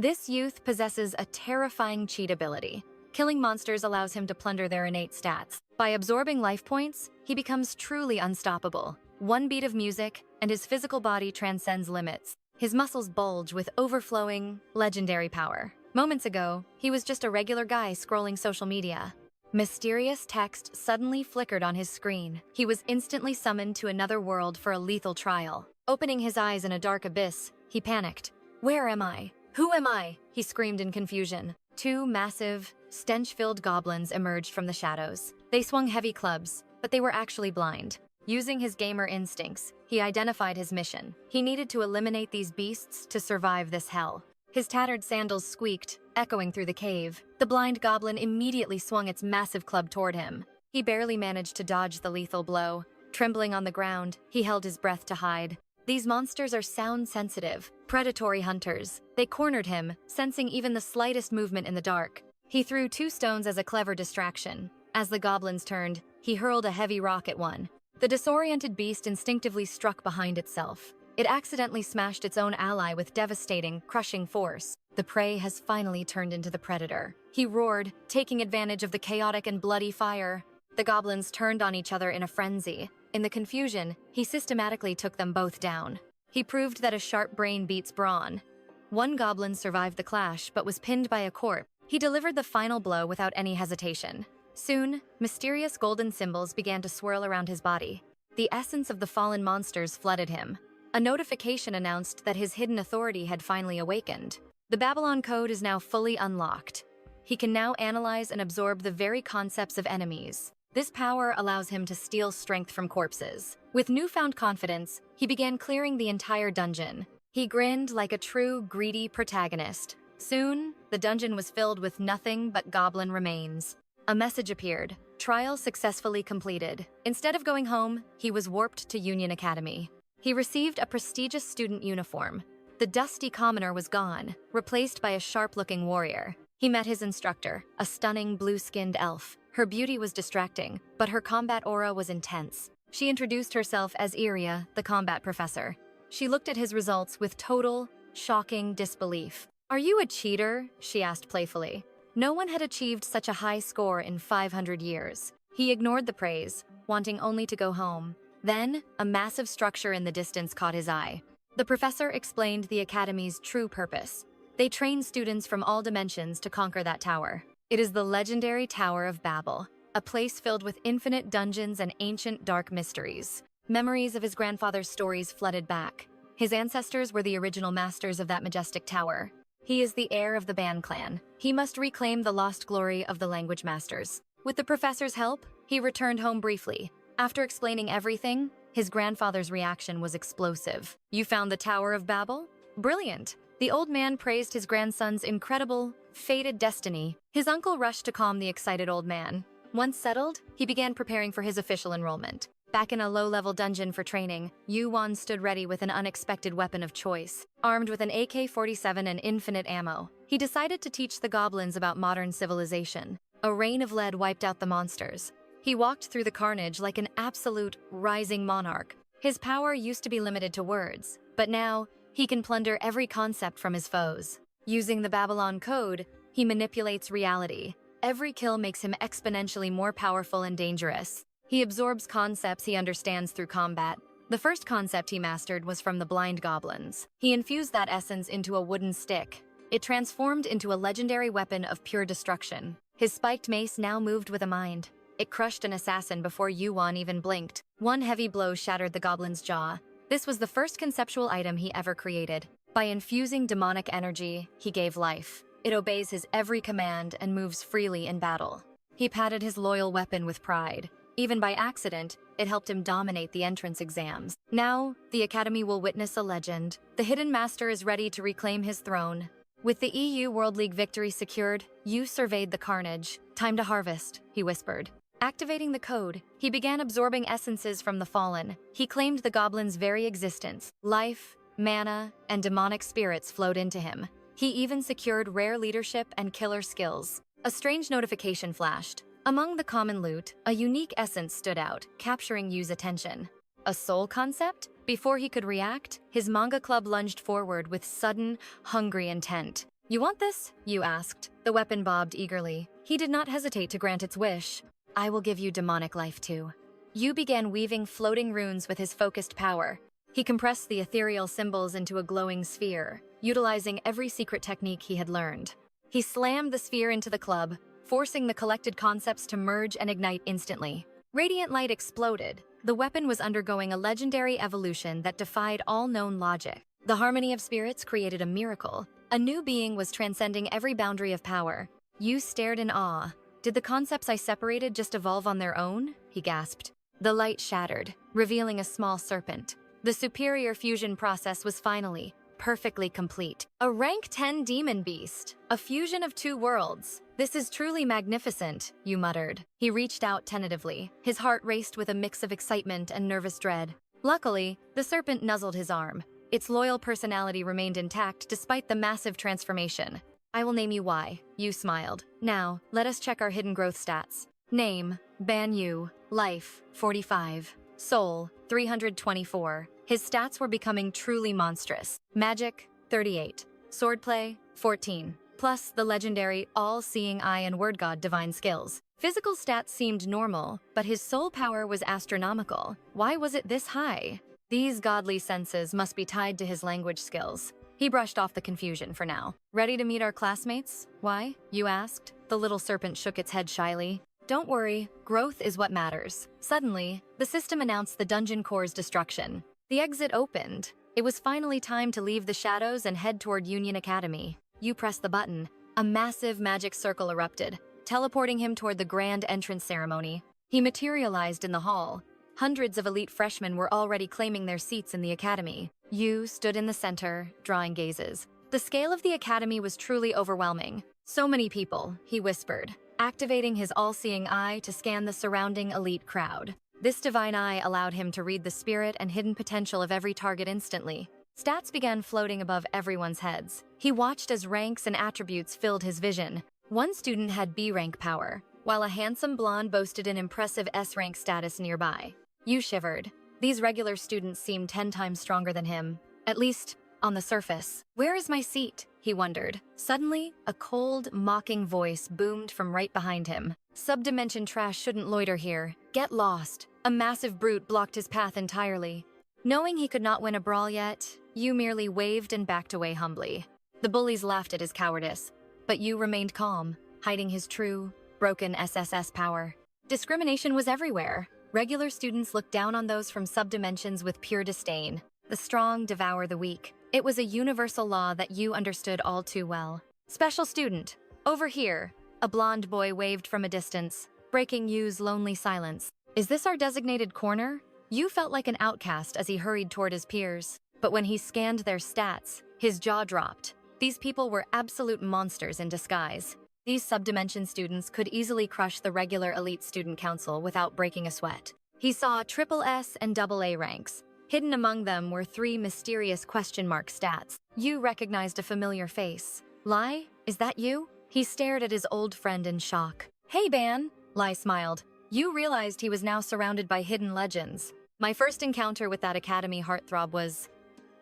This youth possesses a terrifying cheat ability. Killing monsters allows him to plunder their innate stats. By absorbing life points, he becomes truly unstoppable. One beat of music, and his physical body transcends limits. His muscles bulge with overflowing, legendary power. Moments ago, he was just a regular guy scrolling social media. Mysterious text suddenly flickered on his screen. He was instantly summoned to another world for a lethal trial. Opening his eyes in a dark abyss, he panicked. "Where am I? Who am I?" he screamed in confusion. Two massive, stench-filled goblins emerged from the shadows. They swung heavy clubs, but they were actually blind. Using his gamer instincts, he identified his mission. He needed to eliminate these beasts to survive this hell. His tattered sandals squeaked, echoing through the cave. The blind goblin immediately swung its massive club toward him. He barely managed to dodge the lethal blow. Trembling on the ground, he held his breath to hide. These monsters are sound-sensitive, predatory hunters. They cornered him, sensing even the slightest movement in the dark. He threw 2 stones as a clever distraction. As the goblins turned, he hurled a heavy rock at one. The disoriented beast instinctively struck behind itself. It accidentally smashed its own ally with devastating, crushing force. The prey has finally turned into the predator. He roared, taking advantage of the chaotic and bloody fire. The goblins turned on each other in a frenzy. In the confusion, he systematically took them both down. He proved that a sharp brain beats brawn. One goblin survived the clash, but was pinned by a corpse. He delivered the final blow without any hesitation. Soon, mysterious golden symbols began to swirl around his body. The essence of the fallen monsters flooded him. A notification announced that his hidden authority had finally awakened. The Babylon Code is now fully unlocked. He can now analyze and absorb the very concepts of enemies. This power allows him to steal strength from corpses. With newfound confidence, he began clearing the entire dungeon. He grinned like a true, greedy protagonist. Soon, the dungeon was filled with nothing but goblin remains. A message appeared. Trial successfully completed. Instead of going home, he was warped to Union Academy. He received a prestigious student uniform. The dusty commoner was gone, replaced by a sharp-looking warrior. He met his instructor, a stunning blue-skinned elf. Her beauty was distracting, but her combat aura was intense. She introduced herself as Iria, the combat professor. She looked at his results with total, shocking disbelief. "Are you a cheater?" she asked playfully. No one had achieved such a high score in 500 years. He ignored the praise, wanting only to go home. Then, a massive structure in the distance caught his eye. The professor explained the academy's true purpose. They train students from all dimensions to conquer that tower. It is the legendary Tower of Babel, a place filled with infinite dungeons and ancient dark mysteries. Memories of his grandfather's stories flooded back. His ancestors were the original masters of that majestic tower. He is the heir of the Ban clan. He must reclaim the lost glory of the language masters. With the professor's help, he returned home briefly. After explaining everything, his grandfather's reaction was explosive. "You found the Tower of Babel? Brilliant." The old man praised his grandson's incredible, fated destiny. His uncle rushed to calm the excited old man. Once settled, he began preparing for his official enrollment. Back in a low-level dungeon for training, Yuan stood ready with an unexpected weapon of choice. Armed with an AK-47 and infinite ammo, he decided to teach the goblins about modern civilization. A rain of lead wiped out the monsters. He walked through the carnage like an absolute, rising monarch. His power used to be limited to words, but now, he can plunder every concept from his foes. Using the Babylon Code, he manipulates reality. Every kill makes him exponentially more powerful and dangerous. He absorbs concepts he understands through combat. The first concept he mastered was from the blind goblins. He infused that essence into a wooden stick. It transformed into a legendary weapon of pure destruction. His spiked mace now moved with a mind. It crushed an assassin before Yuan even blinked. One heavy blow shattered the goblin's jaw. This was the first conceptual item he ever created. By infusing demonic energy, he gave life. It obeys his every command and moves freely in battle. He patted his loyal weapon with pride. Even by accident, it helped him dominate the entrance exams. Now, the Academy will witness a legend. The Hidden Master is ready to reclaim his throne. With the EU World League victory secured, Yu surveyed the carnage. "Time to harvest," he whispered. Activating the code, he began absorbing essences from the fallen. He claimed the goblin's very existence. Life, mana, and demonic spirits flowed into him. He even secured rare leadership and killer skills. A strange notification flashed. Among the common loot, a unique essence stood out, capturing Yu's attention. A soul concept? Before he could react, his manga club lunged forward with sudden, hungry intent. You want this? Yu asked. The weapon bobbed eagerly. He did not hesitate to grant its wish. I will give you demonic life too. Yu began weaving floating runes with his focused power. He compressed the ethereal symbols into a glowing sphere, utilizing every secret technique he had learned. He slammed the sphere into the club, forcing the collected concepts to merge and ignite instantly. Radiant light exploded. The weapon was undergoing a legendary evolution that defied all known logic. The harmony of spirits created a miracle. A new being was transcending every boundary of power. Yu stared in awe. Did the concepts I separated just evolve on their own? He gasped. The light shattered, revealing a small serpent. The superior fusion process was finally, perfectly complete. A rank 10 demon beast, a fusion of two worlds. This is truly magnificent, Yu muttered. He reached out tentatively. His heart raced with a mix of excitement and nervous dread. Luckily, the serpent nuzzled his arm. Its loyal personality remained intact despite the massive transformation. I will name you Y, Yu smiled. Now, let us check our hidden growth stats. Name, Ban Yu, Life, 45. Soul, 324. His stats were becoming truly monstrous. Magic, 38. Swordplay, 14. Plus the legendary all-seeing eye and word god divine skills. Physical stats seemed normal, but his soul power was astronomical. Why was it this high? These godly senses must be tied to his language skills. He brushed off the confusion for now. Ready to meet our classmates? Why? Yu asked. The little serpent shook its head shyly. Don't worry, growth is what matters. Suddenly, the system announced the dungeon core's destruction. The exit opened. It was finally time to leave the shadows and head toward Union Academy. Yu pressed the button. A massive magic circle erupted, teleporting him toward the grand entrance ceremony. He materialized in the hall. Hundreds of elite freshmen were already claiming their seats in the academy. Yu stood in the center, drawing gazes. The scale of the academy was truly overwhelming. So many people, he whispered, activating his all-seeing eye to scan the surrounding elite crowd. This divine eye allowed him to read the spirit and hidden potential of every target instantly. Stats began floating above everyone's heads. He watched as ranks and attributes filled his vision. One student had B-rank power, while a handsome blonde boasted an impressive S-rank status nearby. Yu shivered. These regular students seemed 10 times stronger than him, at least on the surface. Where is my seat? He wondered. Suddenly, a cold, mocking voice boomed from right behind him. Subdimension trash shouldn't loiter here. Get lost. A massive brute blocked his path entirely. Knowing he could not win a brawl yet, Yu merely waved and backed away humbly. The bullies laughed at his cowardice, but Yu remained calm, hiding his true, broken SSS power. Discrimination was everywhere. Regular students looked down on those from subdimensions with pure disdain. The strong devour the weak. It was a universal law that Yu understood all too well. Special student, over here. A blonde boy waved from a distance, breaking Yu's lonely silence. Is this our designated corner? Yu felt like an outcast as he hurried toward his peers. But when he scanned their stats, his jaw dropped. These people were absolute monsters in disguise. These subdimension students could easily crush the regular elite student council without breaking a sweat. He saw SSS and AA ranks. Hidden among them were 3 mysterious question mark stats. Yu recognized a familiar face. Lai, is that you? He stared at his old friend in shock. Hey, Ban, Lai smiled. Yu realized he was now surrounded by hidden legends. My first encounter with that academy heartthrob was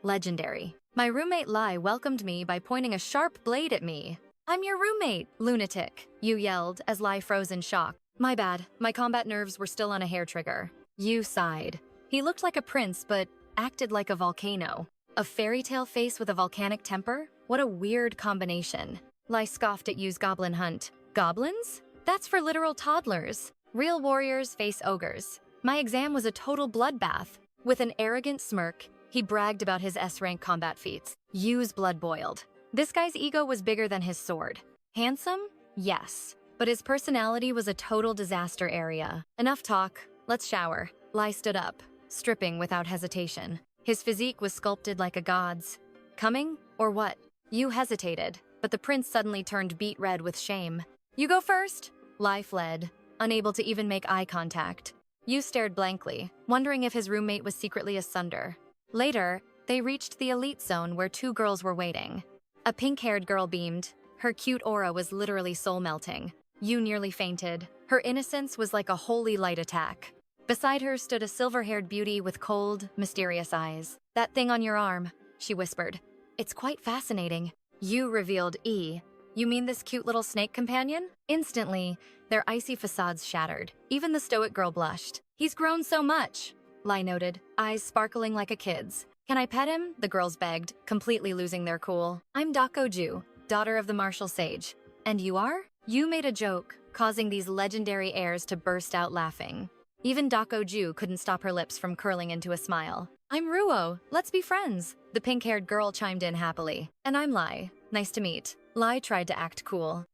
legendary. My roommate Lai welcomed me by pointing a sharp blade at me. I'm your roommate, lunatic, Yu yelled as Lai froze in shock. My bad, my combat nerves were still on a hair trigger. Yu sighed. He looked like a prince, but acted like a volcano. A fairy tale face with a volcanic temper? What a weird combination. Lai scoffed at Yu's goblin hunt. Goblins? That's for literal toddlers. Real warriors face ogres. My exam was a total bloodbath. With an arrogant smirk, he bragged about his S-rank combat feats. Yu's blood boiled. This guy's ego was bigger than his sword. Handsome? Yes. But his personality was a total disaster area. Enough talk. Let's shower. Lai stood up, stripping without hesitation. His physique was sculpted like a god's. Coming? Or what? Yu hesitated, but the prince suddenly turned beet red with shame. You go first? Lai fled, unable to even make eye contact. Yu stared blankly, wondering if his roommate was secretly asunder. Later, they reached the elite zone where 2 girls were waiting. A pink-haired girl beamed. Her cute aura was literally soul-melting. Yu nearly fainted. Her innocence was like a holy light attack. Beside her stood a silver-haired beauty with cold, mysterious eyes. That thing on your arm, she whispered. It's quite fascinating. Yu revealed E. You mean this cute little snake companion? Instantly, their icy facades shattered. Even the stoic girl blushed. He's grown so much, Lai noted, eyes sparkling like a kid's. Can I pet him? The girls begged, completely losing their cool. I'm Ju, daughter of the martial sage. And you are? Yu made a joke, causing these legendary heirs to burst out laughing. Even Ju couldn't stop her lips from curling into a smile. I'm Ruo, let's be friends. The pink-haired girl chimed in happily. And I'm Lai, nice to meet. Lai tried to act cool.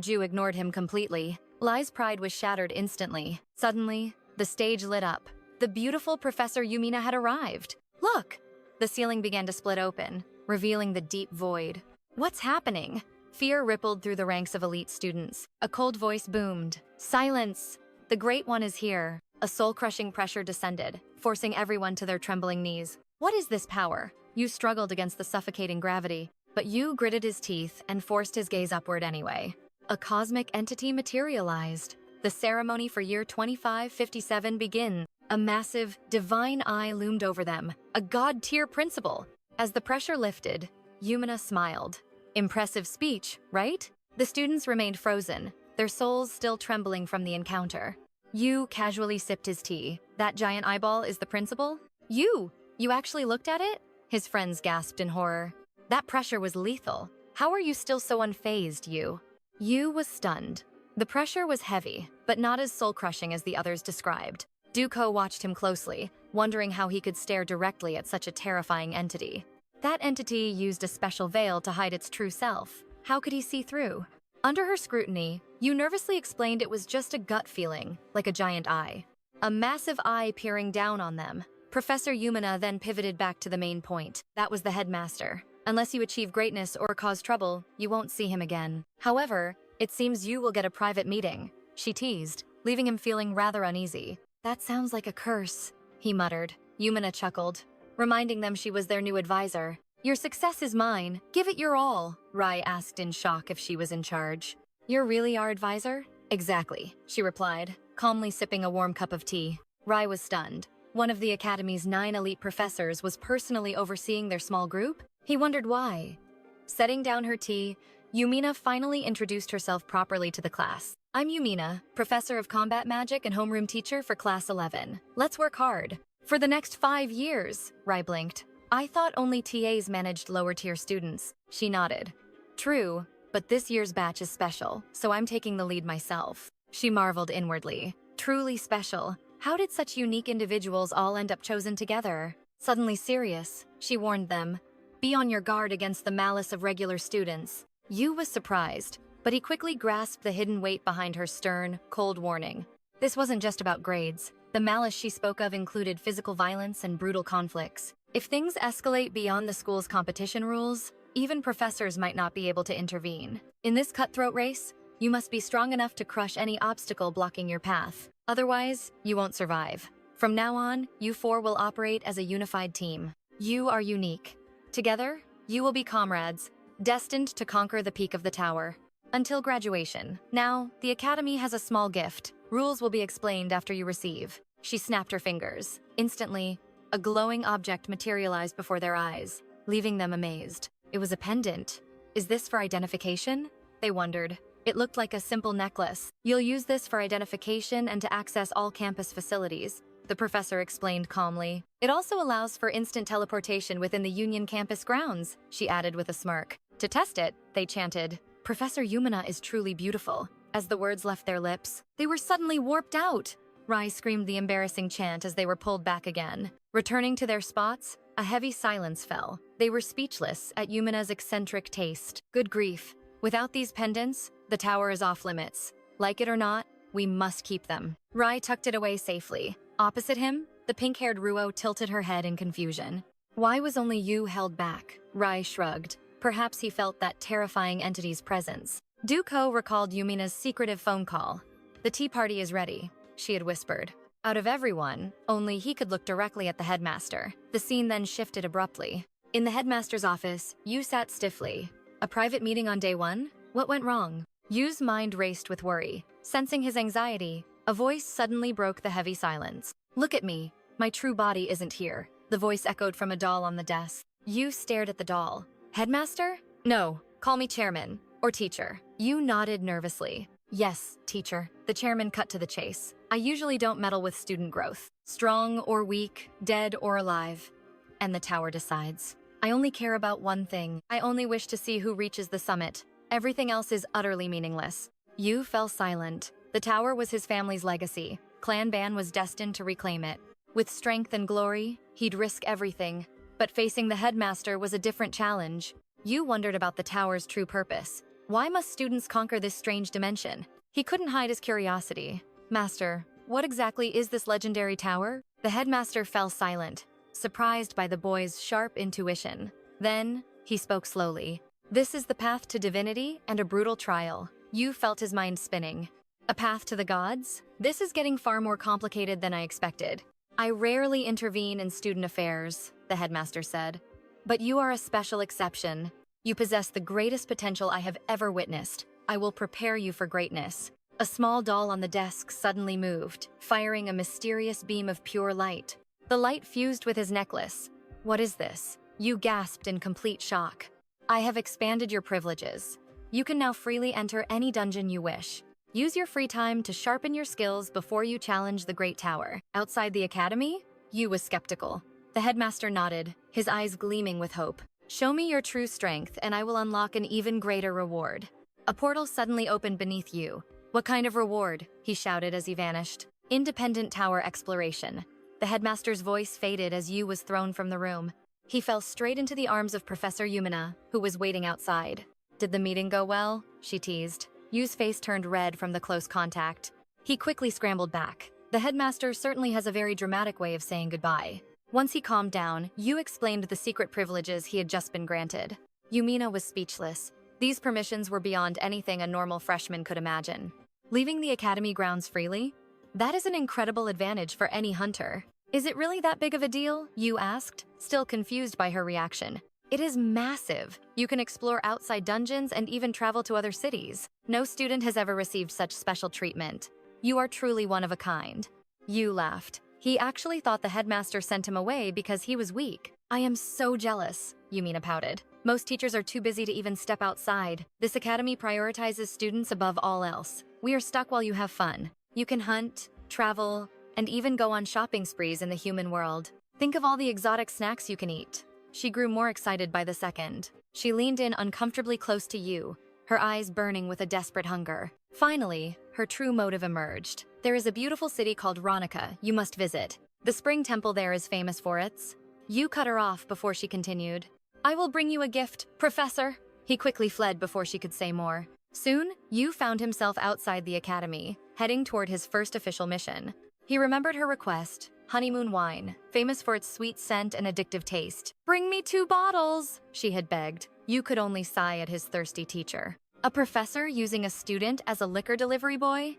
Ju ignored him completely. Lai's pride was shattered instantly. Suddenly, the stage lit up. The beautiful Professor Yumina had arrived. Look! The ceiling began to split open, revealing the deep void. What's happening? Fear rippled through the ranks of elite students. A cold voice boomed. Silence! The Great One is here. A soul-crushing pressure descended, forcing everyone to their trembling knees. What is this power? Yu struggled against the suffocating gravity, but Yu gritted his teeth and forced his gaze upward anyway. A cosmic entity materialized. The ceremony for year 2557 begins. A massive, divine eye loomed over them, a god-tier principle. As the pressure lifted, Yumina smiled. Impressive speech, right? The students remained frozen, their souls still trembling from the encounter. Yu casually sipped his tea. That giant eyeball is the principal? You actually looked at it? His friends gasped in horror. That pressure was lethal. How are you still so unfazed, Yu? Yu was stunned. The pressure was heavy, but not as soul-crushing as the others described. Duko watched him closely, wondering how he could stare directly at such a terrifying entity. That entity used a special veil to hide its true self. How could he see through? Under her scrutiny, Yu nervously explained it was just a gut feeling, like a giant eye. A massive eye peering down on them. Professor Yumina then pivoted back to the main point. That was the headmaster. Unless you achieve greatness or cause trouble, you won't see him again. However, it seems you will get a private meeting, she teased, leaving him feeling rather uneasy. That sounds like a curse, he muttered. Yumina chuckled, reminding them she was their new advisor. Your success is mine. Give it your all, Rai asked in shock if she was in charge. You're really our advisor? Exactly, she replied, calmly sipping a warm cup of tea. Rai was stunned. One of the Academy's 9 elite professors was personally overseeing their small group? He wondered why. Setting down her tea, Yumina finally introduced herself properly to the class. I'm Yumina, professor of combat magic and homeroom teacher for class 11. Let's work hard. For the next 5 years, Rai blinked. I thought only TAs managed lower-tier students. She nodded. True, but this year's batch is special, so I'm taking the lead myself. She marveled inwardly. Truly special. How did such unique individuals all end up chosen together? Suddenly serious, she warned them. Be on your guard against the malice of regular students. Yu was surprised, but he quickly grasped the hidden weight behind her stern, cold warning. This wasn't just about grades. The malice she spoke of included physical violence and brutal conflicts. If things escalate beyond the school's competition rules, even professors might not be able to intervene. In this cutthroat race, you must be strong enough to crush any obstacle blocking your path. Otherwise, you won't survive. From now on, you 4 will operate as a unified team. You are unique. Together, you will be comrades, destined to conquer the peak of the tower. Until graduation. Now, the Academy has a small gift. Rules will be explained after you receive. She snapped her fingers. Instantly, a glowing object materialized before their eyes, leaving them amazed. It was a pendant. Is this for identification? They wondered. It looked like a simple necklace. You'll use this for identification and to access all campus facilities, the professor explained calmly. It also allows for instant teleportation within the Union campus grounds, she added with a smirk. To test it, they chanted, Professor Yumina is truly beautiful. As the words left their lips, they were suddenly warped out. Rai screamed the embarrassing chant as they were pulled back again. Returning to their spots, a heavy silence fell. They were speechless at Yumina's eccentric taste. Good grief. Without these pendants, the tower is off limits. Like it or not, we must keep them. Rai tucked it away safely. Opposite him, the pink-haired Ruo tilted her head in confusion. Why was only Yu held back? Rai shrugged. Perhaps he felt that terrifying entity's presence. Duko recalled Yumina's secretive phone call. The tea party is ready, she had whispered. Out of everyone, only he could look directly at the headmaster. The scene then shifted abruptly. In the headmaster's office, Yu sat stiffly. A private meeting on day 1? What went wrong? Yu's mind raced with worry. Sensing his anxiety, a voice suddenly broke the heavy silence. Look at me. My true body isn't here. The voice echoed from a doll on the desk. Yu stared at the doll. Headmaster? No, Call me chairman or teacher. Yu nodded nervously. Yes, teacher. The chairman cut to the chase. I usually don't meddle with student growth. Strong or weak, dead or alive. And the tower decides. I only care about one thing. I only wish to see who reaches the summit. Everything else is utterly meaningless. Yu fell silent. The tower was his family's legacy. Clan Ban was destined to reclaim it. With strength and glory, he'd risk everything. But facing the headmaster was a different challenge. Yu wondered about the tower's true purpose. Why must students conquer this strange dimension? He couldn't hide his curiosity. Master, what exactly is this legendary tower? The headmaster fell silent, surprised by the boy's sharp intuition. Then, he spoke slowly. This is the path to divinity and a brutal trial. Yu felt his mind spinning. A path to the gods? This is getting far more complicated than I expected. I rarely intervene in student affairs, the headmaster said. But you are a special exception. You possess the greatest potential I have ever witnessed. I will prepare you for greatness. A small doll on the desk suddenly moved, firing a mysterious beam of pure light. The light fused with his necklace. What is this? Yu gasped in complete shock. I have expanded your privileges. You can now freely enter any dungeon you wish. Use your free time to sharpen your skills before you challenge the Great Tower. Outside the academy, Yu was skeptical. The headmaster nodded, his eyes gleaming with hope. Show me your true strength, and I will unlock an even greater reward. A portal suddenly opened beneath Yu. What kind of reward? He shouted as he vanished. Independent tower exploration. The headmaster's voice faded as Yu was thrown from the room. He fell straight into the arms of Professor Yumina, who was waiting outside. Did the meeting go well? She teased. Yu's face turned red from the close contact. He quickly scrambled back. The headmaster certainly has a very dramatic way of saying goodbye. Once he calmed down, Yu explained the secret privileges he had just been granted. Yumina was speechless. These permissions were beyond anything a normal freshman could imagine. Leaving the academy grounds freely? That is an incredible advantage for any hunter. Is it really that big of a deal? Yu asked, still confused by her reaction. It is massive. You can explore outside dungeons and even travel to other cities. No student has ever received such special treatment. You are truly one of a kind. Yu laughed. He actually thought the headmaster sent him away because he was weak. I am so jealous, Yumina pouted. Most teachers are too busy to even step outside. This academy prioritizes students above all else. We are stuck while you have fun. You can hunt, travel, and even go on shopping sprees in the human world. Think of all the exotic snacks you can eat. She grew more excited by the second. She leaned in uncomfortably close to Yu, her eyes burning with a desperate hunger. Finally, her true motive emerged. There is a beautiful city called Ronica you must visit. The spring temple there is famous for its. Yu cut her off before she continued. I will bring you a gift, Professor. He quickly fled before she could say more. Soon, Yu found himself outside the academy, heading toward his first official mission. He remembered her request, honeymoon wine, famous for its sweet scent and addictive taste. Bring me 2 bottles, she had begged. Yu could only sigh at his thirsty teacher. A professor using a student as a liquor delivery boy?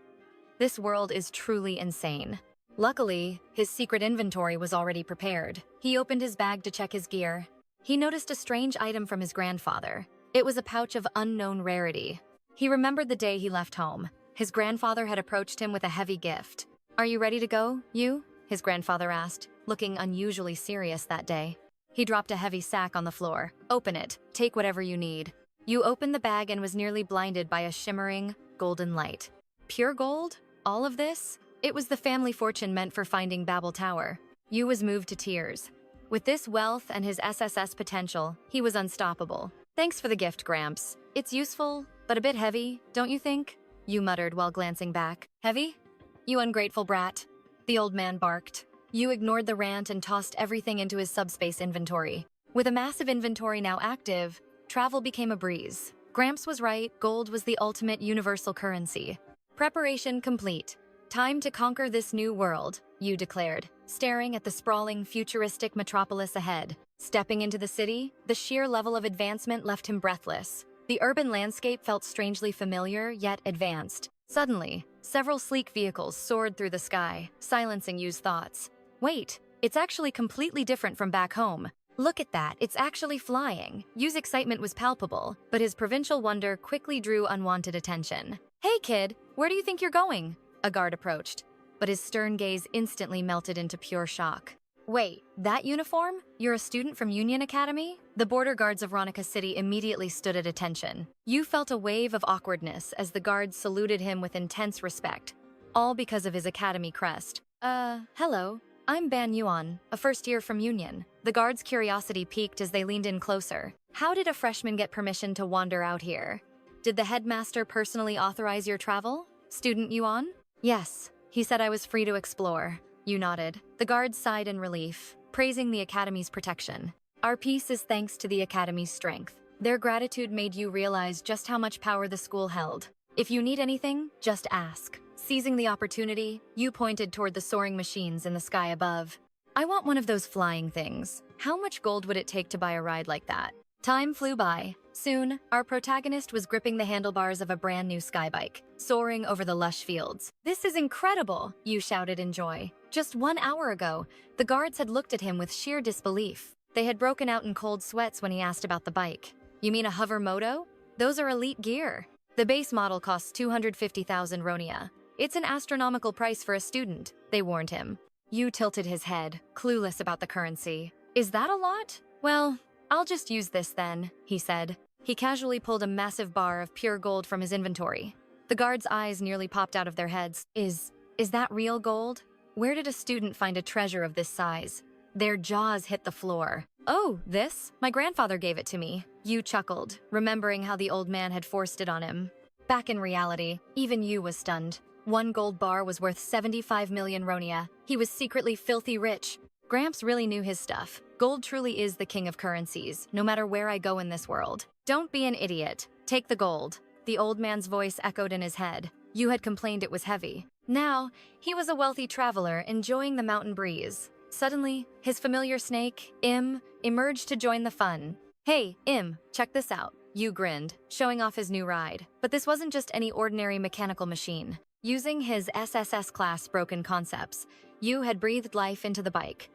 This world is truly insane. Luckily, his secret inventory was already prepared. He opened his bag to check his gear. He noticed a strange item from his grandfather. It was a pouch of unknown rarity. He remembered the day he left home. His grandfather had approached him with a heavy gift. Are you ready to go, Yu? His grandfather asked, looking unusually serious that day. He dropped a heavy sack on the floor. Open it. Take whatever you need. Yu opened the bag and was nearly blinded by a shimmering, golden light. Pure gold? All of this? It was the family fortune meant for finding Babel Tower. Yu was moved to tears. With this wealth and his SSS potential, he was unstoppable. Thanks for the gift, Gramps. It's useful, but a bit heavy, don't you think? Yu muttered while glancing back. Heavy? You ungrateful brat. The old man barked. Yu ignored the rant and tossed everything into his subspace inventory. With a massive inventory now active, travel became a breeze. Gramps was right, gold was the ultimate universal currency. Preparation complete. Time to conquer this new world, Yu declared, staring at the sprawling, futuristic metropolis ahead. Stepping into the city, the sheer level of advancement left him breathless. The urban landscape felt strangely familiar, yet advanced. Suddenly, several sleek vehicles soared through the sky, silencing Yu's thoughts. Wait, it's actually completely different from back home. Look at that, it's actually flying. Yu's excitement was palpable, but his provincial wonder quickly drew unwanted attention. Hey kid, where do you think you're going? A guard approached, but his stern gaze instantly melted into pure shock. Wait, that uniform? You're a student from Union Academy? The border guards of Ronica City immediately stood at attention. You felt a wave of awkwardness as the guards saluted him with intense respect, all because of his academy crest. Hello. I'm Ban Yuan, a first year from Union. The guards' curiosity piqued as they leaned in closer. How did a freshman get permission to wander out here? Did the headmaster personally authorize your travel? Student Yuan? Yes. He said I was free to explore. You nodded. The guards sighed in relief, praising the Academy's protection. Our peace is thanks to the Academy's strength. Their gratitude made you realize just how much power the school held. If you need anything, just ask. Seizing the opportunity, you pointed toward the soaring machines in the sky above. I want one of those flying things. How much gold would it take to buy a ride like that? Time flew by. Soon, our protagonist was gripping the handlebars of a brand new skybike, soaring over the lush fields. This is incredible, you shouted in joy. Just 1 hour ago, the guards had looked at him with sheer disbelief. They had broken out in cold sweats when he asked about the bike. You mean a hover moto? Those are elite gear. The base model costs 250,000 ronia. It's an astronomical price for a student, they warned him. You tilted his head, clueless about the currency. Is that a lot? Well, I'll just use this then, he said. He casually pulled a massive bar of pure gold from his inventory. The guards' eyes nearly popped out of their heads. Is that real gold? Where did a student find a treasure of this size? Their jaws hit the floor. Oh, this? My grandfather gave it to me. You chuckled, remembering how the old man had forced it on him. Back in reality, even you was stunned. 1 gold bar was worth 75 million ronia. He was secretly filthy rich. Gramps really knew his stuff. Gold truly is the king of currencies, no matter where I go in this world. Don't be an idiot. Take the gold. The old man's voice echoed in his head. You had complained it was heavy. Now, he was a wealthy traveler enjoying the mountain breeze. Suddenly, his familiar snake, Im, emerged to join the fun. Hey, Im, check this out. You grinned, showing off his new ride. But this wasn't just any ordinary mechanical machine. Using his SSS class broken concepts, you had breathed life into the bike.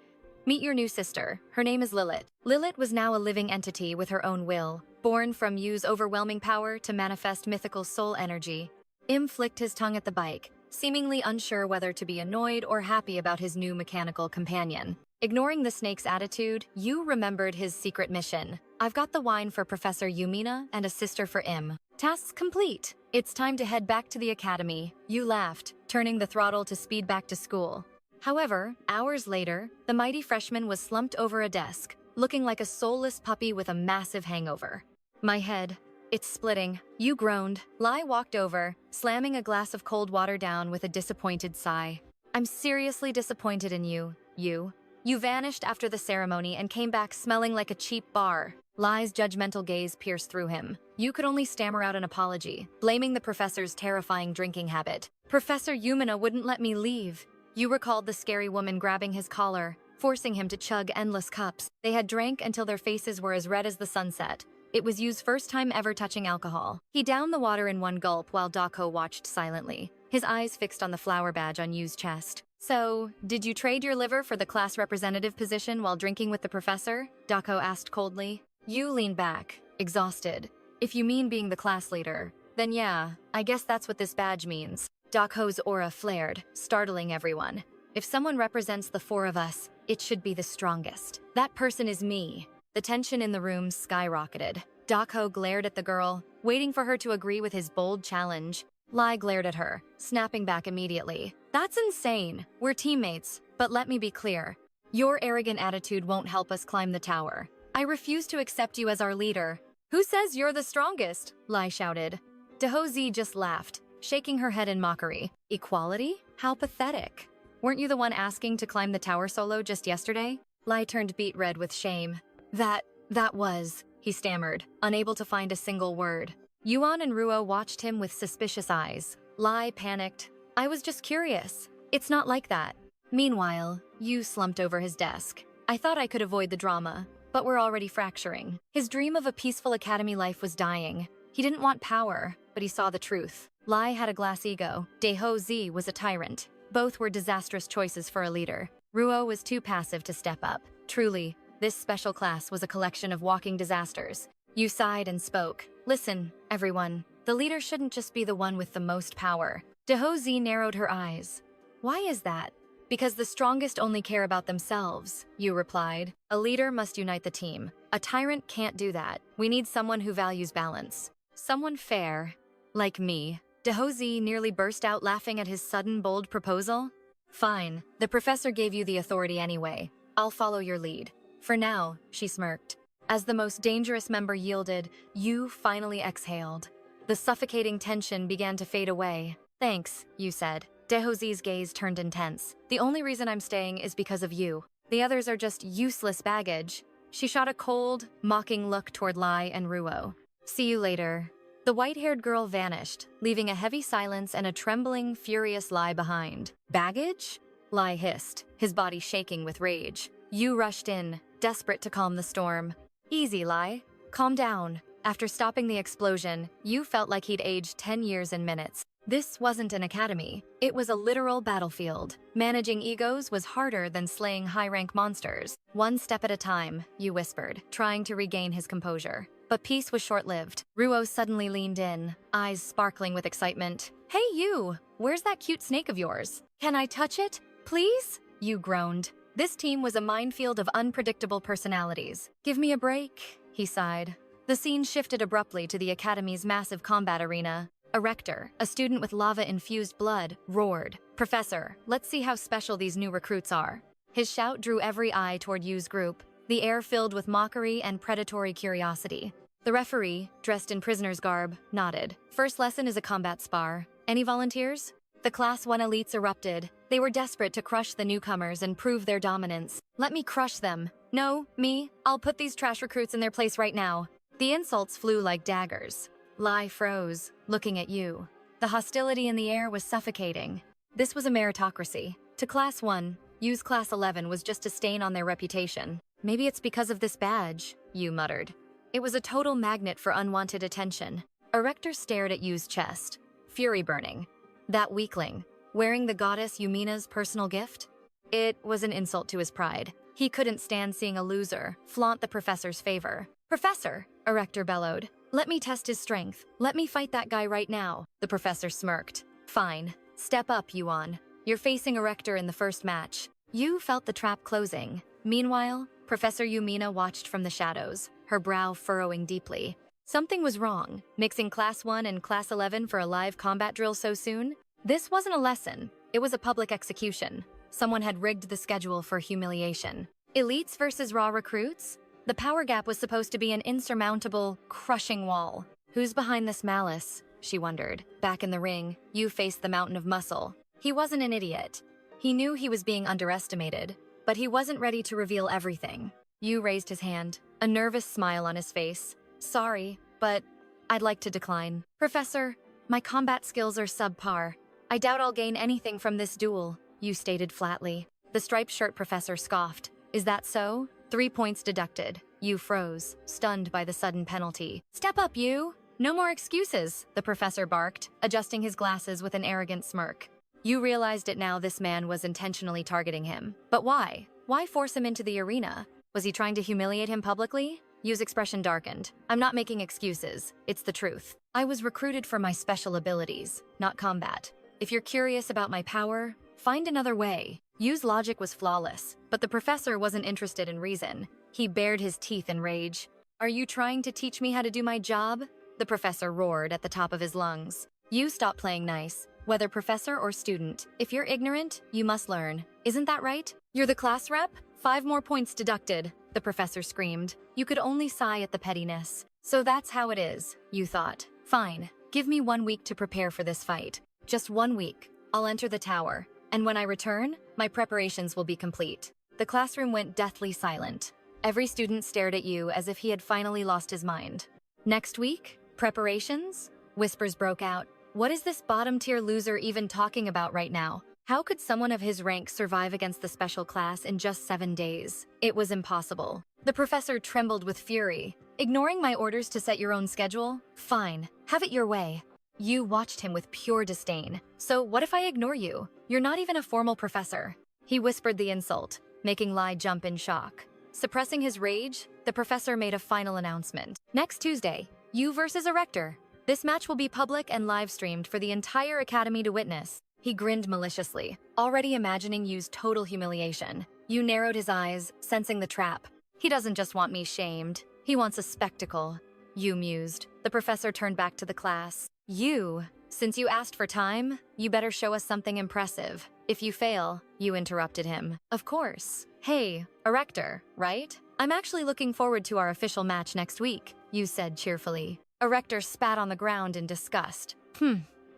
Meet your new sister. Her name is Lilith. Lilith was now a living entity with her own will, born from Yu's overwhelming power to manifest mythical soul energy. Im flicked his tongue at the bike, seemingly unsure whether to be annoyed or happy about his new mechanical companion. Ignoring the snake's attitude, Yu remembered his secret mission. I've got the wine for Professor Yumina and a sister for Im. Tasks complete. It's time to head back to the academy. Yu laughed, turning the throttle to speed back to school. However, hours later, the mighty freshman was slumped over a desk, looking like a soulless puppy with a massive hangover. My head. It's splitting. You groaned. Lai walked over, slamming a glass of cold water down with a disappointed sigh. I'm seriously disappointed in you, Yu. You vanished after the ceremony and came back smelling like a cheap bar. Lai's judgmental gaze pierced through him. You could only stammer out an apology, blaming the professor's terrifying drinking habit. Professor Yumina wouldn't let me leave. You recalled the scary woman grabbing his collar, forcing him to chug endless cups. They had drank until their faces were as red as the sunset. It was Yu's first time ever touching alcohol. He downed the water in one gulp while Dako watched silently, his eyes fixed on the flower badge on Yu's chest. So, did you trade your liver for the class representative position while drinking with the professor? Dako asked coldly. Yu leaned back, exhausted. If you mean being the class leader, then yeah, I guess that's what this badge means. Dako's aura flared, startling everyone. If someone represents the 4 of us, it should be the strongest. That person is me. The tension in the room skyrocketed. Dako glared at the girl, waiting for her to agree with his bold challenge. Lai glared at her, snapping back immediately. That's insane. We're teammates, but let me be clear. Your arrogant attitude won't help us climb the tower. I refuse to accept you as our leader. Who says you're the strongest? Lai shouted. Dahozi just laughed, shaking her head in mockery. Equality? How pathetic. Weren't you the one asking to climb the tower solo just yesterday? Lai turned beet red with shame. That was, he stammered, unable to find a single word. Yuan and Ruo watched him with suspicious eyes. Lai panicked. I was just curious. It's not like that. Meanwhile, Yu slumped over his desk. I thought I could avoid the drama, but we're already fracturing. His dream of a peaceful academy life was dying. He didn't want power, but he saw the truth. Lai had a glass ego. Dahozi was a tyrant. Both were disastrous choices for a leader. Ruo was too passive to step up. Truly, this special class was a collection of walking disasters. Yu sighed and spoke. Listen, everyone. The leader shouldn't just be the one with the most power. Dahozi narrowed her eyes. Why is that? Because the strongest only care about themselves, Yu replied. A leader must unite the team. A tyrant can't do that. We need someone who values balance. Someone fair, like me. 𝒕𝒖𝒅𝒏𝒕 nearly burst out laughing at his sudden, bold proposal. Fine, the professor gave you the authority anyway. I'll follow your lead. For now, she smirked. As the most dangerous member yielded, Yu finally exhaled. The suffocating tension began to fade away. Thanks, Yu said. 𝒕𝒖𝒅𝒏𝒕's gaze turned intense. The only reason I'm staying is because of you. The others are just useless baggage. She shot a cold, mocking look toward Lai and Ruo. See you later. The white-haired girl vanished, leaving a heavy silence and a trembling, furious Lai behind. Baggage? Lai hissed, his body shaking with rage. Yu rushed in, desperate to calm the storm. Easy, Lai. Calm down. After stopping the explosion, Yu felt like he'd aged 10 years in minutes. This wasn't an academy. It was a literal battlefield. Managing egos was harder than slaying high-rank monsters. One step at a time, Yu whispered, trying to regain his composure. But peace was short-lived. Ruo suddenly leaned in, eyes sparkling with excitement. Hey, Yu! Where's that cute snake of yours? Can I touch it, please? Yu groaned. This team was a minefield of unpredictable personalities. Give me a break, he sighed. The scene shifted abruptly to the academy's massive combat arena. A rector, a student with lava-infused blood, roared. Professor, let's see how special these new recruits are. His shout drew every eye toward Yu's group, the air filled with mockery and predatory curiosity. The referee, dressed in prisoner's garb, nodded. First lesson is a combat spar. Any volunteers? The Class 1 elites erupted. They were desperate to crush the newcomers and prove their dominance. Let me crush them. No, me. I'll put these trash recruits in their place right now. The insults flew like daggers. Lai froze, looking at Yu. The hostility in the air was suffocating. This was a meritocracy. To Class 1, Yu's Class 11 was just a stain on their reputation. Maybe it's because of this badge, Yu muttered. It was a total magnet for unwanted attention. A rector stared at Yu's chest, fury burning. That weakling, wearing the goddess Yumina's personal gift? It was an insult to his pride. He couldn't stand seeing a loser flaunt the professor's favor. Professor, a rector bellowed. Let me test his strength. Let me fight that guy right now. The professor smirked. Fine. Step up, Yuan. You're facing a rector in the first match. Yu felt the trap closing. Meanwhile, Professor Yumina watched from the shadows, her brow furrowing deeply. Something was wrong, mixing Class 1 and Class 11 for a live combat drill so soon. This wasn't a lesson. It was a public execution. Someone had rigged the schedule for humiliation. Elites versus raw recruits? The power gap was supposed to be an insurmountable, crushing wall. Who's behind this malice? She wondered. Back in the ring, Yu faced the mountain of muscle. He wasn't an idiot. He knew he was being underestimated, but he wasn't ready to reveal everything. Yu raised his hand, a nervous smile on his face. Sorry, but I'd like to decline. Professor, my combat skills are subpar. I doubt I'll gain anything from this duel, Yu stated flatly. The striped shirt professor scoffed. Is that so? 3 points deducted. Yu froze, stunned by the sudden penalty. Step up, Yu! No more excuses, the professor barked, adjusting his glasses with an arrogant smirk. Yu realized it now this man was intentionally targeting him. But why? Why force him into the arena? Was he trying to humiliate him publicly? Yu's expression darkened. I'm not making excuses. It's the truth. I was recruited for my special abilities, not combat. If you're curious about my power, find another way. Yu's logic was flawless, but the professor wasn't interested in reason. He bared his teeth in rage. Are you trying to teach me how to do my job? The professor roared at the top of his lungs. Yu stopped playing nice. Whether professor or student, if you're ignorant, you must learn. Isn't that right? You're the class rep? 5 more points deducted, the professor screamed. You could only sigh at the pettiness. So that's how it is, Yu thought. Fine, give me 1 week to prepare for this fight. Just 1 week. I'll enter the tower. And when I return, my preparations will be complete. The classroom went deathly silent. Every student stared at Yu as if he had finally lost his mind. Next week? Preparations? Whispers broke out. What is this bottom-tier loser even talking about right now? How could someone of his rank survive against the special class in just 7 days? It was impossible. The professor trembled with fury. Ignoring my orders to set your own schedule? Fine, have it your way. Yu watched him with pure disdain. So what if I ignore you? You're not even a formal professor. He whispered the insult, making Lai jump in shock. Suppressing his rage, the professor made a final announcement. Next Tuesday, Yu versus a rector. This match will be public and live-streamed for the entire academy to witness. He grinned maliciously, already imagining Yu's total humiliation. Yu narrowed his eyes, sensing the trap. He doesn't just want me shamed. He wants a spectacle. Yu mused. The professor turned back to the class. Yu, since you asked for time, you better show us something impressive. If you fail, Yu interrupted him. Of course. Hey, Erector, right? I'm actually looking forward to our official match next week, Yu said cheerfully. Erector spat on the ground in disgust.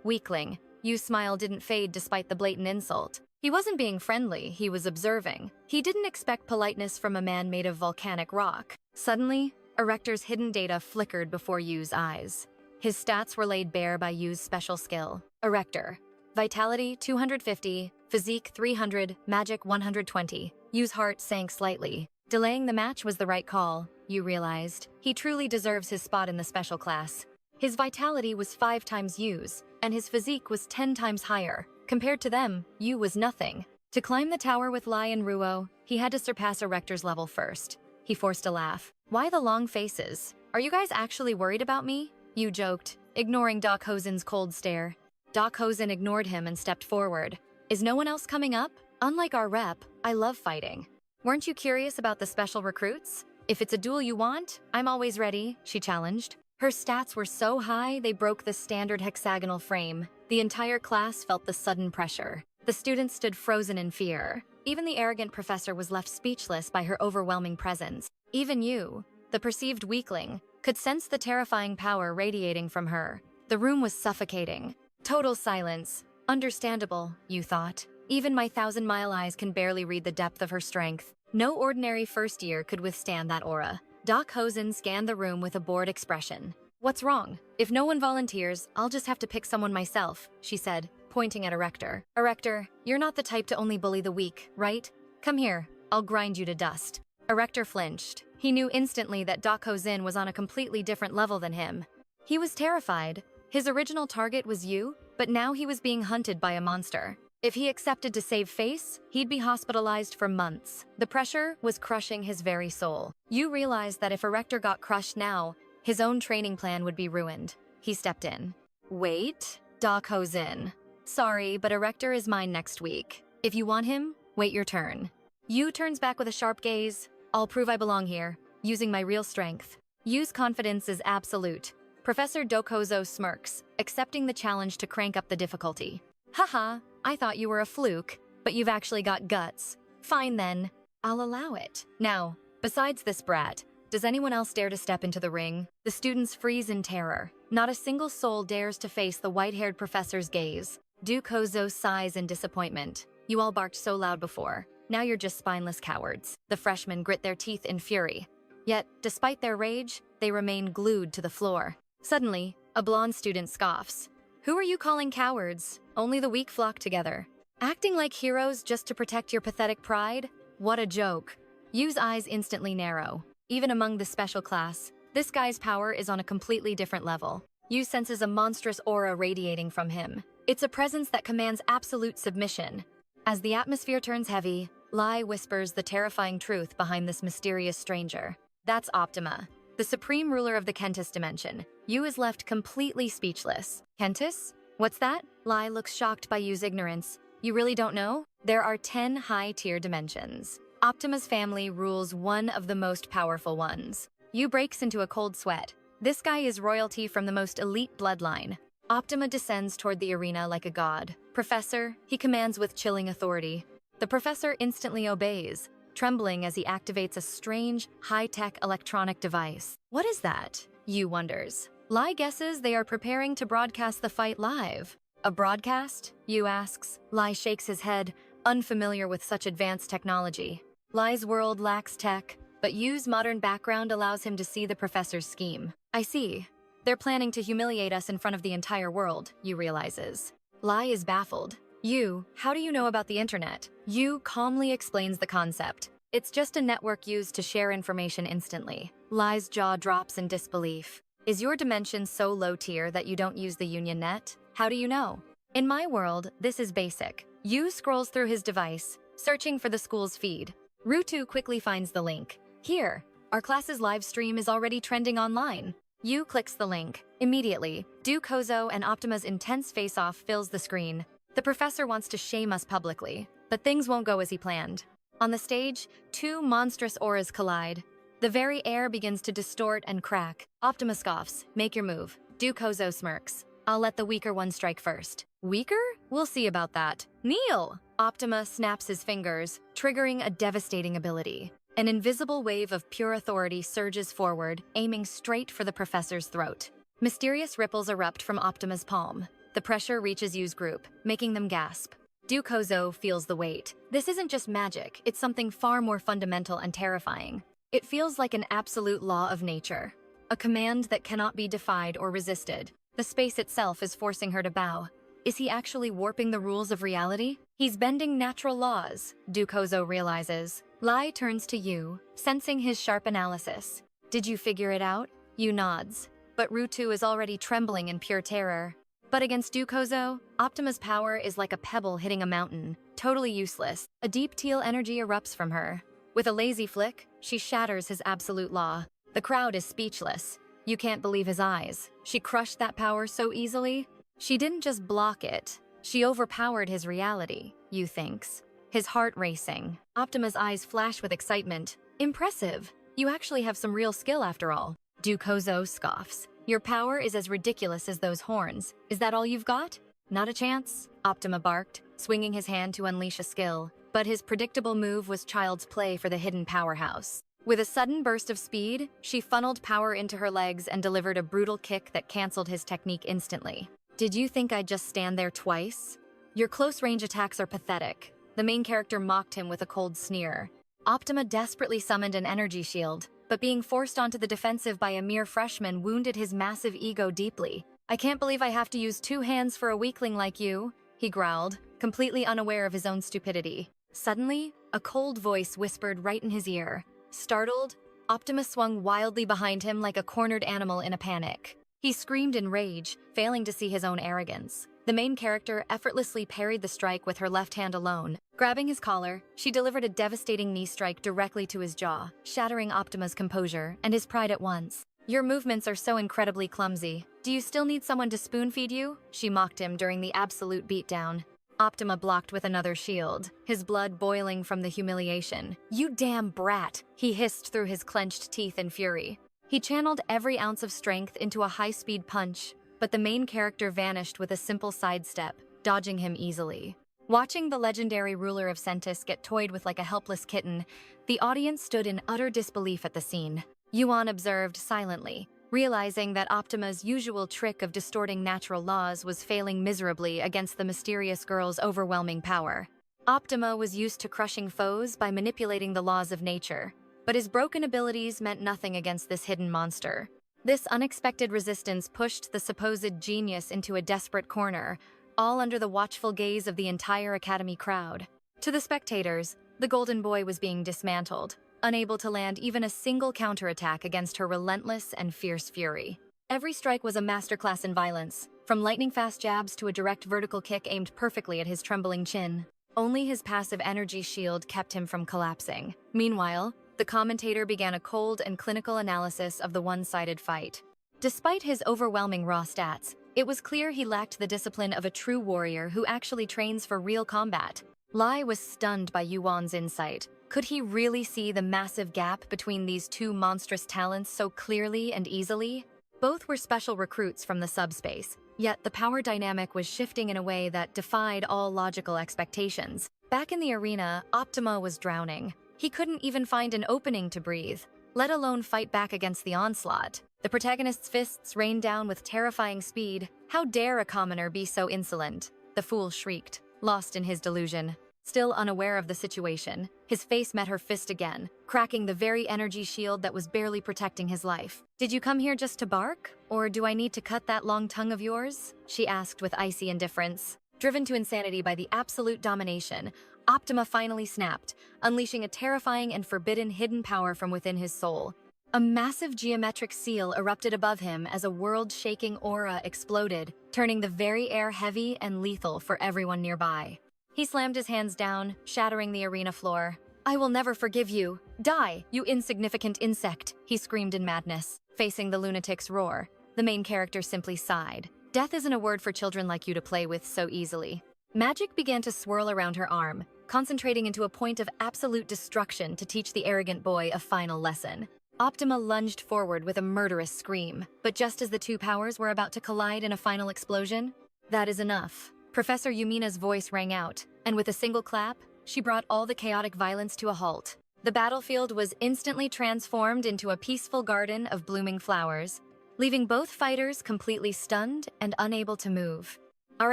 Weakling. Yu's smile didn't fade despite the blatant insult. He wasn't being friendly, he was observing. He didn't expect politeness from a man made of volcanic rock. Suddenly, Erector's hidden data flickered before Yu's eyes. His stats were laid bare by Yu's special skill. Erector. Vitality 250, Physique 300, Magic 120. Yu's heart sank slightly. Delaying the match was the right call, Yu realized. He truly deserves his spot in the special class. His vitality was 5 times Yu's, and his physique was 10 times higher. Compared to them, Yu was nothing. To climb the tower with Lai and Ruo, he had to surpass Erector's level first. He forced a laugh. Why the long faces? Are you guys actually worried about me? Yu joked, ignoring Doc Hosen's cold stare. Doc Hosen ignored him and stepped forward. Is no one else coming up? Unlike our rep, I love fighting. Weren't you curious about the special recruits? If it's a duel you want, I'm always ready, she challenged. Her stats were so high they broke the standard hexagonal frame. The entire class felt the sudden pressure. The students stood frozen in fear. Even the arrogant professor was left speechless by her overwhelming presence. Even Yu, the perceived weakling, could sense the terrifying power radiating from her. The room was suffocating. Total silence. Understandable, Yu thought. Even my 1,000-mile eyes can barely read the depth of her strength. No ordinary first year could withstand that aura. Doc Hosen scanned the room with a bored expression. What's wrong? If no one volunteers, I'll just have to pick someone myself, she said, pointing at Erector. Erector, you're not the type to only bully the weak, right? Come here, I'll grind you to dust. Erector flinched. He knew instantly that Doc Hosen was on a completely different level than him. He was terrified. His original target was Yu, but now he was being hunted by a monster. If he accepted to save face, he'd be hospitalized for months. The pressure was crushing his very soul. Yu realized that if Erector got crushed now, his own training plan would be ruined. He stepped in. Wait, Doc Hosen. Sorry, but Erector is mine next week. If you want him, wait your turn. Yu turns back with a sharp gaze. I'll prove I belong here, using my real strength. Yu's confidence is absolute. Professor Dokozo smirks, accepting the challenge to crank up the difficulty. Haha, I thought you were a fluke, but you've actually got guts. Fine then, I'll allow it. Now, besides this brat, does anyone else dare to step into the ring? The students freeze in terror. Not a single soul dares to face the white-haired professor's gaze. Dokozo sighs in disappointment. You all barked so loud before. Now you're just spineless cowards. The freshmen grit their teeth in fury. Yet, despite their rage, they remain glued to the floor. Suddenly, a blonde student scoffs. Who are you calling cowards? Only the weak flock together. Acting like heroes just to protect your pathetic pride? What a joke. Yu's eyes instantly narrow. Even among the special class, this guy's power is on a completely different level. Yu senses a monstrous aura radiating from him. It's a presence that commands absolute submission. As the atmosphere turns heavy, Lai whispers the terrifying truth behind this mysterious stranger. That's Optima, the supreme ruler of the Kentis dimension. Yu is left completely speechless. Kentis? What's that? Lai looks shocked by Yu's ignorance. You really don't know? There are 10 high-tier dimensions. Optima's family rules one of the most powerful ones. Yu breaks into a cold sweat. This guy is royalty from the most elite bloodline. Optima descends toward the arena like a god. Professor, he commands with chilling authority. The professor instantly obeys, trembling as he activates a strange, high-tech electronic device. What is that? Yu wonders. Lai guesses they are preparing to broadcast the fight live. A broadcast? Yu asks. Lai shakes his head, unfamiliar with such advanced technology. Lai's world lacks tech, but Yu's modern background allows him to see the professor's scheme. I see. They're planning to humiliate us in front of the entire world, Yu realizes. Lai is baffled. Yu, how do you know about the internet? Yu calmly explains the concept. It's just a network used to share information instantly. Lai's jaw drops in disbelief. Is your dimension so low tier that you don't use the Union Net? How do you know? In my world, this is basic. Yu scrolls through his device, searching for the school's feed. Rutu quickly finds the link. Here, our class's live stream is already trending online. Yu clicks the link. Immediately, Dokozo and Optima's intense face-off fills the screen. The professor wants to shame us publicly, but things won't go as he planned. On the stage, two monstrous auras collide. The very air begins to distort and crack. Optima scoffs, make your move. 𝒕𝒖𝒅𝒏𝒕 smirks. I'll let the weaker one strike first. Weaker? We'll see about that. Kneel! Optima snaps his fingers, triggering a devastating ability. An invisible wave of pure authority surges forward, aiming straight for the professor's throat. Mysterious ripples erupt from Optima's palm. The pressure reaches Yu's group, making them gasp. 𝒕𝒖𝒅𝒏𝒕 feels the weight. This isn't just magic, it's something far more fundamental and terrifying. It feels like an absolute law of nature. A command that cannot be defied or resisted. The space itself is forcing her to bow. Is he actually warping the rules of reality? He's bending natural laws, 𝒕𝒖𝒅𝒏𝒕 realizes. Lai turns to Yu, sensing his sharp analysis. Did you figure it out? Yu nods. But Rutu is already trembling in pure terror. But against 𝒕𝒖𝒅𝒏𝒕, Optima's power is like a pebble hitting a mountain, totally useless. A deep teal energy erupts from her. With a lazy flick, she shatters his absolute law. The crowd is speechless. You can't believe his eyes. She crushed that power so easily. She didn't just block it. She overpowered his reality, Yu thinks. His heart racing. Optima's eyes flash with excitement. Impressive. You actually have some real skill after all. 𝒕𝒖𝒅𝒏𝒕 scoffs. Your power is as ridiculous as those horns. Is that all you've got? Not a chance, Optima barked, swinging his hand to unleash a skill. But his predictable move was child's play for the hidden powerhouse. With a sudden burst of speed, she funneled power into her legs and delivered a brutal kick that canceled his technique instantly. Did you think I'd just stand there twice? Your close-range attacks are pathetic. The main character mocked him with a cold sneer. Optima desperately summoned an energy shield, but being forced onto the defensive by a mere freshman wounded his massive ego deeply. I can't believe I have to use 2 hands for a weakling like you, he growled, completely unaware of his own stupidity. Suddenly, a cold voice whispered right in his ear. Startled, Optima swung wildly behind him like a cornered animal in a panic. He screamed in rage, failing to see his own arrogance. The main character effortlessly parried the strike with her left hand alone. Grabbing his collar, she delivered a devastating knee strike directly to his jaw, shattering Optima's composure and his pride at once. Your movements are so incredibly clumsy. Do you still need someone to spoon-feed you? She mocked him during the absolute beatdown. Optima blocked with another shield, his blood boiling from the humiliation. You damn brat, he hissed through his clenched teeth in fury. He channeled every ounce of strength into a high-speed punch, but the main character vanished with a simple sidestep, dodging him easily. Watching the legendary ruler of 𝒕𝒐 get toyed with like a helpless kitten, the audience stood in utter disbelief at the scene. Yuan observed silently, realizing that Optima's usual trick of distorting natural laws was failing miserably against the mysterious girl's overwhelming power. Optima was used to crushing foes by manipulating the laws of nature, but his broken abilities meant nothing against this hidden monster. This unexpected resistance pushed the supposed genius into a desperate corner, all under the watchful gaze of the entire Academy crowd. To the spectators, the Golden Boy was being dismantled, unable to land even a single counterattack against her relentless and fierce fury. Every strike was a masterclass in violence, from lightning-fast jabs to a direct vertical kick aimed perfectly at his trembling chin. Only his passive energy shield kept him from collapsing. Meanwhile, the commentator began a cold and clinical analysis of the one-sided fight. Despite his overwhelming raw stats, it was clear he lacked the discipline of a true warrior who actually trains for real combat. Lai was stunned by Yuan's insight. Could he really see the massive gap between these two monstrous talents so clearly and easily? Both were special recruits from the subspace, yet the power dynamic was shifting in a way that defied all logical expectations. Back in the arena, Optima was drowning. He couldn't even find an opening to breathe, let alone fight back against the onslaught. The protagonist's fists rained down with terrifying speed. How dare a commoner be so insolent? The fool shrieked, lost in his delusion. Still unaware of the situation, his face met her fist again, cracking the very energy shield that was barely protecting his life. Did you come here just to bark? Or do I need to cut that long tongue of yours? She asked with icy indifference. Driven to insanity by the absolute domination, Optima finally snapped, unleashing a terrifying and forbidden hidden power from within his soul. A massive geometric seal erupted above him as a world-shaking aura exploded, turning the very air heavy and lethal for everyone nearby. He slammed his hands down, shattering the arena floor. I will never forgive you. Die, you insignificant insect, he screamed in madness. Facing the lunatic's roar, the main character simply sighed. Death isn't a word for children like you to play with so easily. Magic began to swirl around her arm, concentrating into a point of absolute destruction to teach the arrogant boy a final lesson. Optima lunged forward with a murderous scream, but just as the two powers were about to collide in a final explosion, "That is enough." Professor Yumina's voice rang out, and with a single clap, she brought all the chaotic violence to a halt. The battlefield was instantly transformed into a peaceful garden of blooming flowers, leaving both fighters completely stunned and unable to move. "Our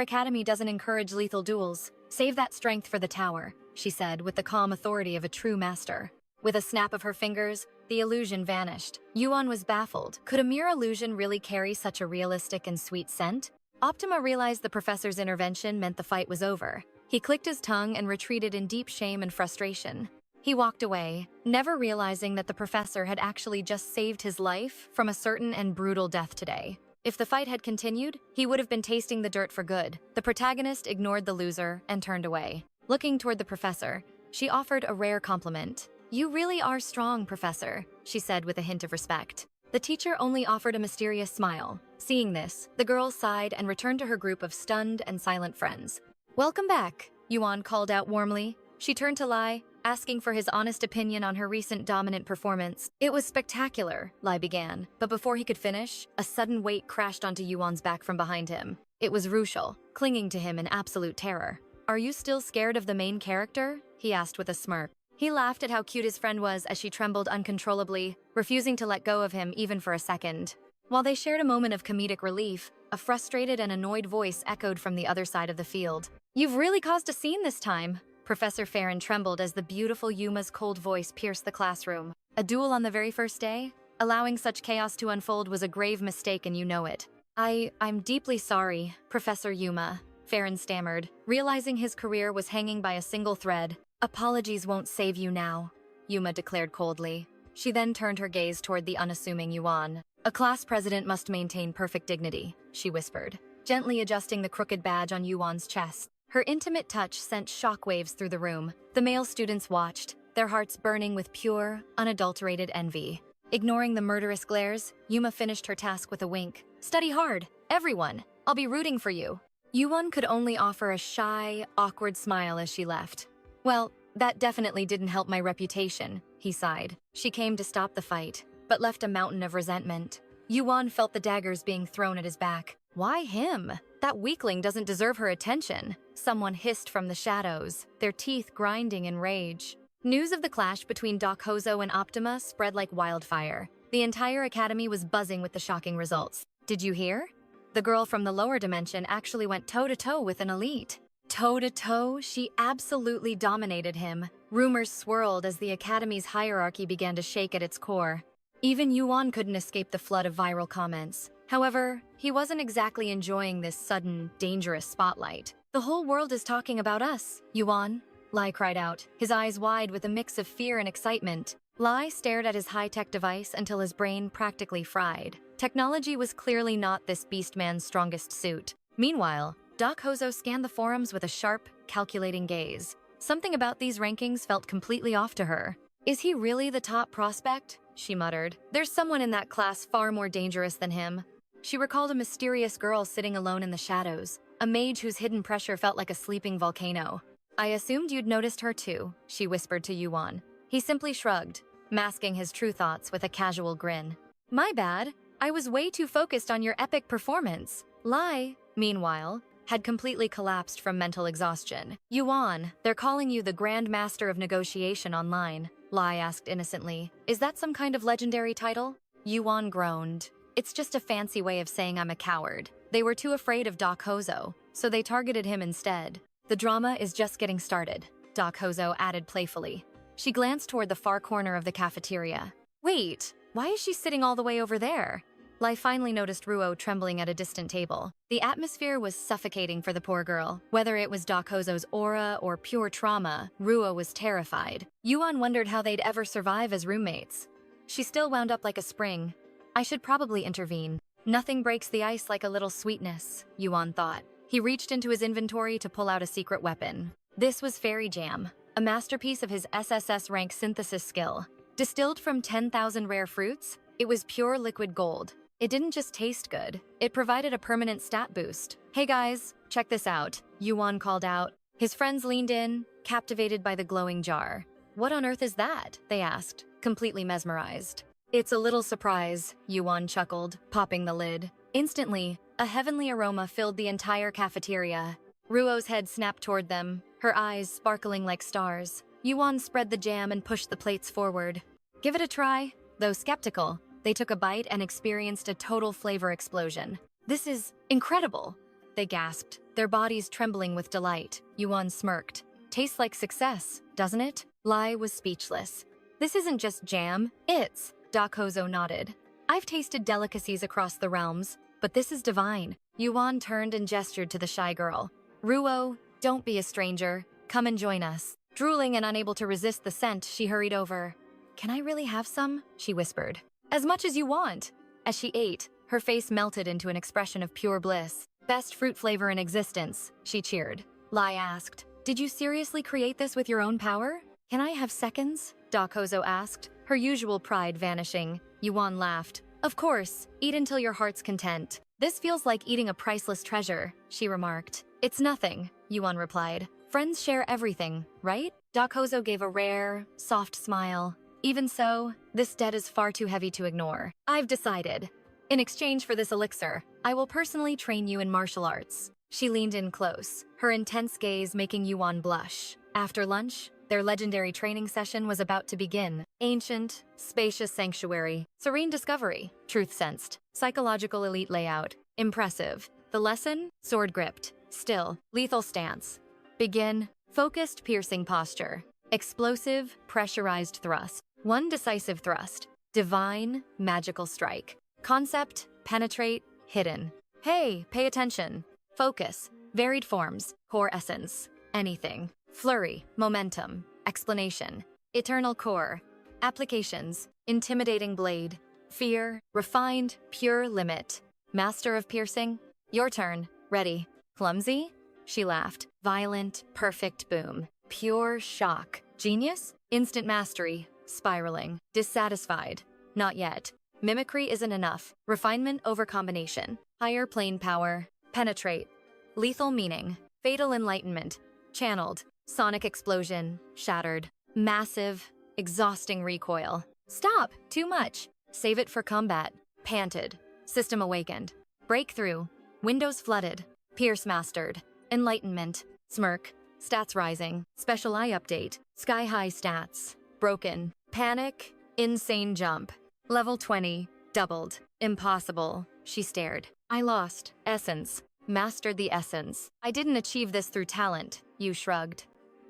academy doesn't encourage lethal duels. Save that strength for the tower," she said with the calm authority of a true master. With a snap of her fingers, the illusion vanished. Yuan was baffled. Could a mere illusion really carry such a realistic and sweet scent? Optima realized the professor's intervention meant the fight was over. He clicked his tongue and retreated in deep shame and frustration. He walked away, never realizing that the professor had actually just saved his life from a certain and brutal death today. If the fight had continued, he would have been tasting the dirt for good. The protagonist ignored the loser and turned away. Looking toward the professor, she offered a rare compliment. "You really are strong, Professor," she said with a hint of respect. The teacher only offered a mysterious smile. Seeing this, the girl sighed and returned to her group of stunned and silent friends. "Welcome back," Yuan called out warmly. She turned to Lai, asking for his honest opinion on her recent dominant performance. "It was spectacular," Lai began, but before he could finish, a sudden weight crashed onto Yuan's back from behind him. It was Rushal, clinging to him in absolute terror. "Are you still scared of the main character?" he asked with a smirk. He laughed at how cute his friend was as she trembled uncontrollably, refusing to let go of him even for a second. While they shared a moment of comedic relief, a frustrated and annoyed voice echoed from the other side of the field. "You've really caused a scene this time." Professor Farron trembled as the beautiful Yuma's cold voice pierced the classroom. "A duel on the very first day? Allowing such chaos to unfold was a grave mistake and you know it." I'm deeply sorry, Professor Yuma," Farron stammered, realizing his career was hanging by a single thread. "Apologies won't save you now," Yuma declared coldly. She then turned her gaze toward the unassuming Yuan. "A class president must maintain perfect dignity," she whispered, gently adjusting the crooked badge on Yuan's chest. Her intimate touch sent shockwaves through the room. The male students watched, their hearts burning with pure, unadulterated envy. Ignoring the murderous glares, Yuma finished her task with a wink. "Study hard, everyone. I'll be rooting for you." Yuan could only offer a shy, awkward smile as she left. "Well, that definitely didn't help my reputation," he sighed. She came to stop the fight, but left a mountain of resentment. Yuan felt the daggers being thrown at his back. "Why him? That weakling doesn't deserve her attention," someone hissed from the shadows, their teeth grinding in rage. News of the clash between Doc Hozo and Optima spread like wildfire. The entire academy was buzzing with the shocking results. "Did you hear? The girl from the lower dimension actually went toe-to-toe with an elite." Toe-to-toe, she absolutely dominated him. Rumors swirled as the academy's hierarchy began to shake at its core. Even Yuan couldn't escape the flood of viral comments. However, he wasn't exactly enjoying this sudden, dangerous spotlight. "The whole world is talking about us, Yuan," Lai cried out, his eyes wide with a mix of fear and excitement. Lai stared at his high-tech device until his brain practically fried. Technology was clearly not this beast man's strongest suit. Meanwhile, Doc Hozo scanned the forums with a sharp, calculating gaze. Something about these rankings felt completely off to her. "Is he really the top prospect?" she muttered. "There's someone in that class far more dangerous than him." She recalled a mysterious girl sitting alone in the shadows, a mage whose hidden pressure felt like a sleeping volcano. "I assumed you'd noticed her too," she whispered to Yuan. He simply shrugged, masking his true thoughts with a casual grin. "My bad. I was way too focused on your epic performance." Lai, meanwhile, had completely collapsed from mental exhaustion. "Yuan, they're calling you the Grand Master of Negotiation online," Lai asked innocently. "Is that some kind of legendary title?" Yuan groaned. "It's just a fancy way of saying I'm a coward. They were too afraid of Doc Hozo, so they targeted him instead." "The drama is just getting started," Doc Hozo added playfully. She glanced toward the far corner of the cafeteria. "Wait, why is she sitting all the way over there?" Lai finally noticed Ruo trembling at a distant table. The atmosphere was suffocating for the poor girl. Whether it was Doc Hozo's aura or pure trauma, Ruo was terrified. Yuan wondered how they'd ever survive as roommates. She still wound up like a spring. "I should probably intervene. Nothing breaks the ice like a little sweetness," Yuan thought. He reached into his inventory to pull out a secret weapon. This was Fairy Jam, a masterpiece of his SSS-rank synthesis skill. Distilled from 10,000 rare fruits, it was pure liquid gold, It didn't just taste good, it provided a permanent stat boost. "Hey guys, check this out," Yuan called out. His friends leaned in, captivated by the glowing jar. "What on earth is that?" they asked, completely mesmerized. "It's a little surprise," Yuan chuckled, popping the lid. Instantly, a heavenly aroma filled the entire cafeteria. Ruo's head snapped toward them, her eyes sparkling like stars. Yuan spread the jam and pushed the plates forward. "Give it a try." Though skeptical, they took a bite and experienced a total flavor explosion. "This is incredible," they gasped, their bodies trembling with delight. Yuan smirked. "Tastes like success, doesn't it?" Lai was speechless. "This isn't just jam, it's," Dakozo nodded. "I've tasted delicacies across the realms, but this is divine." Yuan turned and gestured to the shy girl. "Ruo, don't be a stranger. Come and join us." Drooling and unable to resist the scent, she hurried over. "Can I really have some?" she whispered. "As much as you want." As she ate, her face melted into an expression of pure bliss. "Best fruit flavor in existence," she cheered. Lai asked, "Did you seriously create this with your own power?" "Can I have seconds?" Dakozo asked, her usual pride vanishing. Yuan laughed. "Of course, eat until your heart's content. This feels like eating a priceless treasure," she remarked. "It's nothing," Yuan replied. "Friends share everything, right?" Dakozo gave a rare, soft smile. "Even so, this debt is far too heavy to ignore. I've decided. In exchange for this elixir, I will personally train you in martial arts." She leaned in close, her intense gaze making Yuan blush. After lunch, their legendary training session was about to begin. Ancient, spacious sanctuary, serene discovery, truth sensed, psychological elite layout, impressive. The lesson? Sword gripped, still, lethal stance. Begin, focused piercing posture, explosive, pressurized thrust. One decisive thrust, divine, magical strike. Concept, penetrate, hidden. Hey, pay attention. Focus, varied forms, core essence, anything. Flurry, momentum, explanation. Eternal core, applications, intimidating blade. Fear, refined, pure limit. Master of piercing, your turn, ready. Clumsy? She laughed. Violent, perfect boom. Pure shock. Genius? Instant mastery. Spiraling. Dissatisfied. Not yet. Mimicry isn't enough. Refinement over combination. Higher plane power. Penetrate. Lethal meaning. Fatal enlightenment. Channeled. Sonic explosion. Shattered. Massive. Exhausting recoil. Stop! Too much. Save it for combat. Panted. System awakened. Breakthrough. Windows flooded. Pierce mastered. Enlightenment. Smirk. Stats rising. Special eye update. Sky high stats. Broken. Panic. Insane jump. Level 20. Doubled. Impossible. She stared. I lost. Essence. Mastered the essence. I didn't achieve this through talent. You shrugged.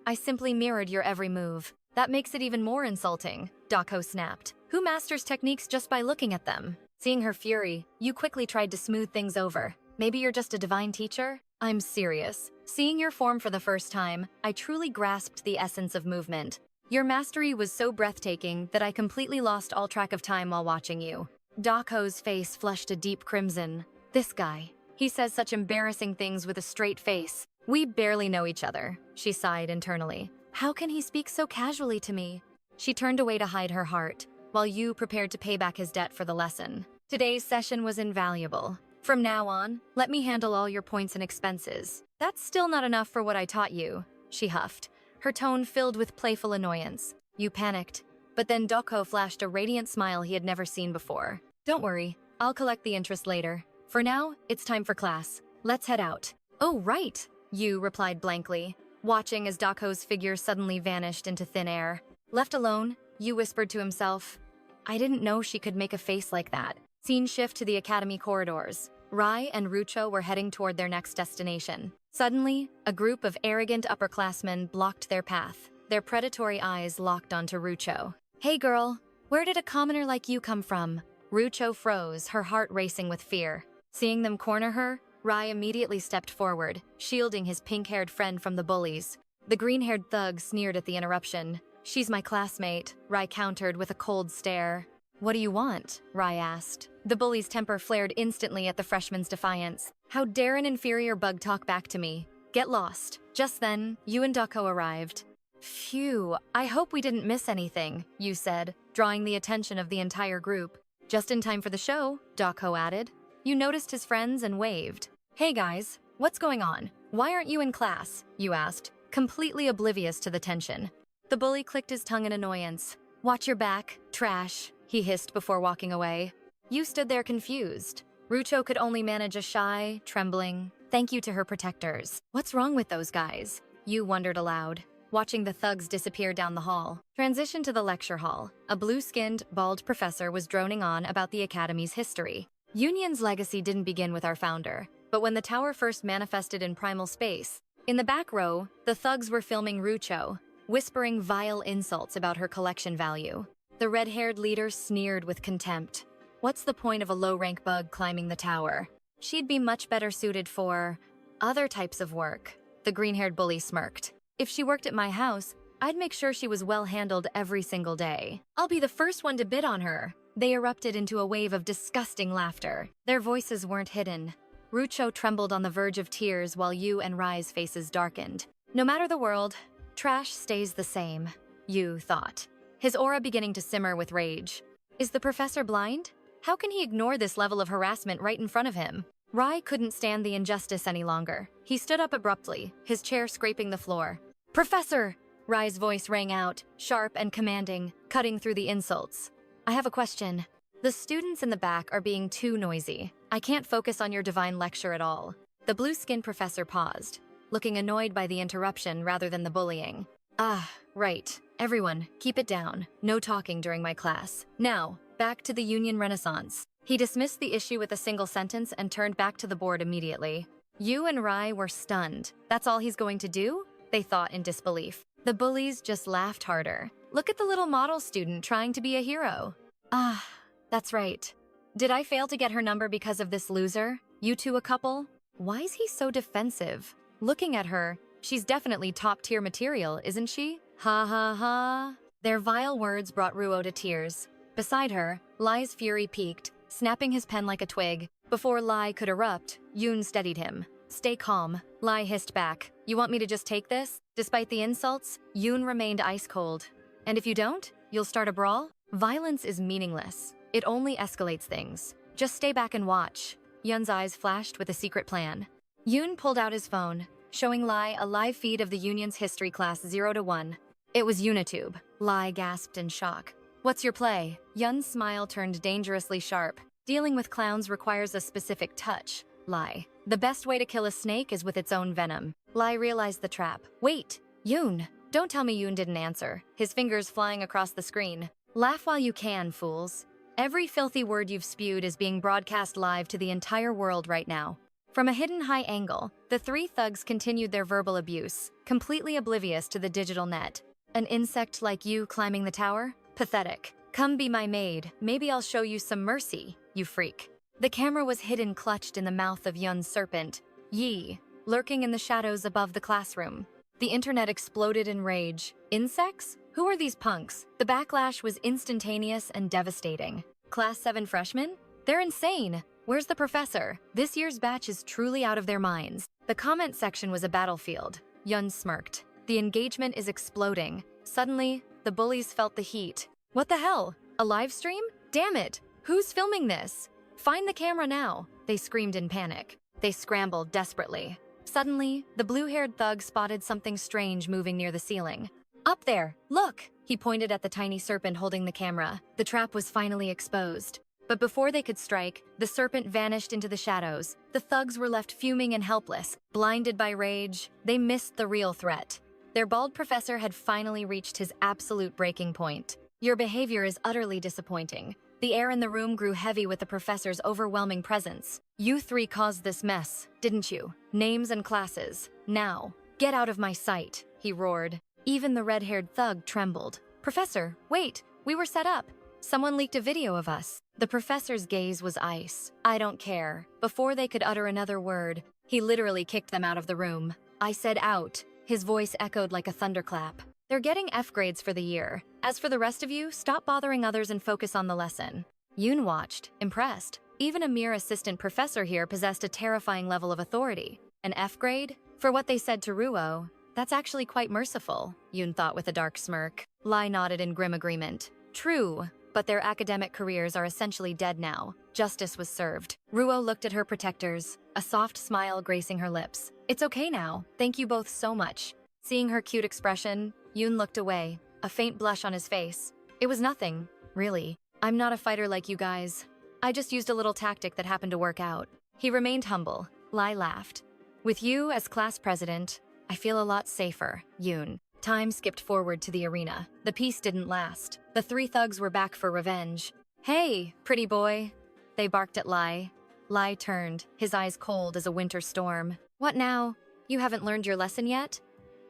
I simply mirrored your every move. That makes it even more insulting. Dako snapped. Who masters techniques just by looking at them? Seeing her fury, you quickly tried to smooth things over. Maybe you're just a divine teacher? I'm serious. Seeing your form for the first time, I truly grasped the essence of movement. Your mastery was so breathtaking that I completely lost all track of time while watching you. Dako's face flushed a deep crimson. This guy. He says such embarrassing things with a straight face. We barely know each other, she sighed internally. How can he speak so casually to me? She turned away to hide her heart, while Yu prepared to pay back his debt for the lesson. Today's session was invaluable. From now on, let me handle all your points and expenses. That's still not enough for what I taught you, she huffed, her tone filled with playful annoyance. You panicked, but then Doko flashed a radiant smile he had never seen before. Don't worry, I'll collect the interest later. For now, it's time for class. Let's head out. Oh, right, Yu replied blankly, watching as Dako's figure suddenly vanished into thin air. Left alone, Yu whispered to himself, I didn't know she could make a face like that. Scene shift to the academy corridors. Rai and Rucho were heading toward their next destination. Suddenly, a group of arrogant upperclassmen blocked their path, their predatory eyes locked onto Rucho. Hey girl, where did a commoner like you come from? Rucho froze, her heart racing with fear. Seeing them corner her, Rai immediately stepped forward, shielding his pink-haired friend from the bullies. The green-haired thug sneered at the interruption. She's my classmate, Rai countered with a cold stare. What do you want? Rai asked. The bully's temper flared instantly at the freshman's defiance. How dare an inferior bug talk back to me? Get lost. Just then, Yu and Dako arrived. Phew, I hope we didn't miss anything, Yu said, drawing the attention of the entire group. Just in time for the show, Dako added. You noticed his friends and waved. Hey guys, what's going on? Why aren't you in class? You asked, completely oblivious to the tension. The bully clicked his tongue in annoyance. Watch your back, trash, he hissed before walking away. You stood there confused. Rucho could only manage a shy, trembling thank you to her protectors. What's wrong with those guys? You wondered aloud, watching the thugs disappear down the hall. Transition to the lecture hall. A blue-skinned, bald professor was droning on about the academy's history. Union's legacy didn't begin with our founder, but when the tower first manifested in primal space. In the back row, the thugs were filming Rucho, whispering vile insults about her collection value. The red-haired leader sneered with contempt. What's the point of a low-rank bug climbing the tower? She'd be much better suited for other types of work. The green-haired bully smirked. If she worked at my house, I'd make sure she was well-handled every single day. I'll be the first one to bid on her. They erupted into a wave of disgusting laughter. Their voices weren't hidden. Rucho trembled on the verge of tears while Yu and Rai's faces darkened. No matter the world, trash stays the same, Yu thought, his aura beginning to simmer with rage. Is the professor blind? How can he ignore this level of harassment right in front of him? Rai couldn't stand the injustice any longer. He stood up abruptly, his chair scraping the floor. Professor! Rai's voice rang out, sharp and commanding, cutting through the insults. I have a question. The students in the back are being too noisy. I can't focus on your divine lecture at all. The blue-skinned professor paused, looking annoyed by the interruption rather than the bullying. Ah, right. Everyone, keep it down. No talking during my class. Now, back to the Union Renaissance. He dismissed the issue with a single sentence and turned back to the board immediately. Yu and Rai were stunned. That's all he's going to do? They thought in disbelief. The bullies just laughed harder. Look at the little model student trying to be a hero. Ah, that's right. Did I fail to get her number because of this loser? You two a couple? Why is he so defensive? Looking at her, she's definitely top-tier material, isn't she? Ha ha ha. Their vile words brought Ruo to tears. Beside her, Lai's fury peaked, snapping his pen like a twig. Before Lai could erupt, Yoon steadied him. Stay calm, Lai hissed back. You want me to just take this? Despite the insults, Yoon remained ice-cold. And if you don't, you'll start a brawl? Violence is meaningless. It only escalates things. Just stay back and watch. Yoon's eyes flashed with a secret plan. Yoon pulled out his phone, showing Lai a live feed of the Union's history class 0 to 1. It was Unitube. Lai gasped in shock. What's your play? Yoon's smile turned dangerously sharp. Dealing with clowns requires a specific touch. Lai. The best way to kill a snake is with its own venom. Lai realized the trap. Wait, Yoon. Don't tell me Yoon didn't answer, his fingers flying across the screen. Laugh while you can, fools. Every filthy word you've spewed is being broadcast live to the entire world right now. From a hidden high angle, the three thugs continued their verbal abuse, completely oblivious to the digital net. An insect like you climbing the tower? Pathetic. Come be my maid. Maybe I'll show you some mercy, you freak. The camera was hidden clutched in the mouth of Yun's serpent, Yi, lurking in the shadows above the classroom. The internet exploded in rage. Insects? Who are these punks? The backlash was instantaneous and devastating. Class 7 freshmen? They're insane. Where's the professor? This year's batch is truly out of their minds. The comment section was a battlefield. Yun smirked. The engagement is exploding. Suddenly, the bullies felt the heat. What the hell? A live stream? Damn it! Who's filming this? Find the camera now, they screamed in panic. They scrambled desperately. Suddenly, the blue-haired thug spotted something strange moving near the ceiling. Up there, look! He pointed at the tiny serpent holding the camera. The trap was finally exposed. But before they could strike, the serpent vanished into the shadows. The thugs were left fuming and helpless. Blinded by rage, they missed the real threat. Their bald professor had finally reached his absolute breaking point. Your behavior is utterly disappointing. The air in the room grew heavy with the professor's overwhelming presence. You three caused this mess, didn't you? Names and classes. Now, get out of my sight, he roared. Even the red-haired thug trembled. Professor, wait, we were set up. Someone leaked a video of us. The professor's gaze was ice. I don't care. Before they could utter another word, he literally kicked them out of the room. I said out. His voice echoed like a thunderclap. They're getting F grades for the year. As for the rest of you, stop bothering others and focus on the lesson. Yoon watched, impressed. Even a mere assistant professor here possessed a terrifying level of authority. An F grade? For what they said to Ruo, that's actually quite merciful, Yoon thought with a dark smirk. Lai nodded in grim agreement. True, but their academic careers are essentially dead now. Justice was served. Ruo looked at her protectors, a soft smile gracing her lips. It's okay now. Thank you both so much. Seeing her cute expression, Yoon looked away, a faint blush on his face. It was nothing, really. I'm not a fighter like you guys. I just used a little tactic that happened to work out. He remained humble. Lai laughed. With you as class president, I feel a lot safer, Yoon. Time skipped forward to the arena. The peace didn't last. The three thugs were back for revenge. Hey, pretty boy. They barked at Lai. Lai turned, his eyes cold as a winter storm. What now? You haven't learned your lesson yet?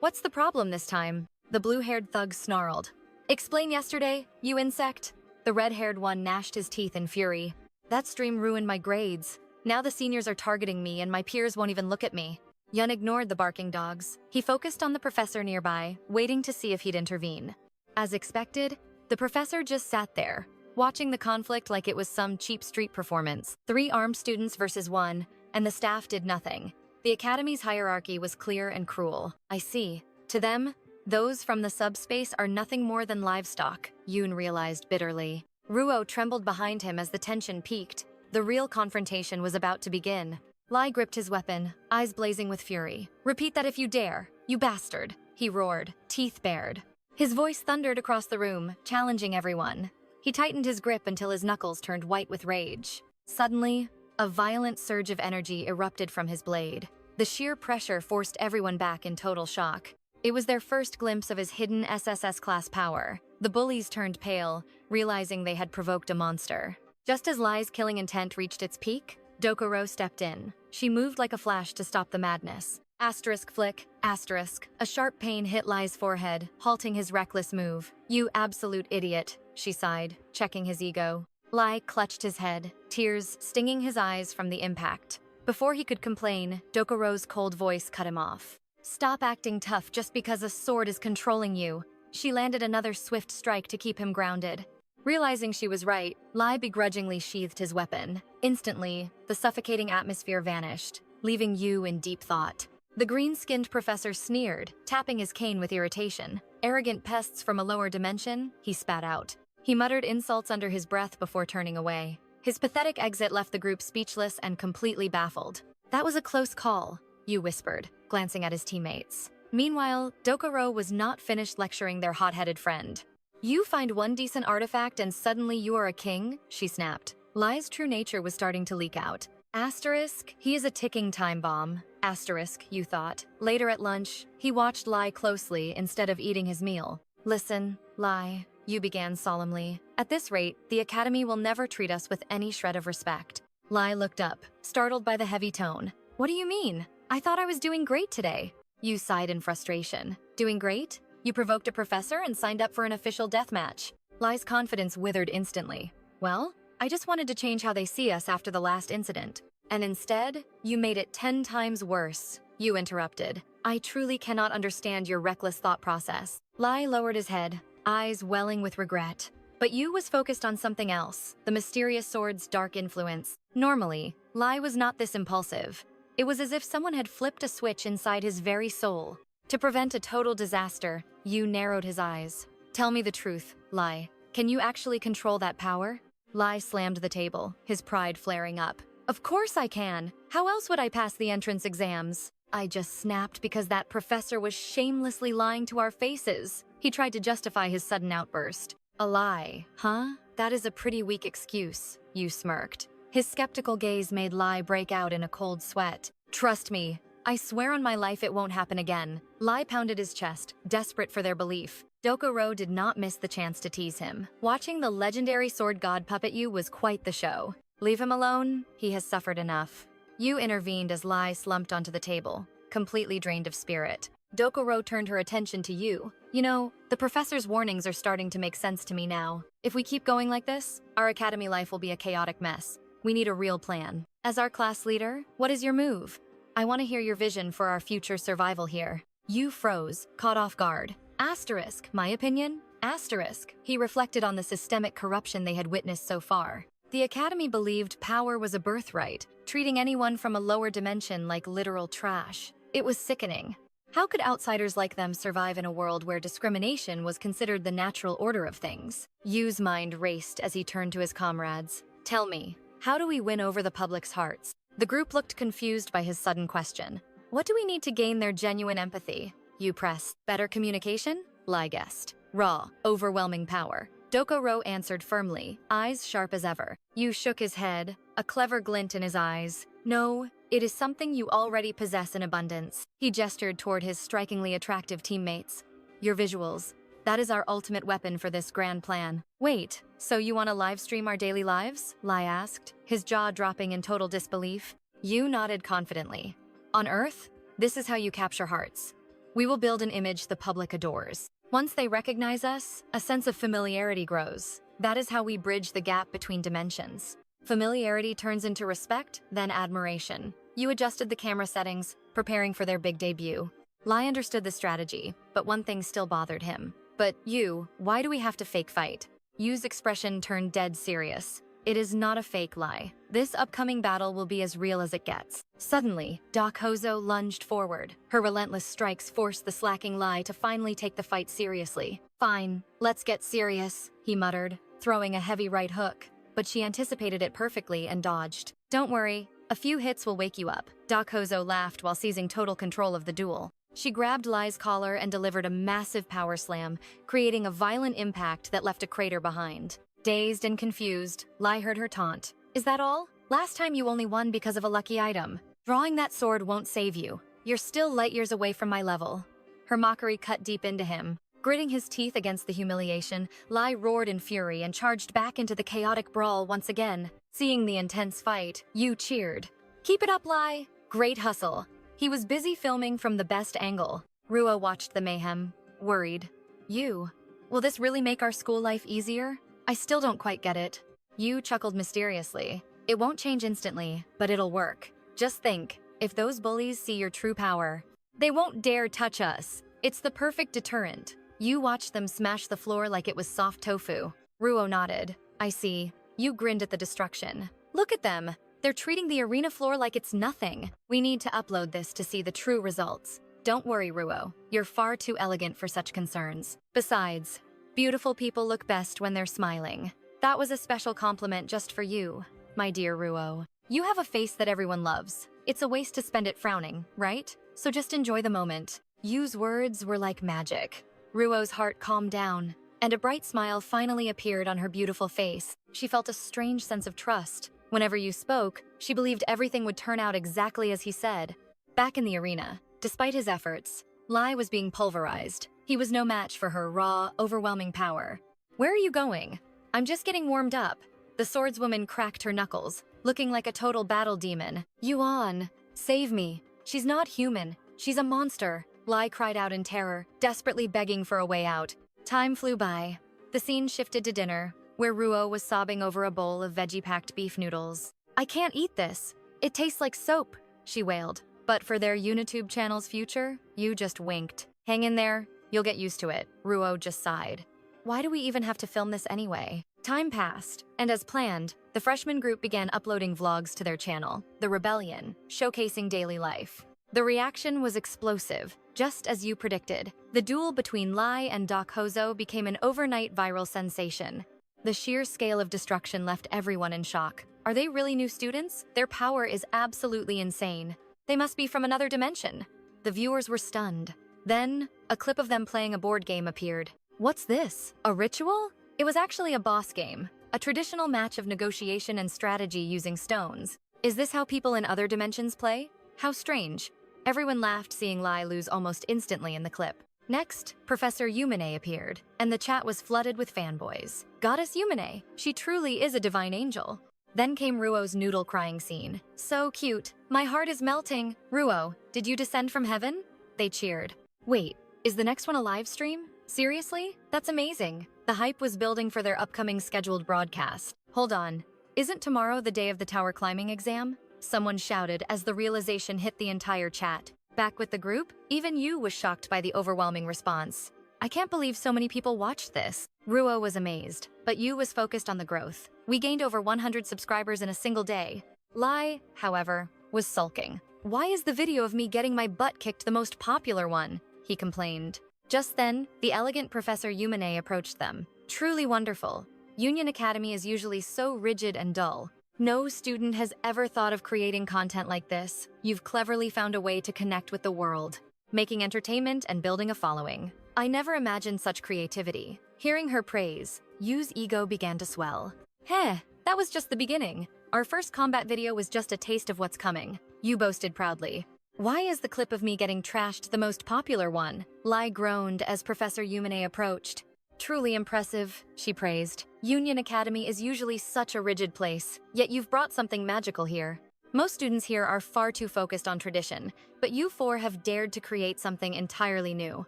What's the problem this time? The blue-haired thug snarled. Explain yesterday, you insect. The red-haired one gnashed his teeth in fury. That stream ruined my grades. Now the seniors are targeting me and my peers won't even look at me. Yun ignored the barking dogs. He focused on the professor nearby, waiting to see if he'd intervene. As expected, the professor just sat there, watching the conflict like it was some cheap street performance. 3 armed students versus 1, and the staff did nothing. The academy's hierarchy was clear and cruel. I see. To them, those from the subspace are nothing more than livestock, Yoon realized bitterly. Ruo trembled behind him as the tension peaked. The real confrontation was about to begin. Lai gripped his weapon, eyes blazing with fury. Repeat that if you dare, you bastard, he roared, teeth bared. His voice thundered across the room, challenging everyone. He tightened his grip until his knuckles turned white with rage. Suddenly, a violent surge of energy erupted from his blade. The sheer pressure forced everyone back in total shock. It was their first glimpse of his hidden SSS class power. The bullies turned pale, realizing they had provoked a monster. Just as Lai's killing intent reached its peak, Dokuro stepped in. She moved like a flash to stop the madness. Asterisk flick, asterisk. A sharp pain hit Lai's forehead, halting his reckless move. You absolute idiot, she sighed, checking his ego. Lai clutched his head, tears stinging his eyes from the impact. Before he could complain, Dokuro's cold voice cut him off. Stop acting tough just because a sword is controlling you. She landed another swift strike to keep him grounded. Realizing she was right, Lai begrudgingly sheathed his weapon. Instantly, the suffocating atmosphere vanished, leaving Yu in deep thought. The green-skinned professor sneered, tapping his cane with irritation. Arrogant pests from a lower dimension, he spat out. He muttered insults under his breath before turning away. His pathetic exit left the group speechless and completely baffled. That was a close call, Yu whispered, glancing at his teammates. Meanwhile, Dokuro was not finished lecturing their hot-headed friend. You find one decent artifact and suddenly you are a king, she snapped. Lai's true nature was starting to leak out. Asterisk, he is a ticking time bomb. Asterisk, you thought. Later at lunch, he watched Lai closely instead of eating his meal. Listen, Lai, Yu began solemnly. At this rate, the Academy will never treat us with any shred of respect. Lai looked up, startled by the heavy tone. What do you mean? I thought I was doing great today. Yu sighed in frustration. Doing great? You provoked a professor and signed up for an official deathmatch. Lai's confidence withered instantly. Well, I just wanted to change how they see us after the last incident. And instead, you made it 10 times worse. Yu interrupted. I truly cannot understand your reckless thought process. Lai lowered his head, eyes welling with regret. But Yu was focused on something else, the mysterious sword's dark influence. Normally, Lai was not this impulsive. It was as if someone had flipped a switch inside his very soul. To prevent a total disaster, Yu narrowed his eyes. Tell me the truth, Lai. Can you actually control that power? Lai slammed the table, his pride flaring up. Of course I can. How else would I pass the entrance exams? I just snapped because that professor was shamelessly lying to our faces. He tried to justify his sudden outburst. A lie, huh? That is a pretty weak excuse, Yu smirked. His skeptical gaze made Lai break out in a cold sweat. Trust me, I swear on my life it won't happen again. Lai pounded his chest, desperate for their belief. Dokuro did not miss the chance to tease him. Watching the legendary sword god puppet Yu was quite the show. Leave him alone, he has suffered enough. Yu intervened as Lai slumped onto the table, completely drained of spirit. Dokuro turned her attention to Yu. You know, the professor's warnings are starting to make sense to me now. If we keep going like this, our academy life will be a chaotic mess. We need a real plan. As our class leader, what is your move? I want to hear your vision for our future survival here. Yu froze, caught off guard. Asterisk, my opinion? Asterisk. He reflected on the systemic corruption they had witnessed so far. The Academy believed power was a birthright, treating anyone from a lower dimension like literal trash. It was sickening. How could outsiders like them survive in a world where discrimination was considered the natural order of things? Yu's mind raced as he turned to his comrades. Tell me, how do we win over the public's hearts? The group looked confused by his sudden question. What do we need to gain their genuine empathy? Yu pressed. Better communication? Lai guessed. Raw, overwhelming power. Dokoro answered firmly, eyes sharp as ever. Yu shook his head, a clever glint in his eyes. No, it is something you already possess in abundance. He gestured toward his strikingly attractive teammates. Your visuals. That is our ultimate weapon for this grand plan. Wait, so you want to live stream our daily lives? Lai asked, his jaw dropping in total disbelief. Yu nodded confidently. On Earth, this is how you capture hearts. We will build an image the public adores. Once they recognize us, a sense of familiarity grows. That is how we bridge the gap between dimensions. Familiarity turns into respect, then admiration. Yu adjusted the camera settings, preparing for their big debut. Lai understood the strategy, but one thing still bothered him. But Yu, why do we have to fake fight? Yu's expression turned dead serious. It is not a fake Lai. This upcoming battle will be as real as it gets. Suddenly, Hozo lunged forward. Her relentless strikes forced the slacking Lai to finally take the fight seriously. Fine, let's get serious, he muttered, throwing a heavy right hook. But she anticipated it perfectly and dodged. Don't worry, a few hits will wake you up. Hozo laughed while seizing total control of the duel. She grabbed Lai's collar and delivered a massive power slam, creating a violent impact that left a crater behind. Dazed and confused, Lai heard her taunt. Is that all? Last time you only won because of a lucky item. Drawing that sword won't save you. You're still light years away from my level. Her mockery cut deep into him. Gritting his teeth against the humiliation, Lai roared in fury and charged back into the chaotic brawl once again. Seeing the intense fight, Yu cheered. Keep it up, Lai. Great hustle. He was busy filming from the best angle. Ruo watched the mayhem, worried. Yu, will this really make our school life easier? I still don't quite get it. Yu chuckled mysteriously. It won't change instantly, but it'll work. Just think, if those bullies see your true power, they won't dare touch us. It's the perfect deterrent. Yu watched them smash the floor like it was soft tofu. Ruo nodded. I see. Yu grinned at the destruction. Look at them. They're treating the arena floor like it's nothing. We need to upload this to see the true results. Don't worry, Ruo. You're far too elegant for such concerns. Besides, beautiful people look best when they're smiling. That was a special compliment just for you, my dear Ruo. You have a face that everyone loves. It's a waste to spend it frowning, right? So just enjoy the moment. Yu's words were like magic. Ruo's heart calmed down, and a bright smile finally appeared on her beautiful face. She felt a strange sense of trust. Whenever Yu spoke, she believed everything would turn out exactly as he said. Back in the arena, despite his efforts, Lai was being pulverized. He was no match for her raw, overwhelming power. Where are you going? I'm just getting warmed up. The swordswoman cracked her knuckles, looking like a total battle demon. Yuan, save me. She's not human. She's a monster. Lai cried out in terror, desperately begging for a way out. Time flew by. The scene shifted to dinner, where Ruo was sobbing over a bowl of veggie-packed beef noodles. I can't eat this. It tastes like soap, she wailed. But for their YouTube channel's future, Yu just winked. Hang in there, you'll get used to it, Ruo just sighed. Why do we even have to film this anyway? Time passed, and as planned, the freshman group began uploading vlogs to their channel, The Rebellion, showcasing daily life. The reaction was explosive, just as Yu predicted. The duel between Lai and Hozo became an overnight viral sensation. The sheer scale of destruction left everyone in shock. Are they really new students? Their power is absolutely insane. They must be from another dimension. The viewers were stunned. Then, a clip of them playing a board game appeared. What's this? A ritual? It was actually a boss game, a traditional match of negotiation and strategy using stones. Is this how people in other dimensions play? How strange. Everyone laughed seeing Lai lose almost instantly in the clip. Next, Professor Yumine appeared, and the chat was flooded with fanboys. Goddess Yumine, she truly is a divine angel. Then came Ruo's noodle crying scene. So cute. My heart is melting. Ruo, did you descend from heaven? They cheered. Wait, is the next one a live stream? Seriously? That's amazing. The hype was building for their upcoming scheduled broadcast. Hold on. Isn't tomorrow the day of the tower climbing exam? Someone shouted as the realization hit the entire chat. Back with the group, even Yu was shocked by the overwhelming response. I can't believe so many people watched this. Ruo was amazed, but Yu was focused on the growth. We gained over 100 subscribers in a single day. Lai, however, was sulking. Why is the video of me getting my butt kicked the most popular one? He complained. Just then, the elegant Professor Yumane approached them. Truly wonderful. Union Academy is usually so rigid and dull. No student has ever thought of creating content like this. You've cleverly found a way to connect with the world, making entertainment and building a following. I never imagined such creativity. Hearing her praise, Yu's ego began to swell. Heh, that was just the beginning. Our first combat video was just a taste of what's coming, Yu boasted proudly. Why is the clip of me getting trashed the most popular one? Lai groaned as Professor Yumane approached. Truly impressive, she praised. Union Academy is usually such a rigid place, yet you've brought something magical here. Most students here are far too focused on tradition, but you four have dared to create something entirely new.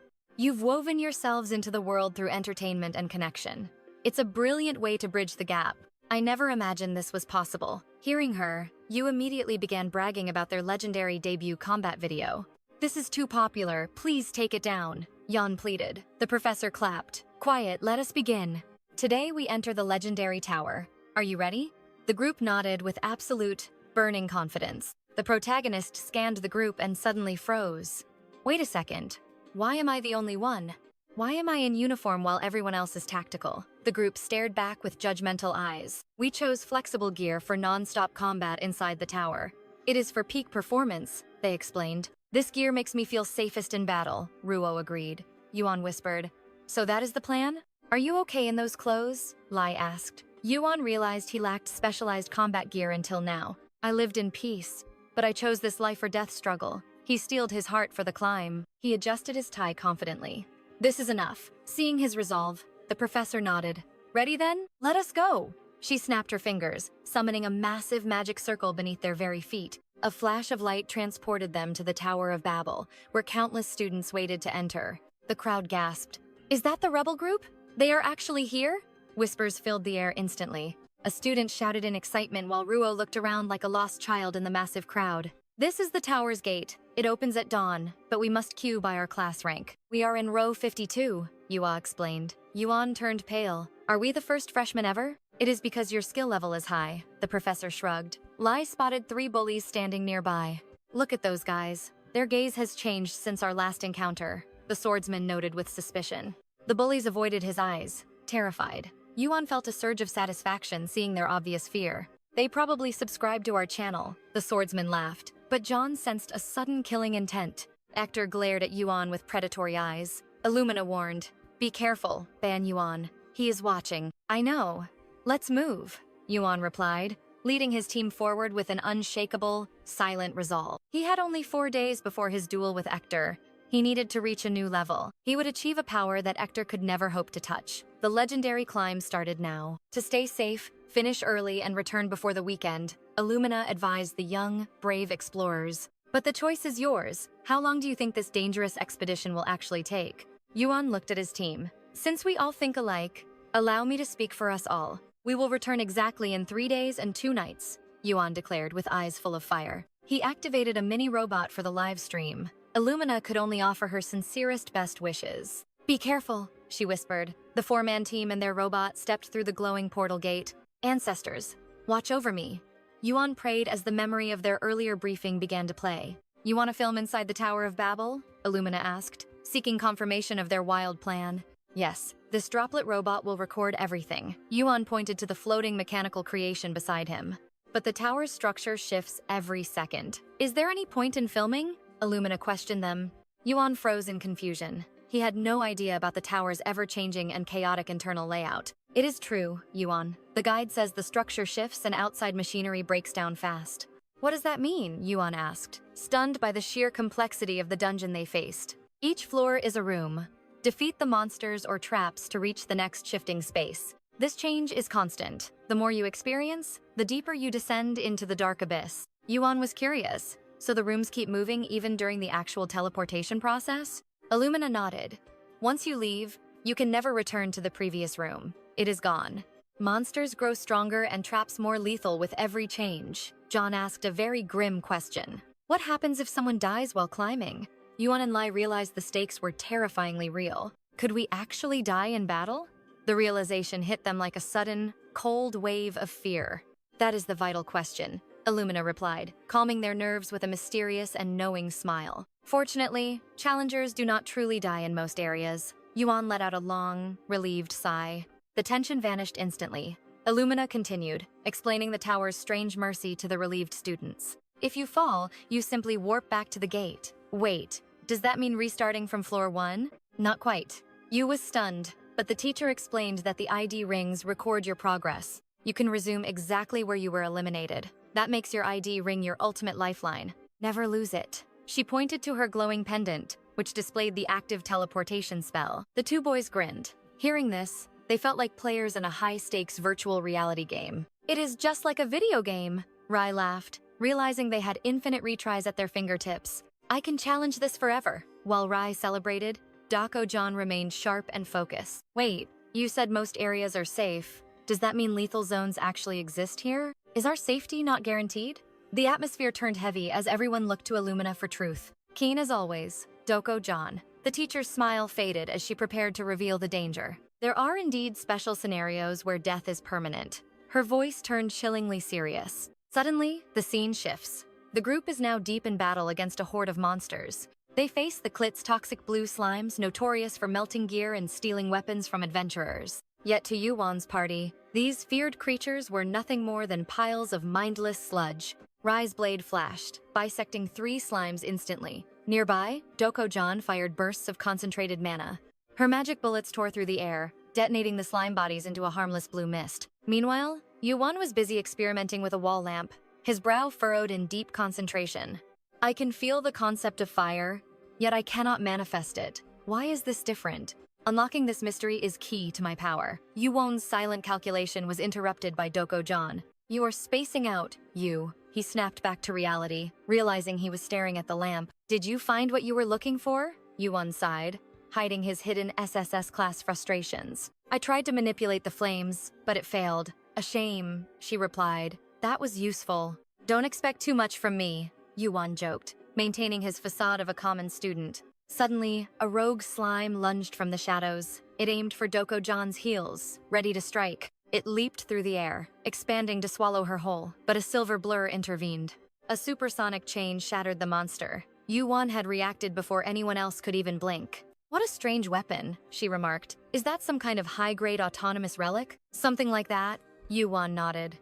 You've woven yourselves into the world through entertainment and connection. It's a brilliant way to bridge the gap. I never imagined this was possible. Hearing her, Yu immediately began bragging about their legendary debut combat video. This is too popular, please take it down, Yan pleaded. The professor clapped. Quiet, let us begin. Today we enter the legendary tower. Are you ready? The group nodded with absolute, burning confidence. The protagonist scanned the group and suddenly froze. Wait a second. Why am I the only one? Why am I in uniform while everyone else is tactical? The group stared back with judgmental eyes. We chose flexible gear for non-stop combat inside the tower. It is for peak performance, they explained. This gear makes me feel safest in battle, Ruo agreed. Yuan whispered. So that is the plan? Are you okay in those clothes? Lai asked. Yuan realized he lacked specialized combat gear until now. I lived in peace, but I chose this life or death struggle. He steeled his heart for the climb. He adjusted his tie confidently. This is enough. Seeing his resolve, the professor nodded. Ready then? Let us go! She snapped her fingers, summoning a massive magic circle beneath their very feet. A flash of light transported them to the Tower of Babel, where countless students waited to enter. The crowd gasped. Is that the rebel group? They are actually here? Whispers filled the air instantly. A student shouted in excitement while Ruo looked around like a lost child in the massive crowd. This is the tower's gate. It opens at dawn, but we must queue by our class rank. We are in row 52, Yua explained. Yuan turned pale. Are we the first freshmen ever? It is because your skill level is high, the professor shrugged. Lai spotted 3 bullies standing nearby. Look at those guys. Their gaze has changed since our last encounter, the swordsman noted with suspicion. The bullies avoided his eyes, terrified. Yuan felt a surge of satisfaction seeing their obvious fear. They probably subscribed to our channel, the swordsman laughed. But John sensed a sudden killing intent. Hector glared at Yuan with predatory eyes. Illumina warned. Be careful, Ban Yuan. He is watching. I know. Let's move, Yuan replied, leading his team forward with an unshakable, silent resolve. He had only 4 days before his duel with Hector. He needed to reach a new level. He would achieve a power that Hector could never hope to touch. The legendary climb started now. To stay safe, finish early, and return before the weekend, Illumina advised the young, brave explorers. But the choice is yours. How long do you think this dangerous expedition will actually take? Yuan looked at his team. Since we all think alike, allow me to speak for us all. We will return exactly in 3 days and 2 nights, Yuan declared with eyes full of fire. He activated a mini robot for the live stream. Illumina could only offer her sincerest best wishes. Be careful, she whispered. The 4-man team and their robot stepped through the glowing portal gate. Ancestors, watch over me. Yuan prayed as the memory of their earlier briefing began to play. You want to film inside the Tower of Babel? Illumina asked, seeking confirmation of their wild plan. Yes, this droplet robot will record everything. Yuan pointed to the floating mechanical creation beside him. But the tower's structure shifts every second. Is there any point in filming? Illumina questioned them. Yuan froze in confusion. He had no idea about the tower's ever-changing and chaotic internal layout. It is true, Yuan. The guide says the structure shifts and outside machinery breaks down fast. What does that mean? Yuan asked, stunned by the sheer complexity of the dungeon they faced. Each floor is a room. Defeat the monsters or traps to reach the next shifting space. This change is constant. The more you experience, the deeper you descend into the dark abyss. Yuan was curious. So the rooms keep moving even during the actual teleportation process? Illumina nodded. Once you leave, you can never return to the previous room. It is gone. Monsters grow stronger and traps more lethal with every change. John asked a very grim question. What happens if someone dies while climbing? Yuan and Lai realized the stakes were terrifyingly real. Could we actually die in battle? The realization hit them like a sudden, cold wave of fear. That is the vital question. Illumina replied, calming their nerves with a mysterious and knowing smile. Fortunately, challengers do not truly die in most areas. Yuan let out a long, relieved sigh. The tension vanished instantly. Illumina continued, explaining the tower's strange mercy to the relieved students. If you fall, you simply warp back to the gate. Wait, does that mean restarting from floor 1? Not quite. Yu was stunned, but the teacher explained that the ID rings record your progress. You can resume exactly where you were eliminated. That makes your ID ring your ultimate lifeline. Never lose it. She pointed to her glowing pendant, which displayed the active teleportation spell. The two boys grinned. Hearing this, they felt like players in a high-stakes virtual reality game. It is just like a video game, Rai laughed, realizing they had infinite retries at their fingertips. I can challenge this forever. While Rai celebrated, Dako-John remained sharp and focused. Wait, you said most areas are safe. Does that mean lethal zones actually exist here? Is our safety not guaranteed? The atmosphere turned heavy as everyone looked to Illumina for truth. Keen as always, Dako-John. The teacher's smile faded as she prepared to reveal the danger. There are indeed special scenarios where death is permanent. Her voice turned chillingly serious. Suddenly, the scene shifts. The group is now deep in battle against a horde of monsters. They face the Klit's toxic blue slimes, notorious for melting gear and stealing weapons from adventurers. Yet to Yuan's party, these feared creatures were nothing more than piles of mindless sludge. Rai's blade flashed, bisecting 3 slimes instantly. Nearby, Dako-John fired bursts of concentrated mana. Her magic bullets tore through the air, detonating the slime bodies into a harmless blue mist. Meanwhile, Yuan was busy experimenting with a wall lamp, his brow furrowed in deep concentration. I can feel the concept of fire, yet I cannot manifest it. Why is this different? Unlocking this mystery is key to my power. Yuan's silent calculation was interrupted by Dako-John. You are spacing out, Yu. He snapped back to reality, realizing he was staring at the lamp. Did you find what you were looking for? Yuan sighed, hiding his hidden SSS class frustrations. I tried to manipulate the flames, but it failed. A shame, she replied. That was useful. Don't expect too much from me, Yuan joked, maintaining his facade of a common student. Suddenly, a rogue slime lunged from the shadows. It aimed for Dako-John's heels, ready to strike. It leaped through the air, expanding to swallow her whole, but a silver blur intervened. A supersonic chain shattered the monster. Yuan had reacted before anyone else could even blink. What a strange weapon, she remarked. Is that some kind of high-grade autonomous relic? Something like that, Yuan nodded.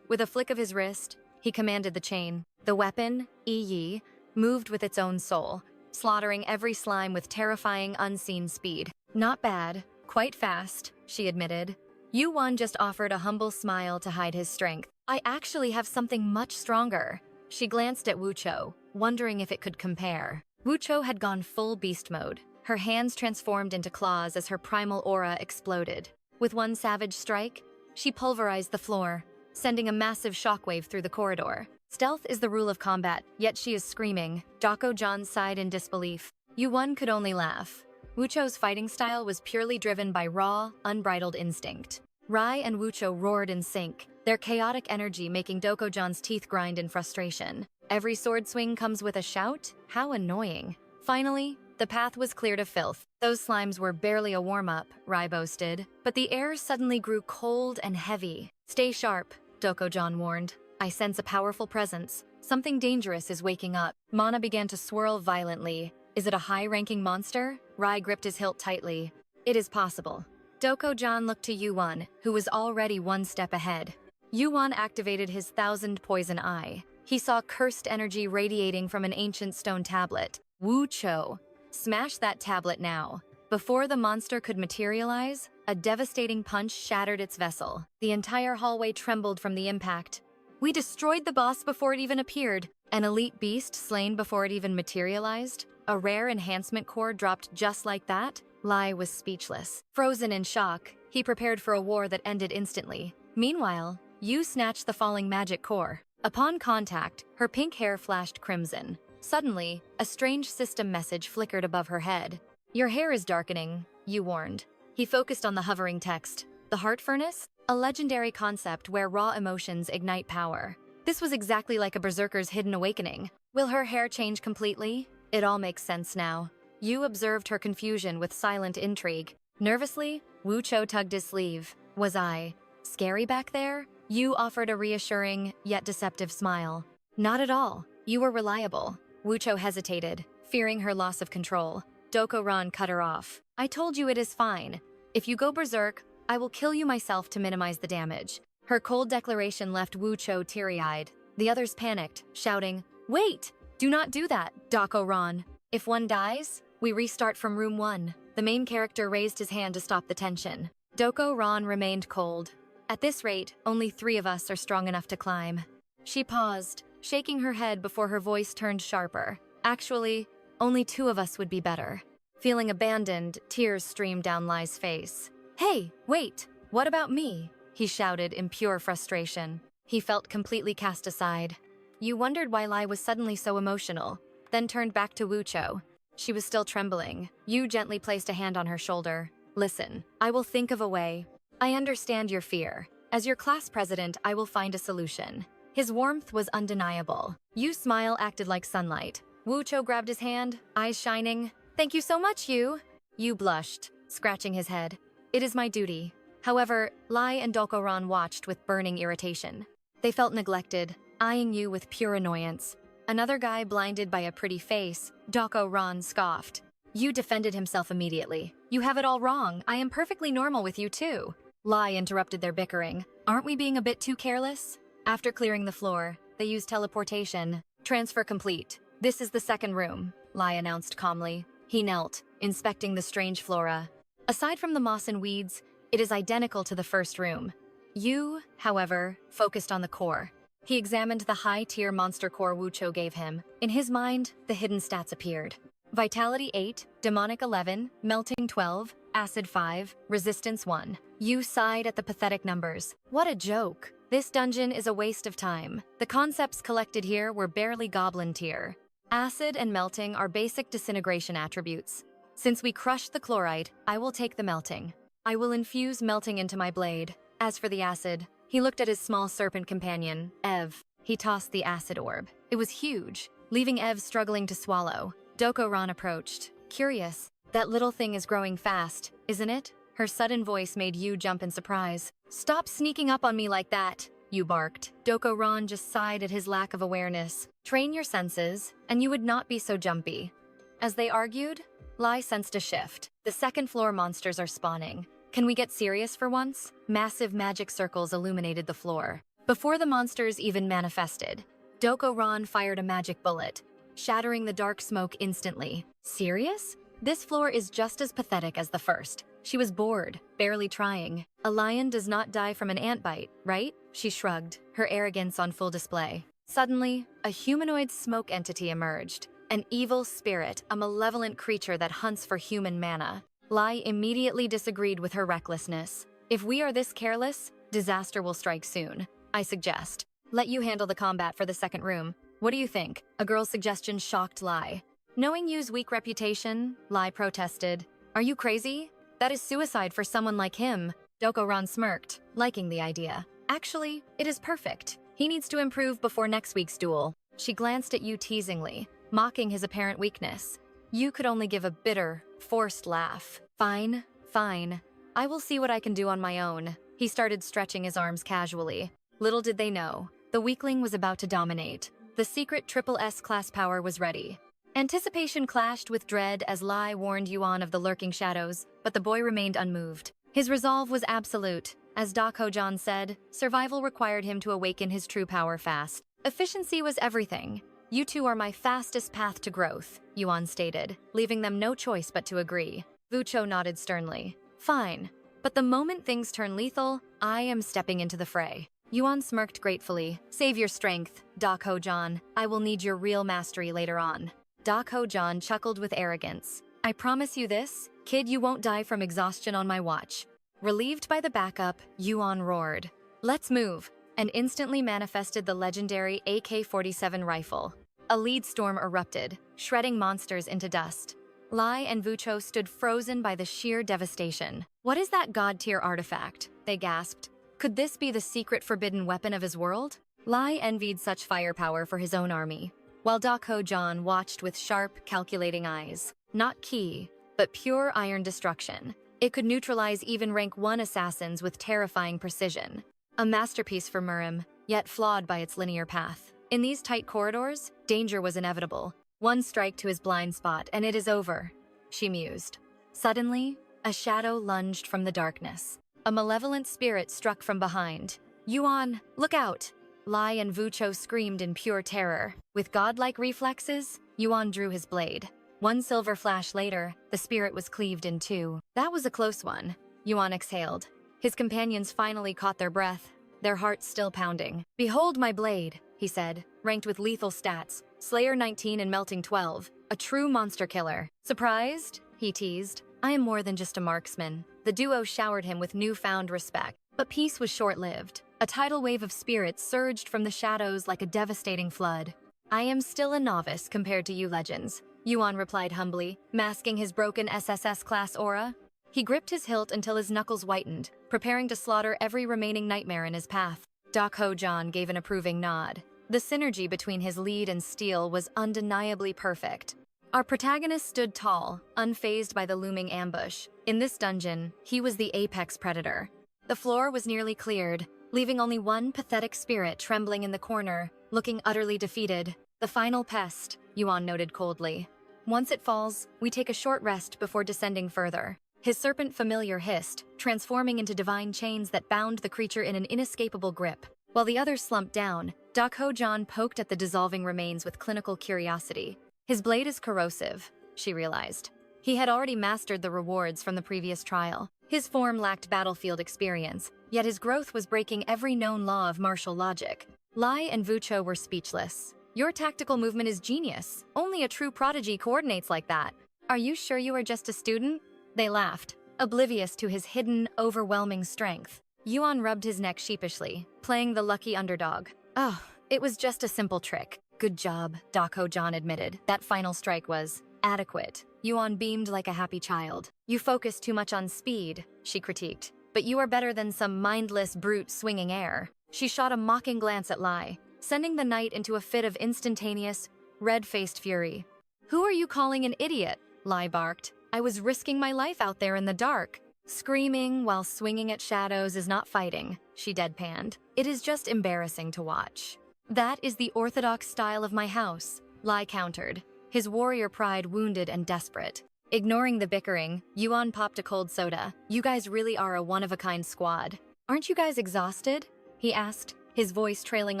With a flick of his wrist, he commanded the chain. The weapon, Yi, moved with its own soul, slaughtering every slime with terrifying unseen speed. Not bad, quite fast, she admitted. Yuan just offered a humble smile to hide his strength. I actually have something much stronger. She glanced at Wucho, wondering if it could compare. Wucho had gone full beast mode. Her hands transformed into claws as her primal aura exploded. With one savage strike, she pulverized the floor, sending a massive shockwave through the corridor. Stealth is the rule of combat, yet she is screaming. Dako-John sighed in disbelief. Yuan could only laugh. Wucho's fighting style was purely driven by raw, unbridled instinct. Rai and Wucho roared in sync, their chaotic energy making Dako-John's teeth grind in frustration. Every sword swing comes with a shout? How annoying. Finally, the path was cleared of filth. Those slimes were barely a warm-up, Rai boasted, but the air suddenly grew cold and heavy. Stay sharp, Dako-John warned. I sense a powerful presence. Something dangerous is waking up. Mana began to swirl violently. Is it a high-ranking monster? Rai gripped his hilt tightly. It is possible. Dako-John looked to Yuan, who was already one step ahead. Yuan activated his 1000 poison eye. He saw cursed energy radiating from an ancient stone tablet. Wucho, smash that tablet now. Before the monster could materialize, a devastating punch shattered its vessel. The entire hallway trembled from the impact. We destroyed the boss before it even appeared. An elite beast slain before it even materialized? A rare enhancement core dropped just like that? Lai was speechless. Frozen in shock, he prepared for a war that ended instantly. Meanwhile, Yu snatched the falling magic core. Upon contact, her pink hair flashed crimson. Suddenly, a strange system message flickered above her head. Your hair is darkening, Yu warned. He focused on the hovering text. The heart furnace? A legendary concept where raw emotions ignite power. This was exactly like a berserker's hidden awakening. Will her hair change completely? It all makes sense now. Yu observed her confusion with silent intrigue. Nervously, Wucho tugged his sleeve. Was I scary back there? Yu offered a reassuring, yet deceptive smile. Not at all. You were reliable. Wucho hesitated, fearing her loss of control. Doko-ran cut her off. I told you it is fine. If you go berserk, I will kill you myself to minimize the damage. Her cold declaration left Wucho teary-eyed. The others panicked, shouting, Wait! Do not do that, Doko-ran. If one dies, we restart from room 1. The main character raised his hand to stop the tension. Doko-ran remained cold. At this rate, only 3 of us are strong enough to climb. She paused, shaking her head before her voice turned sharper. Actually, only 2 of us would be better. Feeling abandoned, tears streamed down Lai's face. Hey, wait! What about me? He shouted in pure frustration. He felt completely cast aside. You wondered why Lai was suddenly so emotional, then turned back to Wucho. She was still trembling. Yu gently placed a hand on her shoulder. Listen, I will think of a way. I understand your fear. As your class president, I will find a solution. His warmth was undeniable. Yu's smile acted like sunlight. Wucho grabbed his hand, eyes shining. Thank you so much, Yu. Yu blushed, scratching his head. It is my duty. However, Lai and Doko-ran watched with burning irritation. They felt neglected, eyeing Yu with pure annoyance. Another guy blinded by a pretty face, Doko-ran scoffed. Yu defended himself immediately. You have it all wrong. I am perfectly normal with you too. Lai interrupted their bickering. Aren't we being a bit too careless? After clearing the floor, they used teleportation. Transfer complete. This is the 2nd room, Lai announced calmly. He knelt, inspecting the strange flora. Aside from the moss and weeds, it is identical to the 1st room. Yu, however, focused on the core. He examined the high-tier monster core Wucho gave him. In his mind, the hidden stats appeared. Vitality 8, Demonic 11, Melting 12, Acid 5, Resistance 1. Yu sighed at the pathetic numbers. What a joke. This dungeon is a waste of time. The concepts collected here were barely goblin tier. Acid and melting are basic disintegration attributes. Since we crushed the chloride, I will take the melting. I will infuse melting into my blade. As for the acid, he looked at his small serpent companion, Ev. He tossed the acid orb. It was huge, leaving Ev struggling to swallow. Doko-ran approached. Curious. That little thing is growing fast, isn't it? Her sudden voice made Yu jump in surprise. Stop sneaking up on me like that, Yu barked. Doko-ran just sighed at his lack of awareness. Train your senses, and you would not be so jumpy. As they argued, Lai sensed a shift. The 2nd floor monsters are spawning. Can we get serious for once? Massive magic circles illuminated the floor. Before the monsters even manifested, Doko-ran fired a magic bullet, shattering the dark smoke instantly. Serious? This floor is just as pathetic as the 1st. She was bored, barely trying. A lion does not die from an ant bite, right? She shrugged, her arrogance on full display. Suddenly, a humanoid smoke entity emerged. An evil spirit, a malevolent creature that hunts for human mana. Lai immediately disagreed with her recklessness. If we are this careless, disaster will strike soon. I suggest. Let you handle the combat for the 2nd room. What do you think? A girl's suggestion shocked Lai. Knowing Yu's weak reputation, Lai protested. Are you crazy? That is suicide for someone like him. Doko-ran smirked, liking the idea. Actually, it is perfect. He needs to improve before next week's duel. She glanced at Yu teasingly, mocking his apparent weakness. Yu could only give a bitter, forced laugh. Fine, fine. I will see what I can do on my own. He started stretching his arms casually. Little did they know, the weakling was about to dominate. The secret SSS class power was ready. Anticipation clashed with dread as Lai warned Yuan of the lurking shadows, but the boy remained unmoved. His resolve was absolute. As Doko-jan said, survival required him to awaken his true power fast. Efficiency was everything. You two are my fastest path to growth, Yuan stated, leaving them no choice but to agree. Wucho nodded sternly. Fine, but the moment things turn lethal, I am stepping into the fray. Yuan smirked gratefully. Save your strength, Doko-jan. I will need your real mastery later on. Doko-jan chuckled with arrogance. I promise you this, kid, you won't die from exhaustion on my watch. Relieved by the backup, Yuan roared. Let's move, and instantly manifested the legendary AK-47 rifle. A lead storm erupted, shredding monsters into dust. Lai and Wucho stood frozen by the sheer devastation. What is that god-tier artifact? They gasped. Could this be the secret forbidden weapon of his world? Lai envied such firepower for his own army, while Doko-jan watched with sharp, calculating eyes. Not ki, but pure iron destruction. It could neutralize even rank 1 assassins with terrifying precision. A masterpiece for Murim, yet flawed by its linear path. In these tight corridors, danger was inevitable. One strike to his blind spot, and it is over, she mused. Suddenly, a shadow lunged from the darkness. A malevolent spirit struck from behind. Yuan, look out! Lai and 𝒕𝒖𝒅𝒏𝒕 screamed in pure terror. With godlike reflexes, Yuan drew his blade. One silver flash later, the spirit was cleaved in two. That was a close one, Yuan exhaled. His companions finally caught their breath, their hearts still pounding. Behold my blade, he said, ranked with lethal stats, Slayer 19 and Melting 12, a true monster killer. Surprised? He teased. I am more than just a marksman. The duo showered him with newfound respect. But peace was short-lived. A tidal wave of spirits surged from the shadows like a devastating flood. I am still a novice compared to you legends, Yuan replied humbly, masking his broken SSS class aura. He gripped his hilt until his knuckles whitened, preparing to slaughter every remaining nightmare in his path. 𝒕𝒖𝒅𝒏𝒕 gave an approving nod. The synergy between his lead and steel was undeniably perfect. Our protagonist stood tall, unfazed by the looming ambush. In this dungeon, he was the apex predator. The floor was nearly cleared, leaving only one pathetic spirit trembling in the corner, looking utterly defeated. The final pest, Yuan noted coldly. Once it falls, we take a short rest before descending further. His serpent familiar hissed, transforming into divine chains that bound the creature in an inescapable grip. While the others slumped down, 𝒕𝒖𝒅𝒏𝒕 poked at the dissolving remains with clinical curiosity. His blade is corrosive, she realized. He had already mastered the rewards from the previous trial. His form lacked battlefield experience, yet his growth was breaking every known law of martial logic. Lai and 𝒕𝒖𝒅𝒏𝒕 were speechless. Your tactical movement is genius. Only a true prodigy coordinates like that. Are you sure you are just a student? They laughed, oblivious to his hidden, overwhelming strength. Yuan rubbed his neck sheepishly, playing the lucky underdog. Oh, it was just a simple trick. Good job, 𝒕𝒖𝒅𝒏𝒕 admitted. That final strike was adequate. Yuan beamed like a happy child. You focus too much on speed, she critiqued. But you are better than some mindless brute swinging air. She shot a mocking glance at Lai, sending the knight into a fit of instantaneous, red-faced fury. Who are you calling an idiot? Lai barked. I was risking my life out there in the dark. Screaming while swinging at shadows is not fighting, she deadpanned. It is just embarrassing to watch. That is the orthodox style of my house, Lai countered, his warrior pride wounded and desperate. Ignoring the bickering, Yuan popped a cold soda. You guys really are a one-of-a-kind squad. Aren't you guys exhausted? He asked, his voice trailing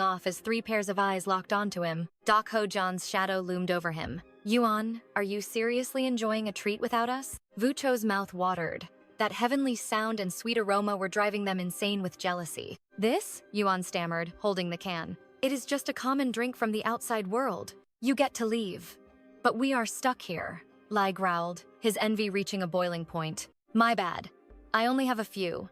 off as 3 pairs of eyes locked onto him. 𝒕𝒖𝒅𝒏𝒕's shadow loomed over him. Yuan, are you seriously enjoying a treat without us? 𝒕𝒖𝒅𝒏𝒕's mouth watered. That heavenly sound and sweet aroma were driving them insane with jealousy. This? Yuan stammered, holding the can. It is just a common drink from the outside world. You get to leave. But we are stuck here, Lai growled, his envy reaching a boiling point. My bad. I only have a few,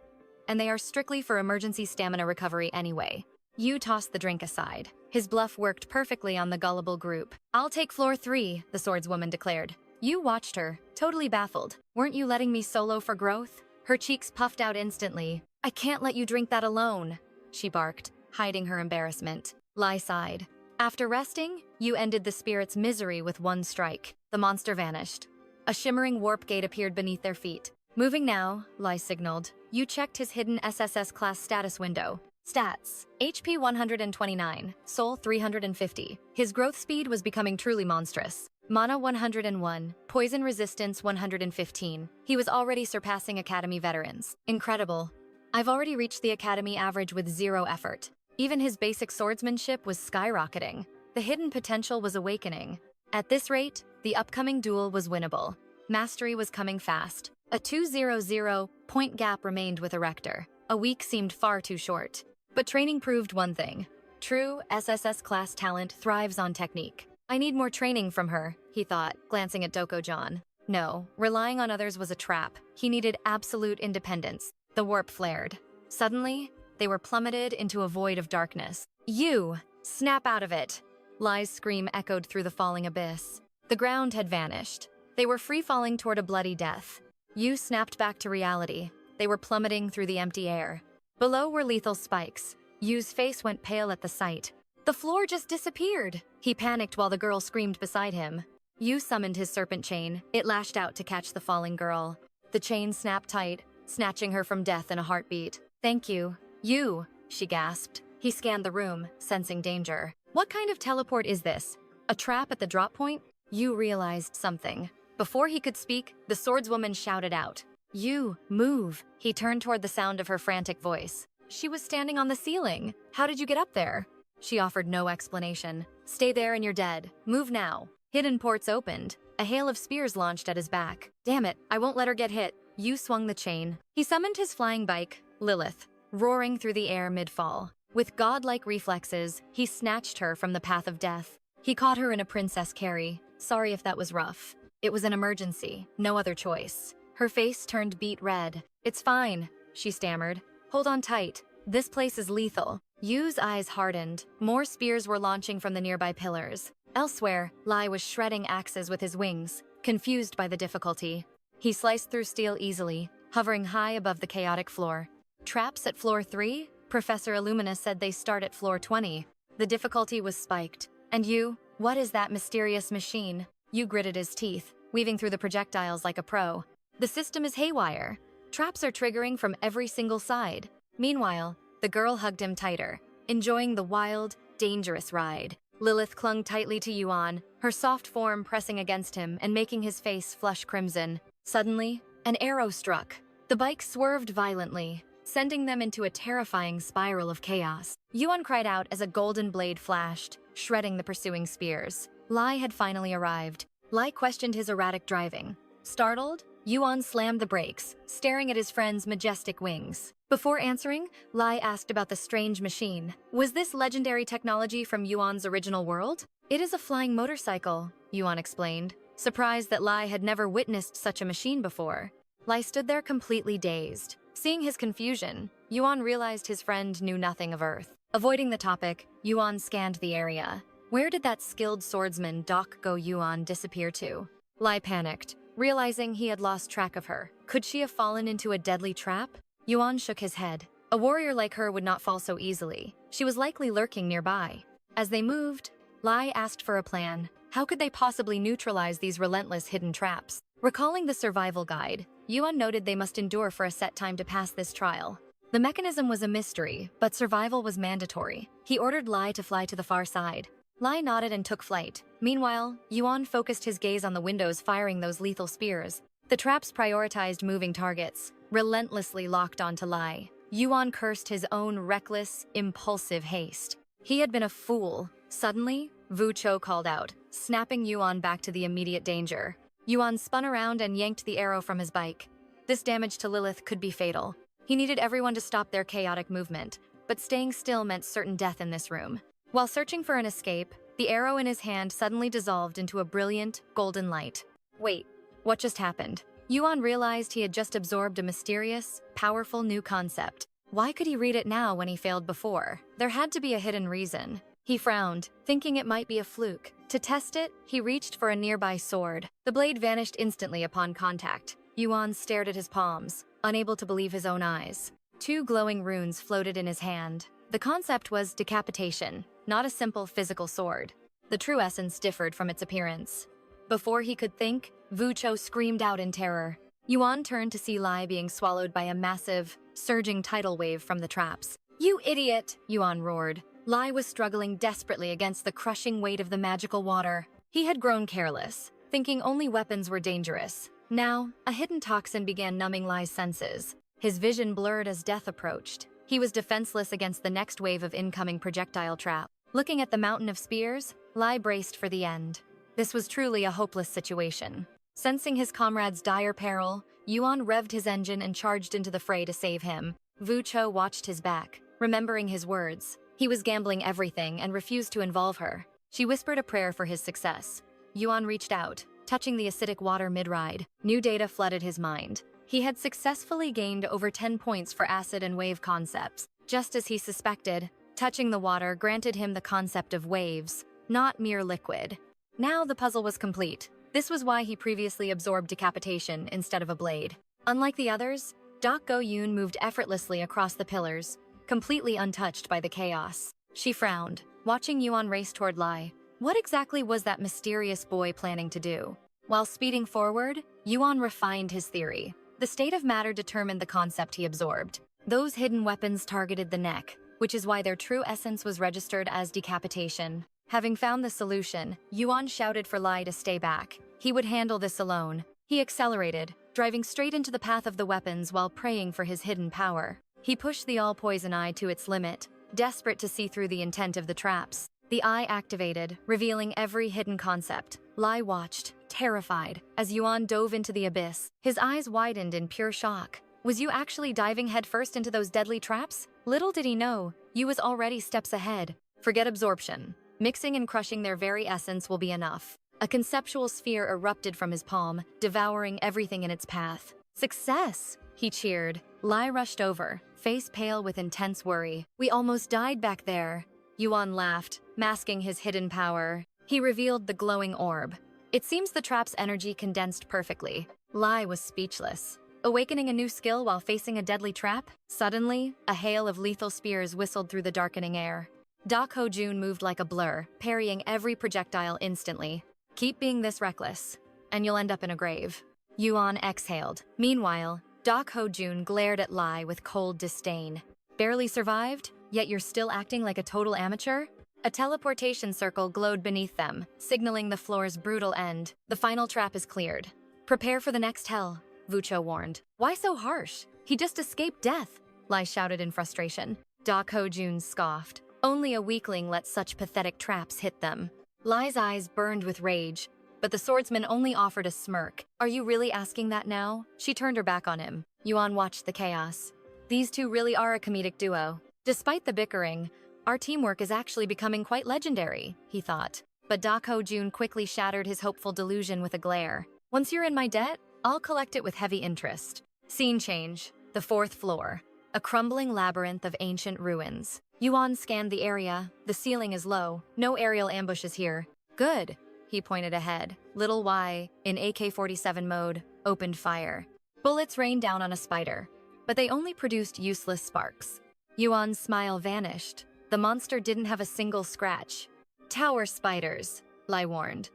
and they are strictly for emergency stamina recovery anyway. Yu tossed the drink aside. His bluff worked perfectly on the gullible group. I'll take floor 3, the swordswoman declared. Yu watched her, totally baffled. Weren't you letting me solo for growth? Her cheeks puffed out instantly. I can't let you drink that alone, she barked, hiding her embarrassment. Lai sighed. After resting, Yu ended the spirit's misery with one strike. The monster vanished. A shimmering warp gate appeared beneath their feet. Moving now, Lai signaled. Yu checked his hidden SSS class status window. Stats: HP 129, Soul 350. His growth speed was becoming truly monstrous. Mana 101, Poison Resistance 115. He was already surpassing Academy veterans. Incredible. I've already reached the Academy average with 0 effort. Even his basic swordsmanship was skyrocketing. The hidden potential was awakening. At this rate, the upcoming duel was winnable. Mastery was coming fast. A 200-point gap remained with Erector. A week seemed far too short. But training proved one thing. True SSS class talent thrives on technique. I need more training from her, he thought, glancing at 𝒕𝒖𝒅𝒏𝒕. No, relying on others was a trap. He needed absolute independence. The warp flared. Suddenly, they were plummeted into a void of darkness. You! Snap out of it! Lai's scream echoed through the falling abyss. The ground had vanished. They were free-falling toward a bloody death. Yu snapped back to reality. They were plummeting through the empty air. Below were lethal spikes. Yu's face went pale at the sight. The floor just disappeared! He panicked while the girl screamed beside him. Yu summoned his serpent chain. It lashed out to catch the falling girl. The chain snapped tight, snatching her from death in a heartbeat. Thank you, Yu, she gasped. He scanned the room, sensing danger. What kind of teleport is this? A trap at the drop point? Yu realized something. Before he could speak, the swordswoman shouted out. "You, move!" He turned toward the sound of her frantic voice. She was standing on the ceiling. How did you get up there? She offered no explanation. Stay there and you're dead. Move now. Hidden ports opened. A hail of spears launched at his back. Damn it, I won't let her get hit. Yu swung the chain. He summoned his flying bike, Lilith, roaring through the air mid-fall. With godlike reflexes, he snatched her from the path of death. He caught her in a princess carry. Sorry if that was rough. It was an emergency, no other choice. Her face turned beet red. It's fine, she stammered. Hold on tight. This place is lethal. Yu's eyes hardened. More spears were launching from the nearby pillars. Elsewhere, Lai was shredding axes with his wings, confused by the difficulty. He sliced through steel easily, hovering high above the chaotic floor. Traps at floor 3? Professor Illumina said they start at floor 20. The difficulty was spiked. And you? What is that mysterious machine? Yu gritted his teeth, weaving through the projectiles like a pro. The system is haywire. Traps are triggering from every single side. Meanwhile, the girl hugged him tighter, enjoying the wild, dangerous ride. Lilith clung tightly to Yuan, her soft form pressing against him and making his face flush crimson. Suddenly, an arrow struck. The bike swerved violently, sending them into a terrifying spiral of chaos. Yuan cried out as a golden blade flashed, shredding the pursuing spears. Lai had finally arrived. Lai questioned his erratic driving. Startled, Yuan slammed the brakes, staring at his friend's majestic wings. Before answering, Lai asked about the strange machine. Was this legendary technology from Yuan's original world? It is a flying motorcycle, Yuan explained, surprised that Lai had never witnessed such a machine before. Lai stood there completely dazed. Seeing his confusion, Yuan realized his friend knew nothing of Earth. Avoiding the topic, Yuan scanned the area. Where did that skilled swordsman Doc Go Yuan disappear to? Lai panicked, realizing he had lost track of her. Could she have fallen into a deadly trap? Yuan shook his head. A warrior like her would not fall so easily. She was likely lurking nearby. As they moved, Lai asked for a plan. How could they possibly neutralize these relentless hidden traps? Recalling the survival guide, Yuan noted they must endure for a set time to pass this trial. The mechanism was a mystery, but survival was mandatory. He ordered Lai to fly to the far side. Lai nodded and took flight. Meanwhile, Yuan focused his gaze on the windows firing those lethal spears. The traps prioritized moving targets, relentlessly locked onto Lai. Yuan cursed his own reckless, impulsive haste. He had been a fool. Suddenly, 𝒕𝒖𝒅𝒏𝒕 called out, snapping Yuan back to the immediate danger. Yuan spun around and yanked the arrow from his bike. This damage to Lilith could be fatal. He needed everyone to stop their chaotic movement, but staying still meant certain death in this room. While searching for an escape, the arrow in his hand suddenly dissolved into a brilliant, golden light. Wait, what just happened? Yuan realized he had just absorbed a mysterious, powerful new concept. Why could he read it now when he failed before? There had to be a hidden reason. He frowned, thinking it might be a fluke. To test it, he reached for a nearby sword. The blade vanished instantly upon contact. Yuan stared at his palms, unable to believe his own eyes. 2 glowing runes floated in his hand. The concept was decapitation, not a simple physical sword. The true essence differed from its appearance. Before he could think, 𝒕𝒖𝒅𝒏𝒕 screamed out in terror. Yuan turned to see Lai being swallowed by a massive, surging tidal wave from the traps. "You idiot!" Yuan roared. Lai was struggling desperately against the crushing weight of the magical water. He had grown careless, thinking only weapons were dangerous. Now, a hidden toxin began numbing Lai's senses. His vision blurred as death approached. He was defenseless against the next wave of incoming projectile trap. Looking at the mountain of spears, Lai braced for the end. This was truly a hopeless situation. Sensing his comrade's dire peril, Yuan revved his engine and charged into the fray to save him. 𝒕𝒖𝒅𝒏𝒕 watched his back, remembering his words. He was gambling everything and refused to involve her. She whispered a prayer for his success. Yuan reached out, touching the acidic water mid-ride. New data flooded his mind. He had successfully gained over 10 points for acid and wave concepts. Just as he suspected, touching the water granted him the concept of waves, not mere liquid. Now the puzzle was complete. This was why he previously absorbed decapitation instead of a blade. Unlike the others, Doc Go Yuan moved effortlessly across the pillars, completely untouched by the chaos. She frowned, watching Yuan race toward Lai. What exactly was that mysterious boy planning to do? While speeding forward, Yuan refined his theory. The state of matter determined the concept he absorbed. Those hidden weapons targeted the neck, which is why their true essence was registered as decapitation. Having found the solution, Yuan shouted for Lai to stay back. He would handle this alone. He accelerated, driving straight into the path of the weapons while praying for his hidden power. He pushed the all-poison eye to its limit, desperate to see through the intent of the traps. The eye activated, revealing every hidden concept. Lai watched, terrified, as Yuan dove into the abyss. His eyes widened in pure shock. Was Yu actually diving headfirst into those deadly traps? Little did he know, Yu was already steps ahead. Forget absorption. Mixing and crushing their very essence will be enough. A conceptual sphere erupted from his palm, devouring everything in its path. Success! He cheered. Lai rushed over, face pale with intense worry. We almost died back there. Yuan laughed, masking his hidden power. He revealed the glowing orb. It seems the trap's energy condensed perfectly. Lai was speechless. Awakening a new skill while facing a deadly trap? Suddenly, a hail of lethal spears whistled through the darkening air. Dak Ho-jun moved like a blur, parrying every projectile instantly. Keep being this reckless, and you'll end up in a grave. Yuan exhaled. Meanwhile, Dak Ho-jun glared at Lai with cold disdain. Barely survived, yet you're still acting like a total amateur? A teleportation circle glowed beneath them, signaling the floor's brutal end. The final trap is cleared. Prepare for the next hell, 𝒕𝒖𝒅𝒏𝒕 warned. Why so harsh? He just escaped death, Lai shouted in frustration. Dak Ho-jun scoffed. Only a weakling lets such pathetic traps hit them. Lai's eyes burned with rage, but the swordsman only offered a smirk. Are you really asking that now? She turned her back on him. Yuan watched the chaos. These two really are a comedic duo. Despite the bickering, our teamwork is actually becoming quite legendary, he thought. But Dak Ho-jun quickly shattered his hopeful delusion with a glare. Once you're in my debt, I'll collect it with heavy interest. Scene change. The 4th floor. A crumbling labyrinth of ancient ruins. Yuan scanned the area. The ceiling is low. No aerial ambushes here. Good. He pointed ahead. Little Y, in AK-47 mode, opened fire. Bullets rained down on a spider, but they only produced useless sparks. Yuan's smile vanished. The monster didn't have a single scratch. Tower spiders, Lai warned.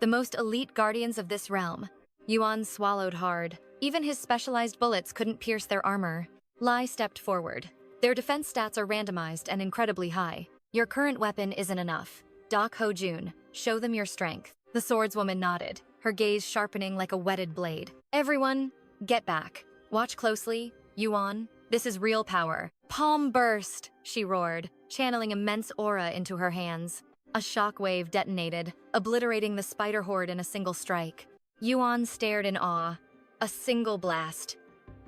The most elite guardians of this realm. Yuan swallowed hard. Even his specialized bullets couldn't pierce their armor. Lai stepped forward. Their defense stats are randomized and incredibly high. Your current weapon isn't enough. Dak Ho-jun, show them your strength. The swordswoman nodded, her gaze sharpening like a whetted blade. Everyone, get back. Watch closely. Yuan, this is real power. Palm burst, she roared, channeling immense aura into her hands. A shockwave detonated, obliterating the spider horde in a single strike. Yuan stared in awe. A single blast.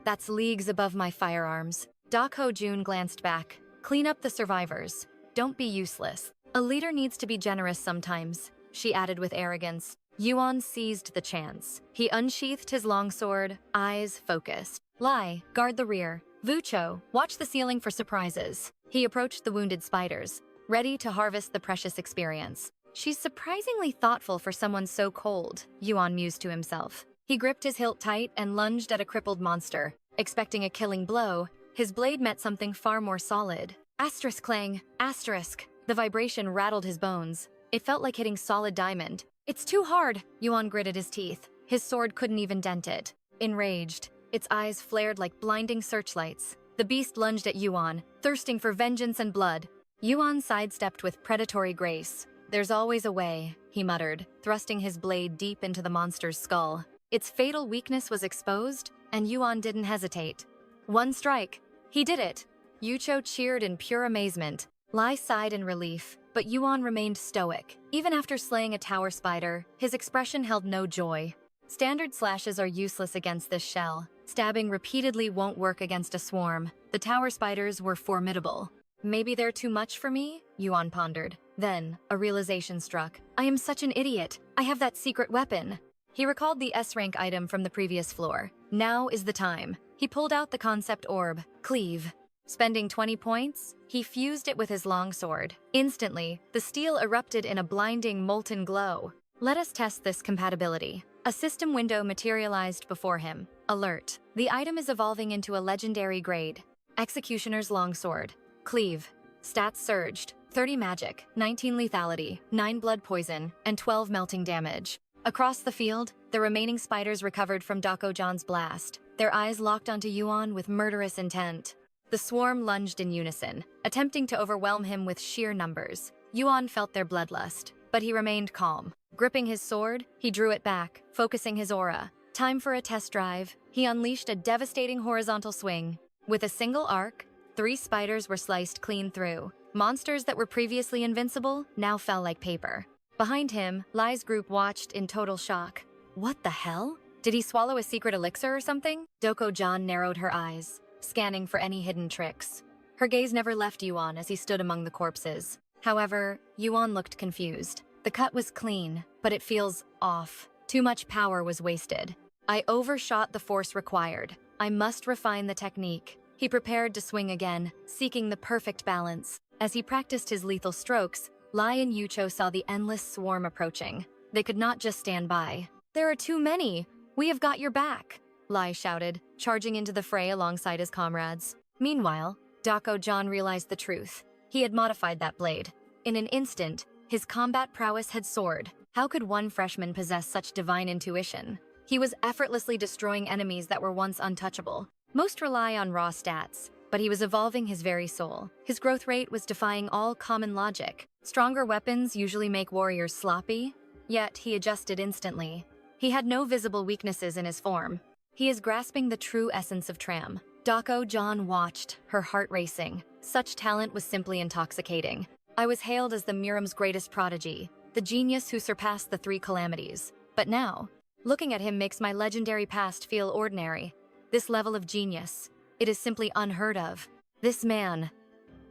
That's leagues above my firearms. Dak Ho-jun glanced back. Clean up the survivors. Don't be useless. A leader needs to be generous sometimes, she added with arrogance. Yuan seized the chance. He unsheathed his longsword, eyes focused. Lai, guard the rear. 𝒕𝒖𝒅𝒏𝒕, watch the ceiling for surprises. He approached the wounded spiders, ready to harvest the precious experience. She's surprisingly thoughtful for someone so cold, Yuan mused to himself. He gripped his hilt tight and lunged at a crippled monster. Expecting a killing blow, his blade met something far more solid. Asterisk clang, asterisk. The vibration rattled his bones. It felt like hitting solid diamond. It's too hard, Yuan gritted his teeth. His sword couldn't even dent it. Enraged, its eyes flared like blinding searchlights. The beast lunged at Yuan, thirsting for vengeance and blood. Yuan sidestepped with predatory grace. There's always a way, he muttered, thrusting his blade deep into the monster's skull. Its fatal weakness was exposed, and Yuan didn't hesitate. One strike. He did it. Yucho cheered in pure amazement. Lai sighed in relief, but Yuan remained stoic. Even after slaying a tower spider, his expression held no joy. Standard slashes are useless against this shell. Stabbing repeatedly won't work against a swarm. The tower spiders were formidable. Maybe they're too much for me? Yuan pondered. Then, a realization struck. I am such an idiot. I have that secret weapon. He recalled the S-rank item from the previous floor. Now is the time. He pulled out the concept orb, Cleave. Spending 20 points, he fused it with his longsword. Instantly, the steel erupted in a blinding molten glow. Let us test this compatibility. A system window materialized before him. Alert. The item is evolving into a legendary grade. Executioner's Longsword. Cleave. Stats surged. 30 magic, 19 lethality, 9 blood poison, and 12 melting damage. Across the field, the remaining spiders recovered from Dak Ho-jun's blast. Their eyes locked onto Yuan with murderous intent. The swarm lunged in unison, attempting to overwhelm him with sheer numbers. Yuan felt their bloodlust, but he remained calm. Gripping his sword, he drew it back, focusing his aura. Time for a test drive. He unleashed a devastating horizontal swing. With a single arc, 3 spiders were sliced clean through. Monsters that were previously invincible now fell like paper. Behind him, Lai's group watched in total shock. What the hell? Did he swallow a secret elixir or something? Doko-Jan narrowed her eyes, scanning for any hidden tricks. Her gaze never left Yuan as he stood among the corpses. However, Yuan looked confused. The cut was clean, but it feels off. Too much power was wasted. I overshot the force required. I must refine the technique. He prepared to swing again, seeking the perfect balance. As he practiced his lethal strokes, Lai and Yucho saw the endless swarm approaching. They could not just stand by. "There are too many! We have got your back!" Lai shouted, charging into the fray alongside his comrades. Meanwhile, Doko-Jan realized the truth. He had modified that blade. In an instant, his combat prowess had soared. How could one freshman possess such divine intuition? He was effortlessly destroying enemies that were once untouchable. Most rely on raw stats, but he was evolving his very soul. His growth rate was defying all common logic. Stronger weapons usually make warriors sloppy, yet he adjusted instantly. He had no visible weaknesses in his form. He is grasping the true essence of Tram. Doko-Jan watched, her heart racing. Such talent was simply intoxicating. I was hailed as the Miram's greatest prodigy, the genius who surpassed the 3 calamities. But now, looking at him makes my legendary past feel ordinary. This level of genius, it is simply unheard of. This man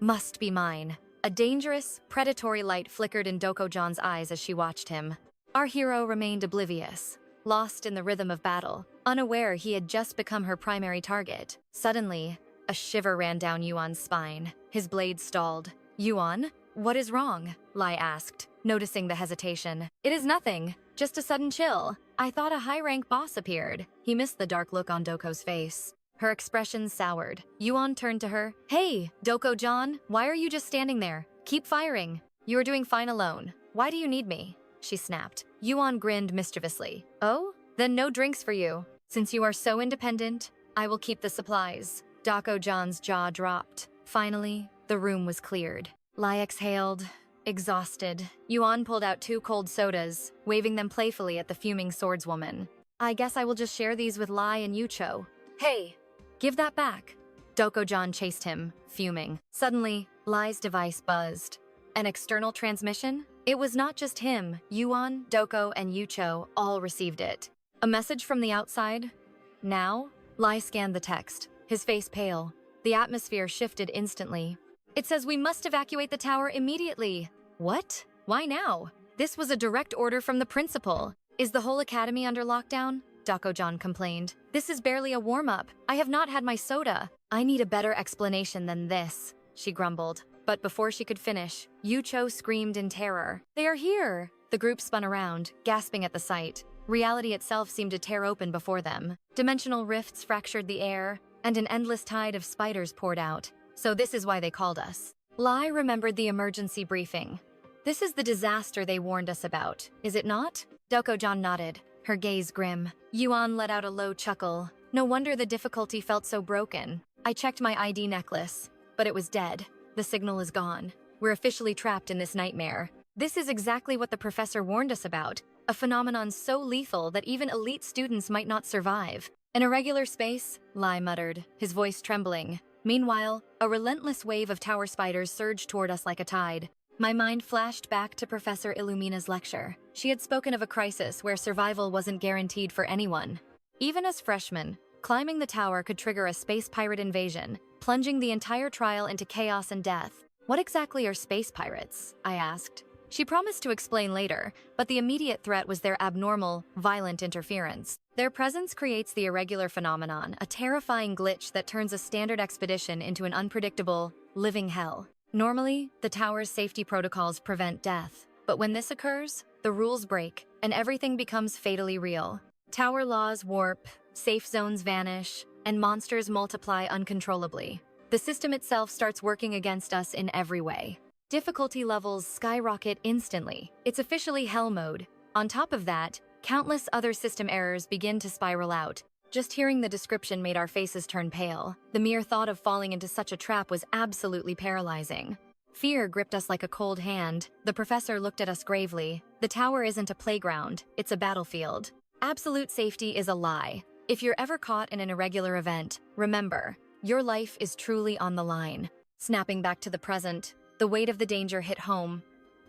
must be mine. A dangerous, predatory light flickered in Doko-Jan's eyes as she watched him. Our hero remained oblivious, lost in the rhythm of battle, unaware he had just become her primary target. Suddenly, a shiver ran down Yuan's spine. His blade stalled. "Yuan, what is wrong?" Lai asked, noticing the hesitation. "It is nothing, just a sudden chill. I thought a high-rank boss appeared." He missed the dark look on Doko's face. Her expression soured. Yuan turned to her. "Hey, Doko-Jan, why are you just standing there? Keep firing. You are doing fine alone. Why do you need me?" she snapped. Yuan grinned mischievously. "Oh? Then no drinks for you. Since you are so independent, I will keep the supplies." Doko-Jan's jaw dropped. Finally, the room was cleared. Lai exhaled, exhausted. Yuan pulled out 2 cold sodas, waving them playfully at the fuming swordswoman. "I guess I will just share these with Lai and Yucho." "Hey, give that back." Doko-Jan chased him, fuming. Suddenly, Lai's device buzzed. An external transmission? It was not just him. Yuan, Doko, and Yucho all received it. A message from the outside? Now? Lai scanned the text, his face pale. The atmosphere shifted instantly. "It says we must evacuate the tower immediately." "What? Why now?" "This was a direct order from the principal." "Is the whole academy under lockdown?" Doko-Jan complained. "This is barely a warm-up. I have not had my soda." "I need a better explanation than this," she grumbled. But before she could finish, Yucho screamed in terror. "They are here!" The group spun around, gasping at the sight. Reality itself seemed to tear open before them. Dimensional rifts fractured the air, and an endless tide of spiders poured out. "So this is why they called us." Lai remembered the emergency briefing. "This is the disaster they warned us about, is it not?" Doko-Jan nodded, her gaze grim. Yuan let out a low chuckle. "No wonder the difficulty felt so broken. I checked my ID necklace, but it was dead. The signal is gone. We're officially trapped in this nightmare. This is exactly what the professor warned us about, a phenomenon so lethal that even elite students might not survive." "An irregular space," Lai muttered, his voice trembling. Meanwhile, a relentless wave of tower spiders surged toward us like a tide. My mind flashed back to Professor Illumina's lecture. She had spoken of a crisis where survival wasn't guaranteed for anyone. Even as freshmen, climbing the tower could trigger a space pirate invasion, plunging the entire trial into chaos and death. "What exactly are space pirates?" I asked. She promised to explain later, but the immediate threat was their abnormal, violent interference. Their presence creates the irregular phenomenon, a terrifying glitch that turns a standard expedition into an unpredictable, living hell. Normally, the tower's safety protocols prevent death, but when this occurs, the rules break, and everything becomes fatally real. Tower laws warp, safe zones vanish, and monsters multiply uncontrollably. The system itself starts working against us in every way. Difficulty levels skyrocket instantly. It's officially hell mode. On top of that, countless other system errors begin to spiral out. Just hearing the description made our faces turn pale. The mere thought of falling into such a trap was absolutely paralyzing. Fear gripped us like a cold hand. The professor looked at us gravely. The tower isn't a playground, it's a battlefield. Absolute safety is a lie. If you're ever caught in an irregular event, remember, your life is truly on the line. Snapping back to the present, the weight of the danger hit home.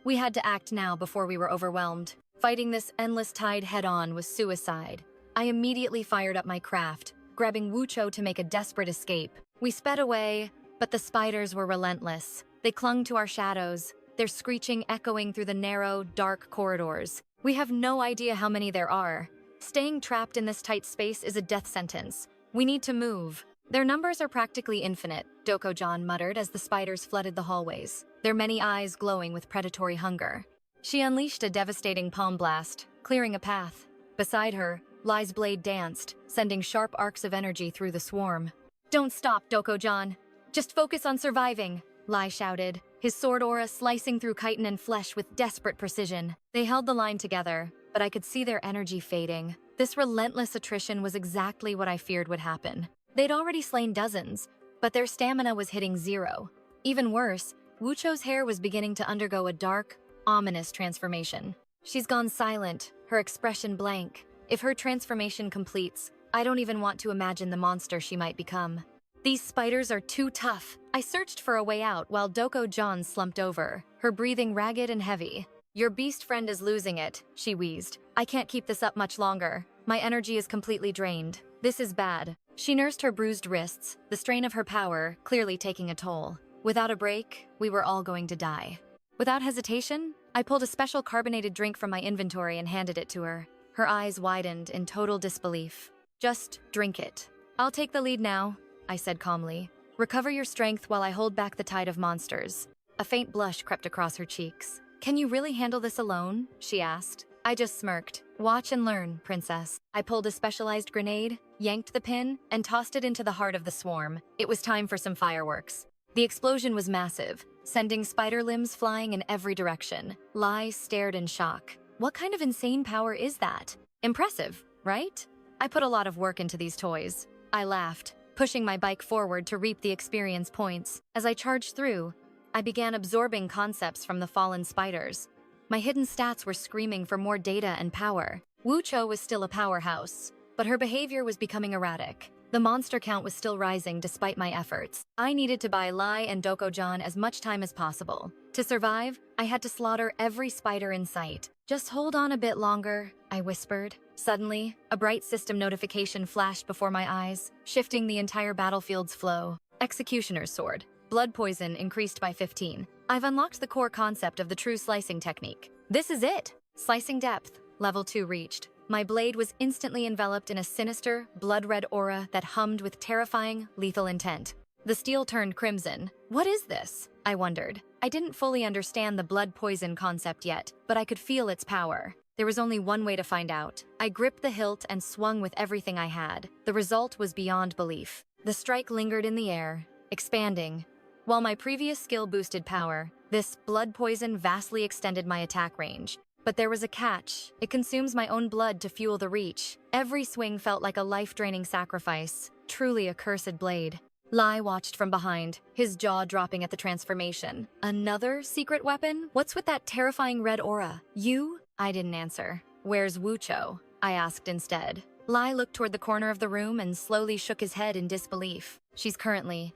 We had to act now before we were overwhelmed. Fighting this endless tide head-on was suicide. I immediately fired up my craft, grabbing 𝒕𝒖𝒅𝒏𝒕 to make a desperate escape. We sped away, but the spiders were relentless. They clung to our shadows, their screeching echoing through the narrow, dark corridors. We have no idea how many there are. Staying trapped in this tight space is a death sentence. We need to move. Their numbers are practically infinite, Dokojan muttered as the spiders flooded the hallways, their many eyes glowing with predatory hunger. She unleashed a devastating palm blast, clearing a path. Beside her, Lai's blade danced, sending sharp arcs of energy through the swarm. "Don't stop, Dokojan. Just focus on surviving," Lai shouted, his sword aura slicing through chitin and flesh with desperate precision. They held the line together, but I could see their energy fading. This relentless attrition was exactly what I feared would happen. They'd already slain dozens, but their stamina was hitting zero. Even worse, 𝒕𝒖𝒅𝒏𝒕's hair was beginning to undergo a dark, ominous transformation. She's gone silent, her expression blank. If her transformation completes, I don't even want to imagine the monster she might become. These spiders are too tough. I searched for a way out while Dokojan slumped over, her breathing ragged and heavy. "Your beast friend is losing it," she wheezed. "I can't keep this up much longer. My energy is completely drained. This is bad." She nursed her bruised wrists, the strain of her power clearly taking a toll. Without a break, we were all going to die. Without hesitation, I pulled a special carbonated drink from my inventory and handed it to her. Her eyes widened in total disbelief. "Just drink it." "I'll take the lead now," I said calmly. "Recover your strength while I hold back the tide of monsters." A faint blush crept across her cheeks. "Can you really handle this alone?" she asked. I just smirked. "Watch and learn, princess." I pulled a specialized grenade, yanked the pin, and tossed it into the heart of the swarm. It was time for some fireworks. The explosion was massive, sending spider limbs flying in every direction. Lai stared in shock. What kind of insane power is that? Impressive, right? I put a lot of work into these toys. I laughed, pushing my bike forward to reap the experience points. As I charged through, I began absorbing concepts from the fallen spiders. My hidden stats were screaming for more data and power. 𝒕𝒖𝒅𝒏𝒕 was still a powerhouse, but her behavior was becoming erratic. The monster count was still rising despite my efforts. I needed to buy Lai and Dokojan as much time as possible. To survive, I had to slaughter every spider in sight. "Just hold on a bit longer," I whispered. Suddenly, a bright system notification flashed before my eyes, shifting the entire battlefield's flow. Executioner's Sword. Blood poison increased by 15. I've unlocked the core concept of the true slicing technique. This is it! Slicing depth. Level 2 reached. My blade was instantly enveloped in a sinister, blood-red aura that hummed with terrifying, lethal intent. The steel turned crimson. What is this? I wondered. I didn't fully understand the blood poison concept yet, but I could feel its power. There was only one way to find out. I gripped the hilt and swung with everything I had. The result was beyond belief. The strike lingered in the air, expanding. While my previous skill boosted power, this blood poison vastly extended my attack range. But there was a catch. It consumes my own blood to fuel the reach. Every swing felt like a life-draining sacrifice. Truly a cursed blade. Lai watched from behind, his jaw dropping at the transformation. Another secret weapon? What's with that terrifying red aura? You? I didn't answer. "Where's 𝒕𝒖𝒅𝒏𝒕? I asked instead. Lai looked toward the corner of the room and slowly shook his head in disbelief. "She's currently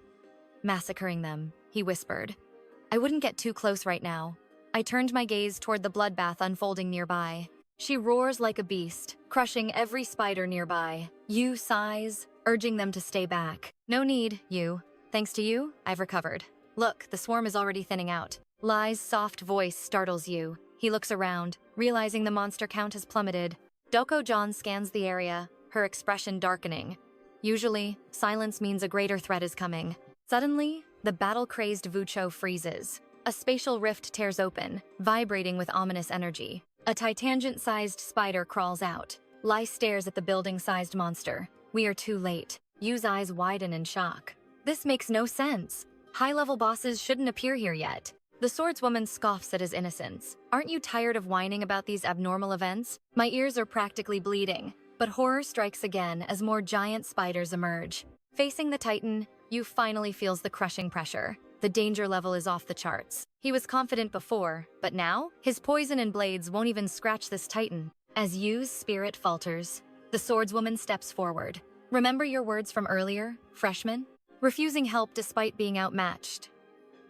massacring them," he whispered. I wouldn't get too close right now. I turned my gaze toward the bloodbath unfolding nearby. She roars like a beast, crushing every spider nearby. Yu sighs, urging them to stay back. "No need, Yu. Thanks to you, I've recovered. Look, the swarm is already thinning out." Lai's soft voice startles Yu. He looks around, realizing the monster count has plummeted. Dokojan scans the area, her expression darkening. Usually, silence means a greater threat is coming. Suddenly, the battle-crazed 𝒕𝒖𝒅𝒏𝒕 freezes. A spatial rift tears open, vibrating with ominous energy. A titangent-sized spider crawls out. Lai stares at the building-sized monster. We are too late. Yu's eyes widen in shock. This makes no sense. High-level bosses shouldn't appear here yet. The swordswoman scoffs at his innocence. "Aren't you tired of whining about these abnormal events? My ears are practically bleeding." But horror strikes again as more giant spiders emerge. Facing the Titan, Yu finally feels the crushing pressure. The danger level is off the charts. He was confident before, but now, his poison and blades won't even scratch this Titan. As Yu's spirit falters, the swordswoman steps forward. Remember your words from earlier, freshman? Refusing help despite being outmatched.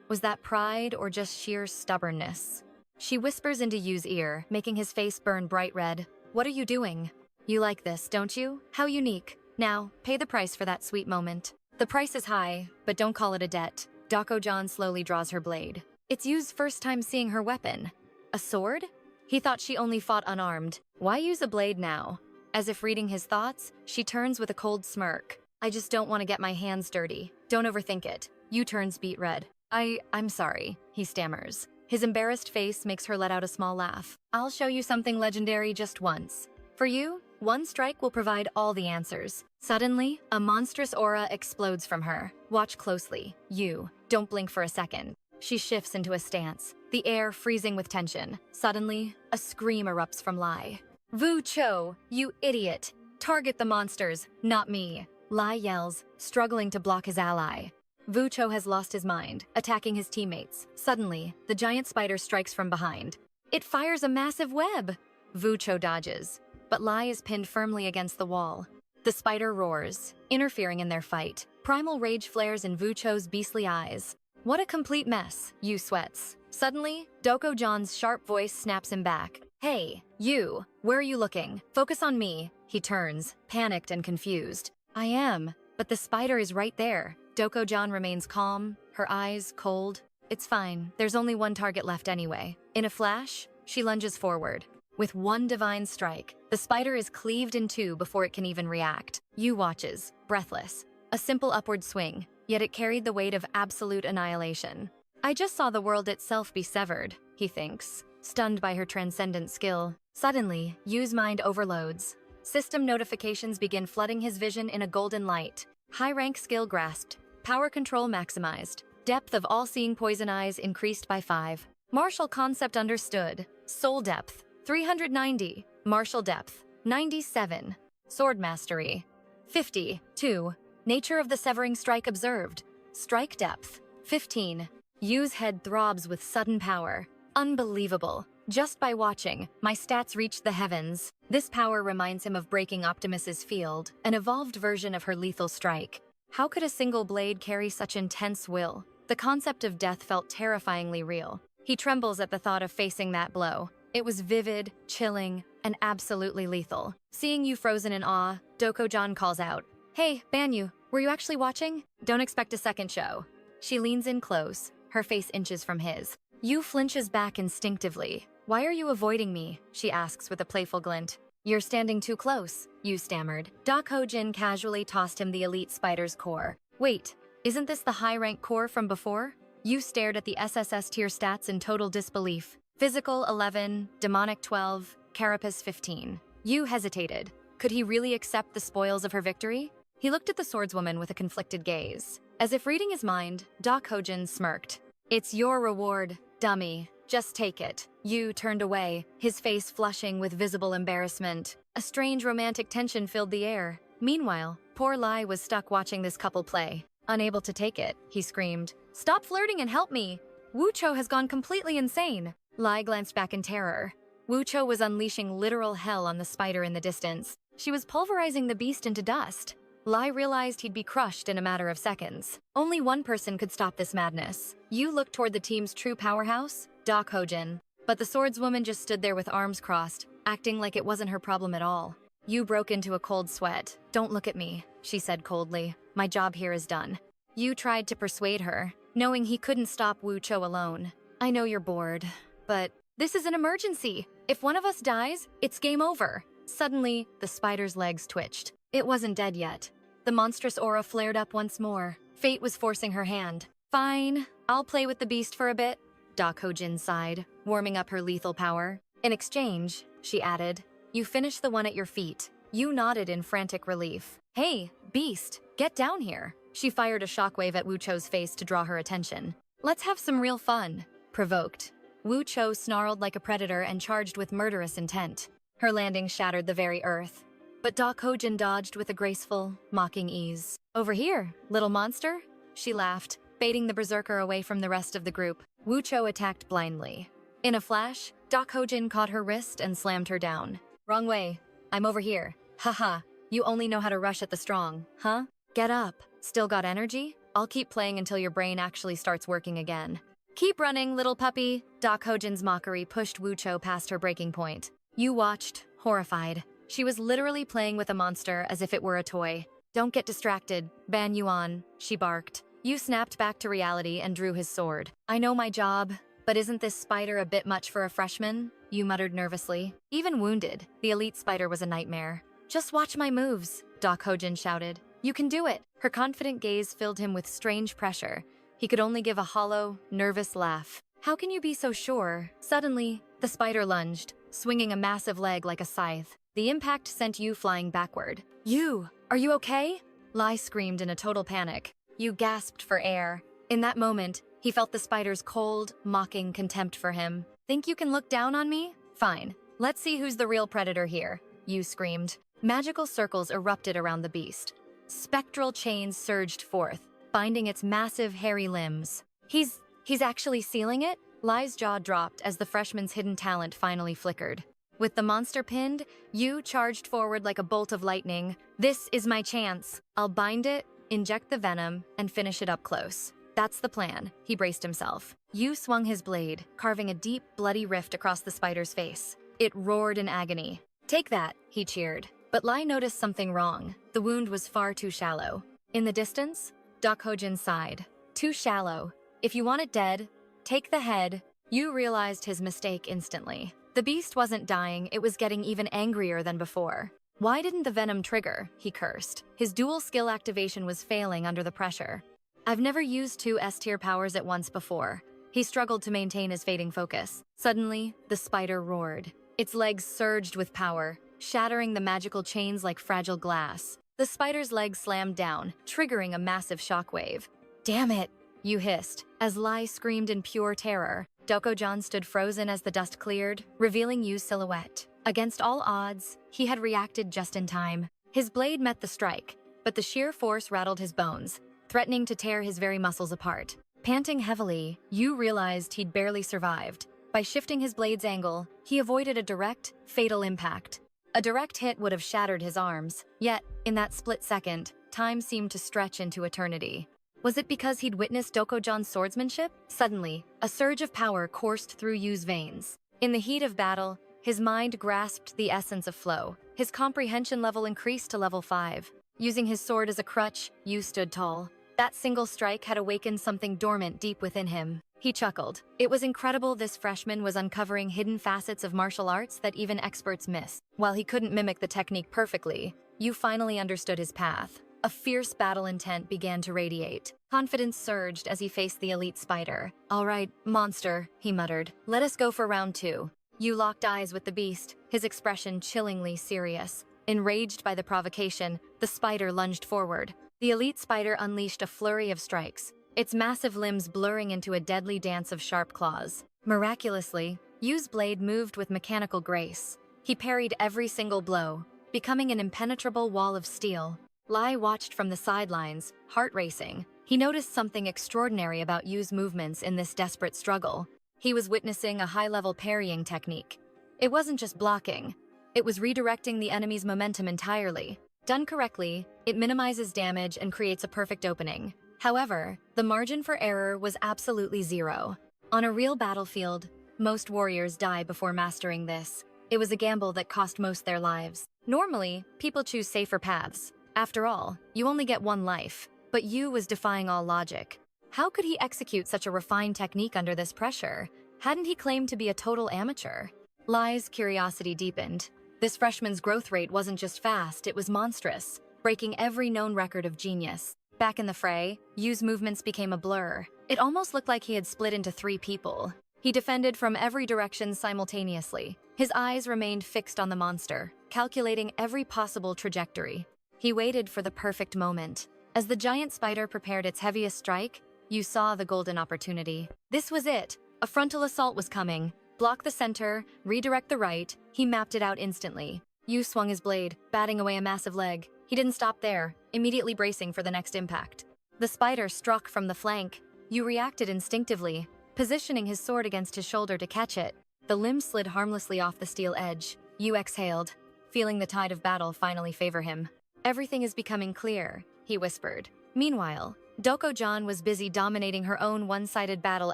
Was that pride or just sheer stubbornness? She whispers into Yu's ear, making his face burn bright red. What are you doing? You like this, don't you? How unique. Now, pay the price for that sweet moment. The price is high, but don't call it a debt. Dako-jan slowly draws her blade. It's Yu's first time seeing her weapon. A sword? He thought she only fought unarmed. Why use a blade now? As if reading his thoughts, she turns with a cold smirk. I just don't want to get my hands dirty. Don't overthink it. Yu turns beet red. I'm sorry, he stammers. His embarrassed face makes her let out a small laugh. I'll show you something legendary just once. For you, one strike will provide all the answers. Suddenly, a monstrous aura explodes from her. Watch closely. Yu, don't blink for a second. She shifts into a stance, the air freezing with tension. Suddenly, a scream erupts from Lai. Wu Cho, you idiot! Target the monsters, not me. Lai yells, struggling to block his ally. Wu Cho has lost his mind, attacking his teammates. Suddenly, the giant spider strikes from behind. It fires a massive web. Wu Cho dodges, but Lai is pinned firmly against the wall. The spider roars, interfering in their fight. Primal rage flares in Wu Cho's beastly eyes. What a complete mess, Yu sweats. Suddenly, Dako-jan's sharp voice snaps him back. Hey, Yu, where are you looking? Focus on me. He turns, panicked and confused. I am, but the spider is right there. Dako-jan remains calm, her eyes cold. It's fine, there's only one target left anyway. In a flash, she lunges forward. With one divine strike, the spider is cleaved in two before it can even react. Yu watches, breathless. A simple upward swing, yet it carried the weight of absolute annihilation. I just saw the world itself be severed, he thinks, stunned by her transcendent skill. Suddenly, Yu's mind overloads. System notifications begin flooding his vision in a golden light. High-rank skill grasped. Power control maximized. Depth of all-seeing poison eyes increased by 5. Martial concept understood. Soul depth, 390. Martial depth, 97. Sword mastery, 52. Nature of the severing strike observed. Strike depth, 15. Yu's head throbs with sudden power. Unbelievable. Just by watching, my stats reached the heavens. This power reminds him of breaking Optimus's field, an evolved version of her lethal strike. How could a single blade carry such intense will? The concept of death felt terrifyingly real. He trembles at the thought of facing that blow. It was vivid, chilling, and absolutely lethal. Seeing Yu frozen in awe, Dako-jan calls out, Hey, Banyu, were you actually watching? Don't expect a second show. She leans in close, her face inches from his. Yu flinches back instinctively. Why are you avoiding me? She asks with a playful glint. You're standing too close, Yu stammered. Dako-jin casually tossed him the elite spider's core. Wait, isn't this the high-rank core from before? Yu stared at the SSS tier stats in total disbelief. Physical 11, demonic 12, carapace 15. Yu hesitated. Could he really accept the spoils of her victory? He looked at the swordswoman with a conflicted gaze. As if reading his mind, Dako-jin smirked. It's your reward, dummy. Just take it. Yu turned away, his face flushing with visible embarrassment. A strange romantic tension filled the air. Meanwhile, poor Lai was stuck watching this couple play. Unable to take it, he screamed, Stop flirting and help me! Wu Cho has gone completely insane. Lai glanced back in terror. Wu Cho was unleashing literal hell on the spider in the distance. She was pulverizing the beast into dust. Lai realized he'd be crushed in a matter of seconds. Only one person could stop this madness. Yu looked toward the team's true powerhouse, Dako-jin. But the swordswoman just stood there with arms crossed, acting like it wasn't her problem at all. Yu broke into a cold sweat. Don't look at me, she said coldly. My job here is done. Yu tried to persuade her, knowing he couldn't stop Wu Cho alone. I know you're bored, but this is an emergency. If one of us dies, it's game over. Suddenly, the spider's legs twitched. It wasn't dead yet. The monstrous aura flared up once more. Fate was forcing her hand. Fine, I'll play with the beast for a bit, Dako-jin sighed, warming up her lethal power. In exchange, she added, you finish the one at your feet. Yu nodded in frantic relief. Hey, beast, get down here. She fired a shockwave at Wu Cho's face to draw her attention. Let's have some real fun. Provoked, Wu Cho snarled like a predator and charged with murderous intent. Her landing shattered the very earth. but 𝒕𝒖𝒅𝒏𝒕 dodged with a graceful, mocking ease. "Over here, little monster," she laughed, baiting the berserker away from the rest of the group. Wucho attacked blindly. In a flash, 𝒕𝒖𝒅𝒏𝒕 caught her wrist and slammed her down. "Wrong way. I'm over here. Haha, you only know how to rush at the strong, huh? Get up. Still got energy? I'll keep playing until your brain actually starts working again." "Keep running, little puppy." 𝒕𝒖𝒅𝒏𝒕's mockery pushed Wucho past her breaking point. You watched, horrified. She was literally playing with a monster as if it were a toy. "Don't get distracted. Ban Yuan," she barked. Yu snapped back to reality and drew his sword. "I know my job, but isn't this spider a bit much for a freshman?" Yu muttered nervously. Even wounded, the elite spider was a nightmare. "Just watch my moves," 𝒕𝒖𝒅𝒏𝒕 shouted. "You can do it." Her confident gaze filled him with strange pressure. He could only give a hollow, nervous laugh. "How can you be so sure?" Suddenly, the spider lunged, swinging a massive leg like a scythe. The impact sent Yu flying backward. "Yu, are you okay?" Lai screamed in a total panic. Yu gasped for air. In that moment, he felt the spider's cold, mocking contempt for him. "Think you can look down on me? Fine. Let's see who's the real predator here," Yu screamed. Magical circles erupted around the beast. Spectral chains surged forth, binding its massive, hairy limbs. He's actually sealing it?" Lai's jaw dropped as the freshman's hidden talent finally flickered. With the monster pinned, Yu charged forward like a bolt of lightning. "This is my chance. I'll bind it, inject the venom, and finish it up close. That's the plan." He braced himself. Yu swung his blade, carving a deep, bloody rift across the spider's face. It roared in agony. "Take that," he cheered. But Lai noticed something wrong. The wound was far too shallow. In the distance, 𝒕𝒖𝒅𝒏𝒕 sighed. "Too shallow. If you want it dead, take the head." Yu realized his mistake instantly. The beast wasn't dying, it was getting even angrier than before. "Why didn't the venom trigger?" he cursed. His dual skill activation was failing under the pressure. "I've never used 2 S-tier powers at once before." He struggled to maintain his fading focus. Suddenly, the spider roared. Its legs surged with power, shattering the magical chains like fragile glass. The spider's legs slammed down, triggering a massive shockwave. "Damn it!" Yu hissed, as Lai screamed in pure terror. 𝒕𝒖𝒅𝒏𝒕 stood frozen as the dust cleared, revealing Yu's silhouette. Against all odds, he had reacted just in time. His blade met the strike, but the sheer force rattled his bones, threatening to tear his very muscles apart. Panting heavily, Yu realized he'd barely survived. By shifting his blade's angle, he avoided a direct, fatal impact. A direct hit would have shattered his arms. Yet, in that split second, time seemed to stretch into eternity. Was it because he'd witnessed 𝒕𝒖𝒅𝒏𝒕's swordsmanship? Suddenly, a surge of power coursed through Yu's veins. In the heat of battle, his mind grasped the essence of flow. His comprehension level increased to level 5. Using his sword as a crutch, Yu stood tall. That single strike had awakened something dormant deep within him. He chuckled. It was incredible this freshman was uncovering hidden facets of martial arts that even experts miss. While he couldn't mimic the technique perfectly, Yu finally understood his path. A fierce battle intent began to radiate. Confidence surged as he faced the elite spider. "All right, monster," he muttered. "Let us go for round 2. Yu locked eyes with the beast, his expression chillingly serious. Enraged by the provocation, the spider lunged forward. The elite spider unleashed a flurry of strikes, its massive limbs blurring into a deadly dance of sharp claws. Miraculously, Yu's blade moved with mechanical grace. He parried every single blow, becoming an impenetrable wall of steel. Lai watched from the sidelines, heart racing. He noticed something extraordinary about Yu's movements in this desperate struggle. He was witnessing a high-level parrying technique. It wasn't just blocking. It was redirecting the enemy's momentum entirely. Done correctly, it minimizes damage and creates a perfect opening. However, the margin for error was absolutely zero. On a real battlefield, most warriors die before mastering this. It was a gamble that cost most their lives. Normally, people choose safer paths. After all, you only get one life. But Yu was defying all logic. How could he execute such a refined technique under this pressure? Hadn't he claimed to be a total amateur? Lai's curiosity deepened. This freshman's growth rate wasn't just fast, it was monstrous, breaking every known record of genius. Back in the fray, Yu's movements became a blur. It almost looked like he had split into 3 people. He defended from every direction simultaneously. His eyes remained fixed on the monster, calculating every possible trajectory. He waited for the perfect moment. As the giant spider prepared its heaviest strike, Yu saw the golden opportunity. This was it. A frontal assault was coming. Block the center, redirect the right. He mapped it out instantly. Yu swung his blade, batting away a massive leg. He didn't stop there, immediately bracing for the next impact. The spider struck from the flank. Yu reacted instinctively, positioning his sword against his shoulder to catch it. The limb slid harmlessly off the steel edge. Yu exhaled, feeling the tide of battle finally favor him. "Everything is becoming clear," he whispered. Meanwhile, Doko-Jan was busy dominating her own one-sided battle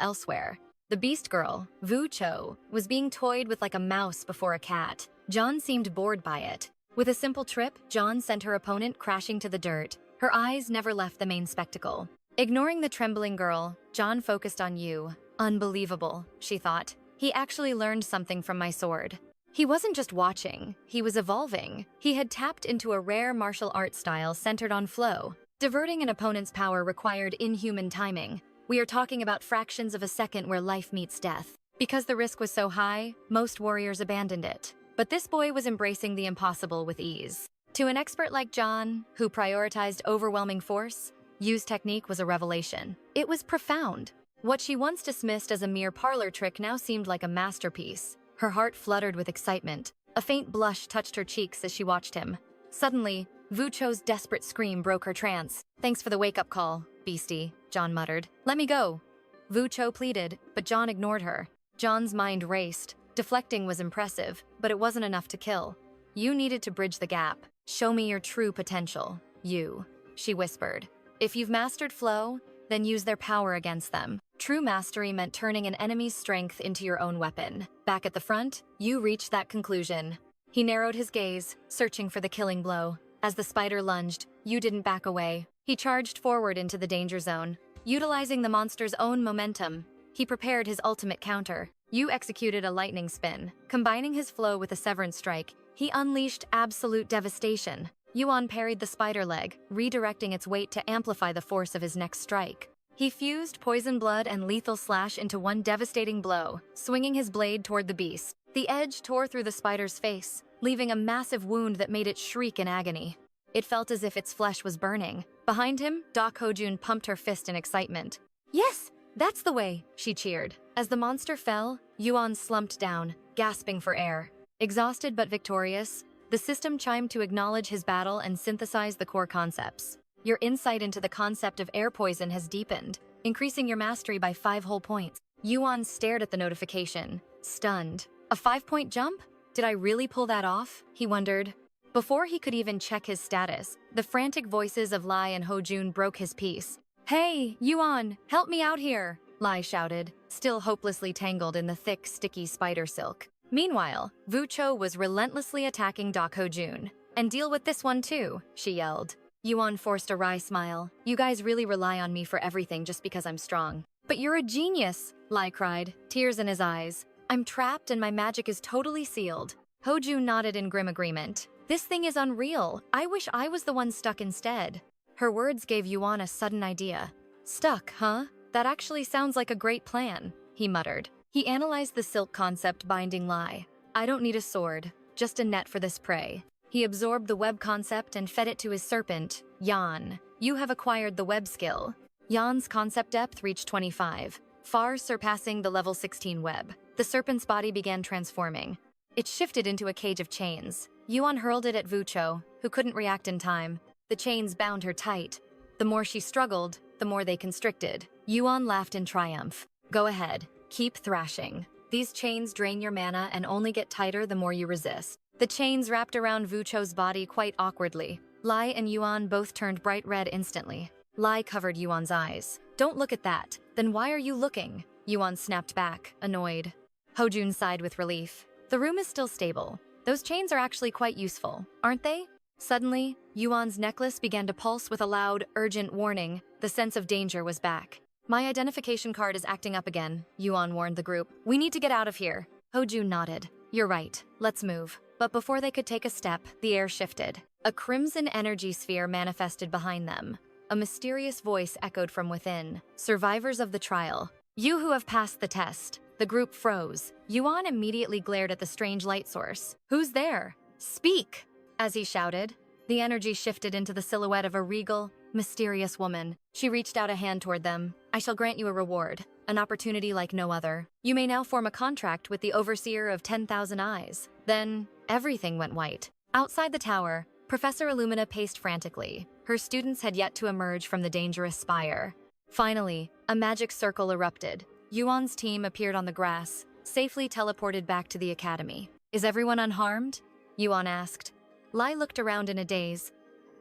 elsewhere. The beast girl, Vu-Cho, was being toyed with like a mouse before a cat. Jan seemed bored by it. With a simple trip, Jan sent her opponent crashing to the dirt. Her eyes never left the main spectacle. Ignoring the trembling girl, Jan focused on Yu. Unbelievable, she thought. He actually learned something from my sword. He wasn't just watching, he was evolving. He had tapped into a rare martial art style centered on flow. Diverting an opponent's power required inhuman timing. We are talking about fractions of a second where life meets death. Because the risk was so high, most warriors abandoned it. But this boy was embracing the impossible with ease. To an expert like John, who prioritized overwhelming force, Yu's technique was a revelation. It was profound. What she once dismissed as a mere parlor trick now seemed like a masterpiece. Her heart fluttered with excitement. A faint blush touched her cheeks as she watched him. Suddenly, Vu-Cho's desperate scream broke her trance. "Thanks for the wake-up call, beastie," John muttered. "Let me go." Vu-Cho pleaded, but John ignored her. John's mind raced. Deflecting was impressive, but it wasn't enough to kill. You needed to bridge the gap. "Show me your true potential, Yu," she whispered. "If you've mastered flow, then use their power against them." True mastery meant turning an enemy's strength into your own weapon. Back at the front, Yu reached that conclusion. He narrowed his gaze, searching for the killing blow. As the spider lunged, Yu didn't back away. He charged forward into the danger zone. Utilizing the monster's own momentum, he prepared his ultimate counter. Yu executed a lightning spin. Combining his flow with a severance strike, he unleashed absolute devastation. Yuan parried the spider leg, redirecting its weight to amplify the force of his next strike. He fused poison blood and lethal slash into one devastating blow, swinging his blade toward the beast. The edge tore through the spider's face, leaving a massive wound that made it shriek in agony. It felt as if its flesh was burning. Behind him, Dok-Ho-Jun pumped her fist in excitement. "Yes, that's the way," she cheered. As the monster fell, Yuan slumped down, gasping for air. Exhausted but victorious, the system chimed to acknowledge his battle and synthesize the core concepts. "Your insight into the concept of air poison has deepened, increasing your mastery by 5 whole points." Yuan stared at the notification, stunned. A 5-point jump? Did I really pull that off? He wondered. Before he could even check his status, the frantic voices of Lai and Ho-Jun broke his peace. "Hey, Yuan, help me out here," Lai shouted, still hopelessly tangled in the thick, sticky spider silk. Meanwhile, Vu-Cho was relentlessly attacking Dok-Ho-Jun. "And deal with this one too," she yelled. Yuan forced a wry smile. "You guys really rely on me for everything just because I'm strong." "But you're a genius," Lai cried, tears in his eyes. "I'm trapped and my magic is totally sealed." Ho-Jun nodded in grim agreement. "This thing is unreal. I wish I was the one stuck instead." Her words gave Yuan a sudden idea. "Stuck, huh? That actually sounds like a great plan," he muttered. He analyzed the silk concept binding Lai. "I don't need a sword, just a net for this prey." He absorbed the web concept and fed it to his serpent, Yan. "You have acquired the web skill." Yan's concept depth reached 25, far surpassing the level 16 web. The serpent's body began transforming. It shifted into a cage of chains. Yuan hurled it at Vu-Cho, who couldn't react in time. The chains bound her tight. The more she struggled, the more they constricted. Yuan laughed in triumph. "Go ahead, keep thrashing. These chains drain your mana and only get tighter the more you resist." The chains wrapped around Vu-Cho's body quite awkwardly. Lai and Yuan both turned bright red instantly. Lai covered Yuan's eyes. "Don't look at that. Then why are you looking?" Yuan snapped back, annoyed. Ho-Jun sighed with relief. "The room is still stable. Those chains are actually quite useful, aren't they?" Suddenly, Yuan's necklace began to pulse with a loud, urgent warning. The sense of danger was back. "My identification card is acting up again," Yuan warned the group. "We need to get out of here." Ho-Jun nodded. "You're right. Let's move." But before they could take a step, the air shifted. A crimson energy sphere manifested behind them. A mysterious voice echoed from within. "Survivors of the trial. You who have passed the test." The group froze. Yuan immediately glared at the strange light source. "Who's there? Speak!" As he shouted, the energy shifted into the silhouette of a regal, mysterious woman. She reached out a hand toward them. "I shall grant you a reward, an opportunity like no other. You may now form a contract with the overseer of 10,000 eyes." Then, everything went white. Outside the tower, Professor Illumina paced frantically. Her students had yet to emerge from the dangerous spire. Finally, a magic circle erupted. Yuan's team appeared on the grass, safely teleported back to the academy. Is everyone unharmed? Yuan asked. Lai looked around in a daze.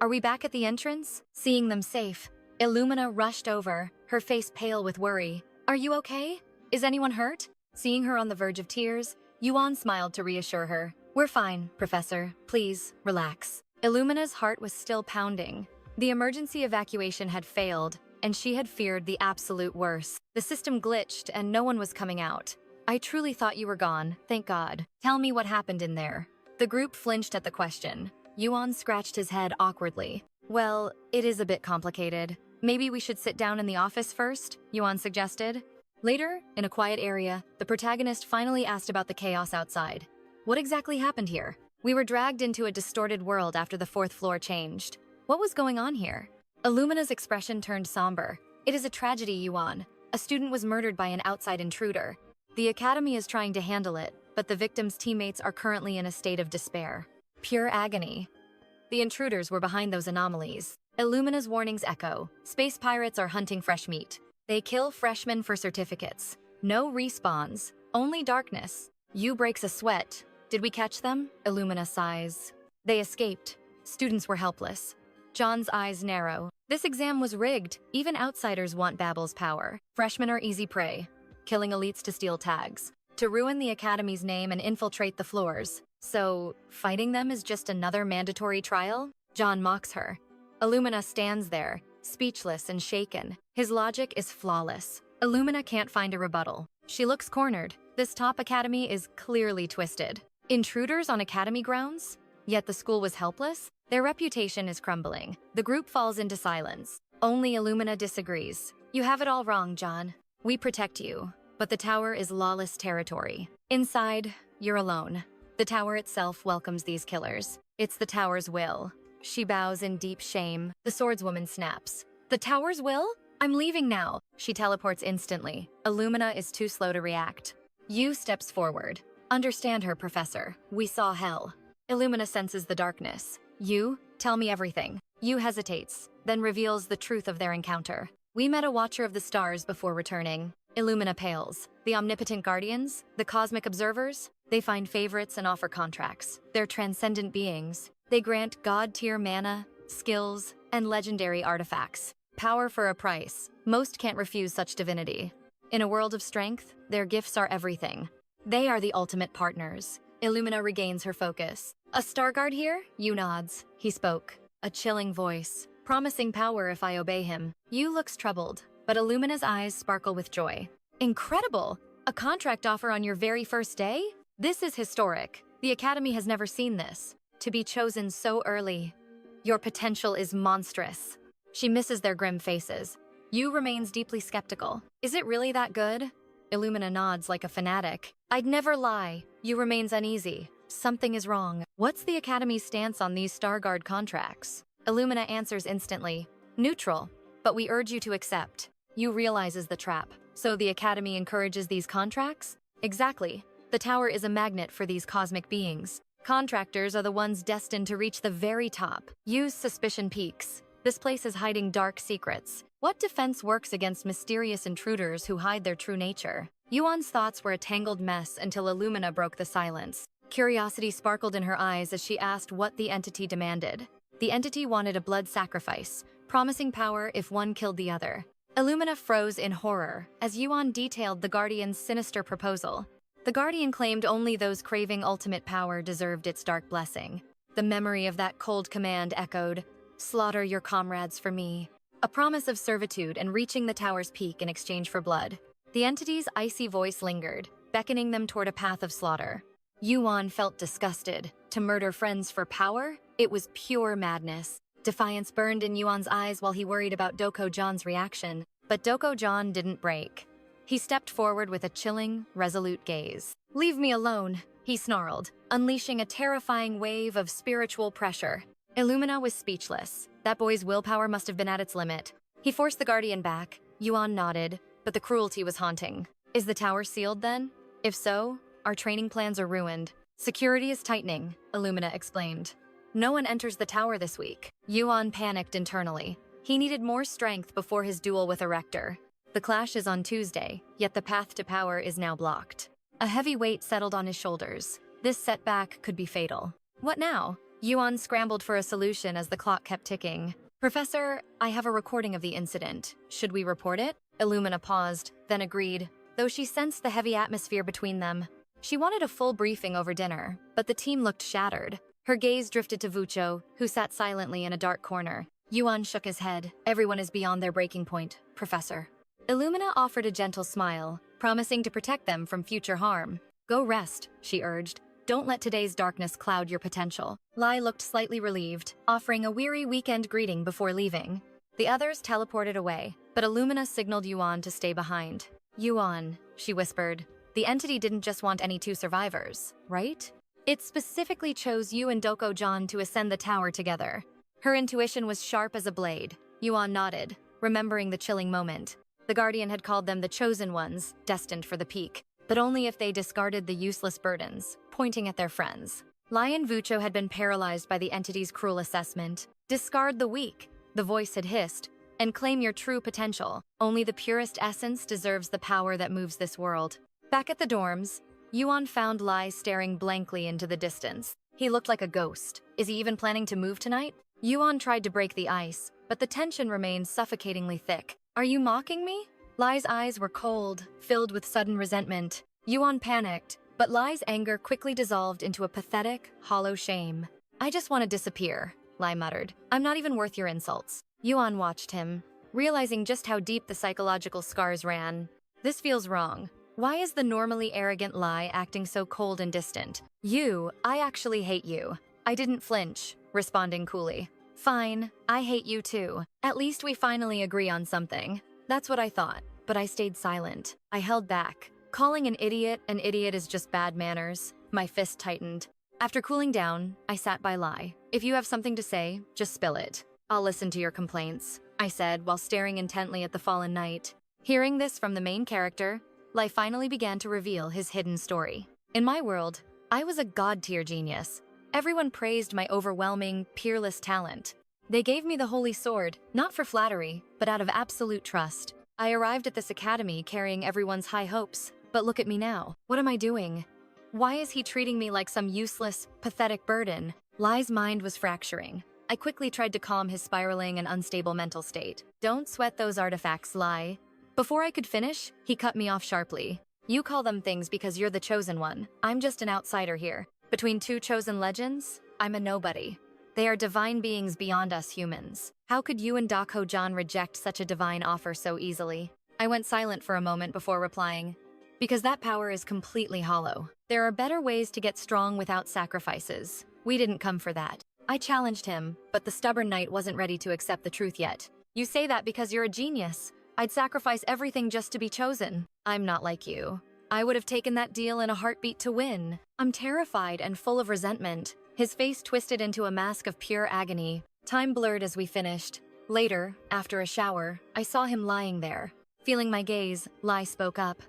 Are we back at the entrance? Seeing them safe, Illumina rushed over, her face pale with worry. Are you okay? Is anyone hurt? Seeing her on the verge of tears, Yuan smiled to reassure her. We're fine, Professor. Please, relax. Illumina's heart was still pounding. The emergency evacuation had failed, and she had feared the absolute worst. The system glitched and no one was coming out. I truly thought you were gone, thank God. Tell me what happened in there. The group flinched at the question. Yuan scratched his head awkwardly. Well, it is a bit complicated. Maybe we should sit down in the office first, Yuan suggested. Later, in a quiet area, the protagonist finally asked about the chaos outside. What exactly happened here? We were dragged into a distorted world after the fourth floor changed. What was going on here? Illumina's expression turned somber. It is a tragedy, Yuan. A student was murdered by an outside intruder. The academy is trying to handle it, but the victim's teammates are currently in a state of despair. Pure agony. The intruders were behind those anomalies. Illumina's warnings echo. Space pirates are hunting fresh meat. They kill freshmen for certificates. No respawns, only darkness. Yu breaks a sweat. Did we catch them? Illumina sighs. They escaped. Students were helpless. John's eyes narrow. This exam was rigged. Even outsiders want Babel's power. Freshmen are easy prey, killing elites to steal tags, to ruin the academy's name and infiltrate the floors. So, fighting them is just another mandatory trial? John mocks her. Illumina stands there, speechless and shaken. His logic is flawless. Illumina can't find a rebuttal. She looks cornered. This top academy is clearly twisted. Intruders on academy grounds? Yet the school was helpless? Their reputation is crumbling. The group falls into silence. Only Illumina disagrees. You have it all wrong, John. We protect you, but the tower is lawless territory. Inside, you're alone. The tower itself welcomes these killers. It's the tower's will. She bows in deep shame. The swordswoman snaps. The tower's will? I'm leaving now. She teleports instantly. Illumina is too slow to react. Yu steps forward. Understand her, Professor. We saw hell. Illumina senses the darkness. Yu, tell me everything. Yu hesitates, then reveals the truth of their encounter. We met a Watcher of the Stars before returning. Illumina pales. The omnipotent guardians, the cosmic observers, they find favorites and offer contracts. They're transcendent beings. They grant god-tier mana, skills, and legendary artifacts. Power for a price. Most can't refuse such divinity. In a world of strength, their gifts are everything. They are the ultimate partners. Illumina regains her focus. A Starguard here? Yu nods. He spoke. A chilling voice, promising power if I obey him. Yu looks troubled, but Illumina's eyes sparkle with joy. Incredible! A contract offer on your very first day? This is historic. The Academy has never seen this. To be chosen so early. Your potential is monstrous. She misses their grim faces. Yu remains deeply skeptical. Is it really that good? Illumina nods like a fanatic. I'd never lie. Yu remains uneasy. Something is wrong. What's the Academy's stance on these Starguard contracts? Illumina answers instantly. Neutral, but we urge you to accept. Yu realizes the trap. So the Academy encourages these contracts? Exactly. The tower is a magnet for these cosmic beings. Contractors are the ones destined to reach the very top. Yu's suspicion peaks. This place is hiding dark secrets. What defense works against mysterious intruders who hide their true nature? Yuan's thoughts were a tangled mess until Illumina broke the silence. Curiosity sparkled in her eyes as she asked what the entity demanded. The entity wanted a blood sacrifice, promising power if one killed the other. Illumina froze in horror as Yuan detailed the Guardian's sinister proposal. The Guardian claimed only those craving ultimate power deserved its dark blessing. The memory of that cold command echoed, "Slaughter your comrades for me." A promise of servitude and reaching the tower's peak in exchange for blood. The entity's icy voice lingered, beckoning them toward a path of slaughter. Yuan felt disgusted. To murder friends for power? It was pure madness. Defiance burned in Yuan's eyes while he worried about Doko John's reaction. But Doko John didn't break. He stepped forward with a chilling, resolute gaze. "Leave me alone," he snarled, unleashing a terrifying wave of spiritual pressure. Illumina was speechless. That boy's willpower must have been at its limit. He forced the Guardian back. Yuan nodded, but the cruelty was haunting. Is the tower sealed then? If so, our training plans are ruined. Security is tightening, Illumina explained. No one enters the tower this week. Yuan panicked internally. He needed more strength before his duel with Erector. The clash is on Tuesday, yet the path to power is now blocked. A heavy weight settled on his shoulders. This setback could be fatal. What now? Yuan scrambled for a solution as the clock kept ticking. Professor, I have a recording of the incident. Should we report it? Illumina paused, then agreed, though she sensed the heavy atmosphere between them. She wanted a full briefing over dinner, but the team looked shattered. Her gaze drifted to Vucho, who sat silently in a dark corner. Yuan shook his head. Everyone is beyond their breaking point, Professor. Illumina offered a gentle smile, promising to protect them from future harm. Go rest, she urged. Don't let today's darkness cloud your potential. Lai looked slightly relieved, offering a weary weekend greeting before leaving. The others teleported away, but Illumina signaled Yuan to stay behind. Yuan, she whispered, the entity didn't just want any two survivors, right? It specifically chose you and Doko-Jan to ascend the tower together. Her intuition was sharp as a blade. Yuan nodded, remembering the chilling moment. The Guardian had called them the Chosen Ones, destined for the peak, but only if they discarded the useless burdens, pointing at their friends. Lai and Vucho had been paralyzed by the entity's cruel assessment. Discard the weak, the voice had hissed, and claim your true potential. Only the purest essence deserves the power that moves this world. Back at the dorms, Yuan found Lai staring blankly into the distance. He looked like a ghost. Is he even planning to move tonight? Yuan tried to break the ice, but the tension remained suffocatingly thick. Are you mocking me? Lai's eyes were cold, filled with sudden resentment. Yuan panicked, but Lai's anger quickly dissolved into a pathetic, hollow shame. I just want to disappear, Lai muttered. I'm not even worth your insults. Yuan watched him, realizing just how deep the psychological scars ran. This feels wrong. Why is the normally arrogant Lai acting so cold and distant? I actually hate you. I didn't flinch, responding coolly. Fine, I hate you too. At least we finally agree on something. That's what I thought, but I stayed silent. I held back. Calling an idiot is just bad manners. My fist tightened. After cooling down, I sat by Lai. If you have something to say, just spill it. I'll listen to your complaints, I said while staring intently at the fallen knight. Hearing this from the main character, Lai finally began to reveal his hidden story. In my world, I was a god-tier genius. Everyone praised my overwhelming, peerless talent. They gave me the holy sword, not for flattery, but out of absolute trust. I arrived at this academy carrying everyone's high hopes, but look at me now. What am I doing? Why is he treating me like some useless, pathetic burden? Lai's mind was fracturing. I quickly tried to calm his spiraling and unstable mental state. Don't sweat those artifacts, Lai. Before I could finish, he cut me off sharply. You call them things because you're the chosen one. I'm just an outsider here. Between two chosen legends, I'm a nobody. They are divine beings beyond us humans. How could you and Doko-Jan reject such a divine offer so easily? I went silent for a moment before replying. Because that power is completely hollow. There are better ways to get strong without sacrifices. We didn't come for that. I challenged him, but the stubborn knight wasn't ready to accept the truth yet. You say that because you're a genius. I'd sacrifice everything just to be chosen. I'm not like you. I would have taken that deal in a heartbeat to win. I'm terrified and full of resentment. His face twisted into a mask of pure agony. Time blurred as we finished. Later, after a shower, I saw him lying there. Feeling my gaze, Lai spoke up.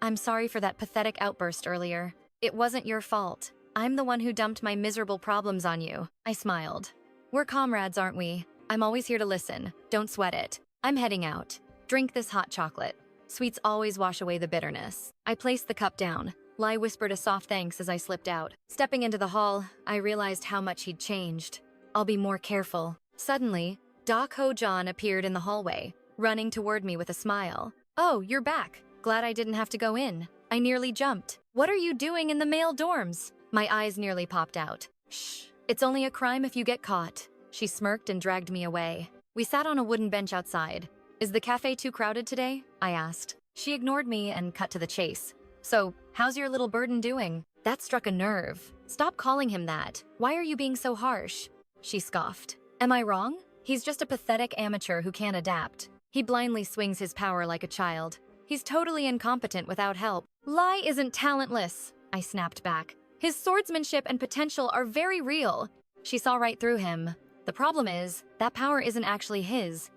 I'm sorry for that pathetic outburst earlier. It wasn't your fault. I'm the one who dumped my miserable problems on you. I smiled. We're comrades, aren't we? I'm always here to listen. Don't sweat it. I'm heading out. Drink this hot chocolate. Sweets always wash away the bitterness. I placed the cup down. Lai whispered a soft thanks as I slipped out. Stepping into the hall, I realized how much he'd changed. I'll be more careful. Suddenly, Doko-Jan appeared in the hallway, running toward me with a smile. Oh, you're back. Glad I didn't have to go in. I nearly jumped. What are you doing in the male dorms? My eyes nearly popped out. Shh, it's only a crime if you get caught. She smirked and dragged me away. We sat on a wooden bench outside. Is the cafe too crowded today? I asked. She ignored me and cut to the chase. So, how's your little burden doing? That struck a nerve. Stop calling him that. Why are you being so harsh? She scoffed. Am I wrong? He's just a pathetic amateur who can't adapt. He blindly swings his power like a child. He's totally incompetent without help. Lai isn't talentless, I snapped back. His swordsmanship and potential are very real. She saw right through him. The problem is, that power isn't actually his,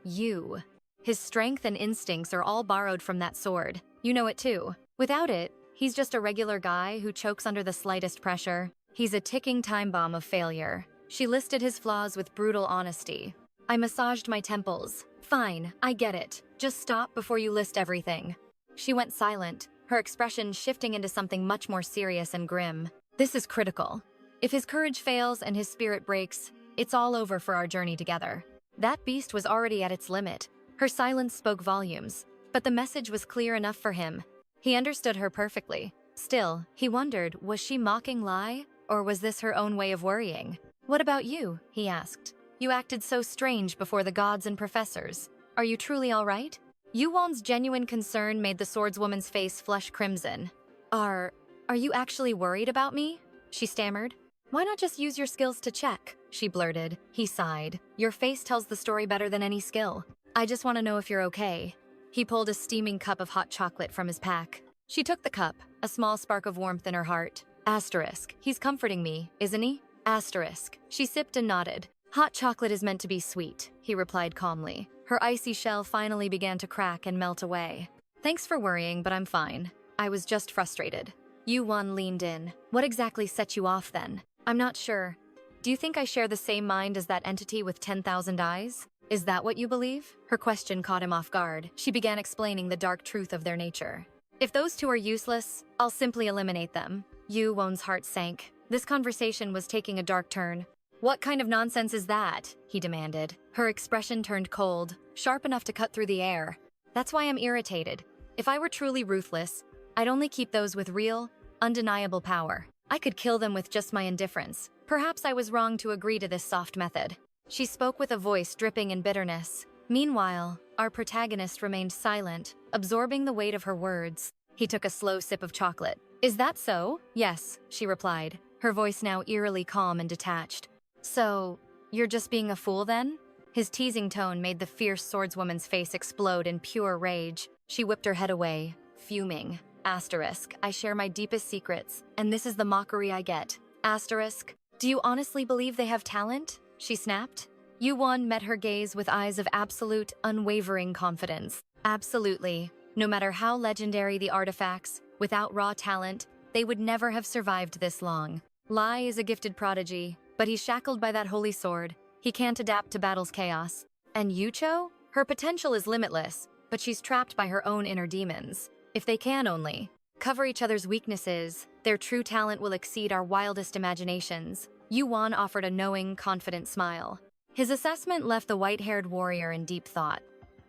His strength and instincts are all borrowed from that sword. You know it too. Without it, he's just a regular guy who chokes under the slightest pressure. He's a ticking time bomb of failure. She listed his flaws with brutal honesty. I massaged my temples. Fine, I get it. Just stop before you list everything. She went silent, her expression shifting into something much more serious and grim. This is critical. If his courage fails and his spirit breaks, it's all over for our journey together. That beast was already at its limit. Her silence spoke volumes, but the message was clear enough for him. He understood her perfectly. Still, he wondered, was she mocking Lai, or was this her own way of worrying? What about you? He asked. You acted so strange before the gods and professors. Are you truly all right? Yuwon's genuine concern made the swordswoman's face flush crimson. Are you actually worried about me? She stammered. Why not just use your skills to check? She blurted. He sighed. Your face tells the story better than any skill. I just want to know if you're okay. He pulled a steaming cup of hot chocolate from his pack. She took the cup, a small spark of warmth in her heart. Asterisk. He's comforting me, isn't he? Asterisk. She sipped and nodded. Hot chocolate is meant to be sweet, he replied calmly. Her icy shell finally began to crack and melt away. Thanks for worrying, but I'm fine. I was just frustrated. Yuwon leaned in. What exactly set you off then? I'm not sure. Do you think I share the same mind as that entity with 10,000 eyes? Is that what you believe? Her question caught him off guard. She began explaining the dark truth of their nature. If those two are useless, I'll simply eliminate them. Yuwon's heart sank. This conversation was taking a dark turn. What kind of nonsense is that? He demanded. Her expression turned cold, sharp enough to cut through the air. That's why I'm irritated. If I were truly ruthless, I'd only keep those with real, undeniable power. I could kill them with just my indifference. Perhaps I was wrong to agree to this soft method. She spoke with a voice dripping in bitterness. Meanwhile, our protagonist remained silent, absorbing the weight of her words. He took a slow sip of chocolate. Is that so? Yes, she replied, her voice now eerily calm and detached. So, you're just being a fool then? His teasing tone made the fierce swordswoman's face explode in pure rage. She whipped her head away, fuming. Asterisk, I share my deepest secrets, and this is the mockery I get. Asterisk, do you honestly believe they have talent? She snapped. Yuwon met her gaze with eyes of absolute, unwavering confidence. Absolutely. No matter how legendary the artifacts, without raw talent, they would never have survived this long. Lai is a gifted prodigy, but he's shackled by that holy sword. He can't adapt to battle's chaos. And Yucho? Her potential is limitless, but she's trapped by her own inner demons. If they can only cover each other's weaknesses, their true talent will exceed our wildest imaginations. Yuwon offered a knowing, confident smile. His assessment left the white-haired warrior in deep thought.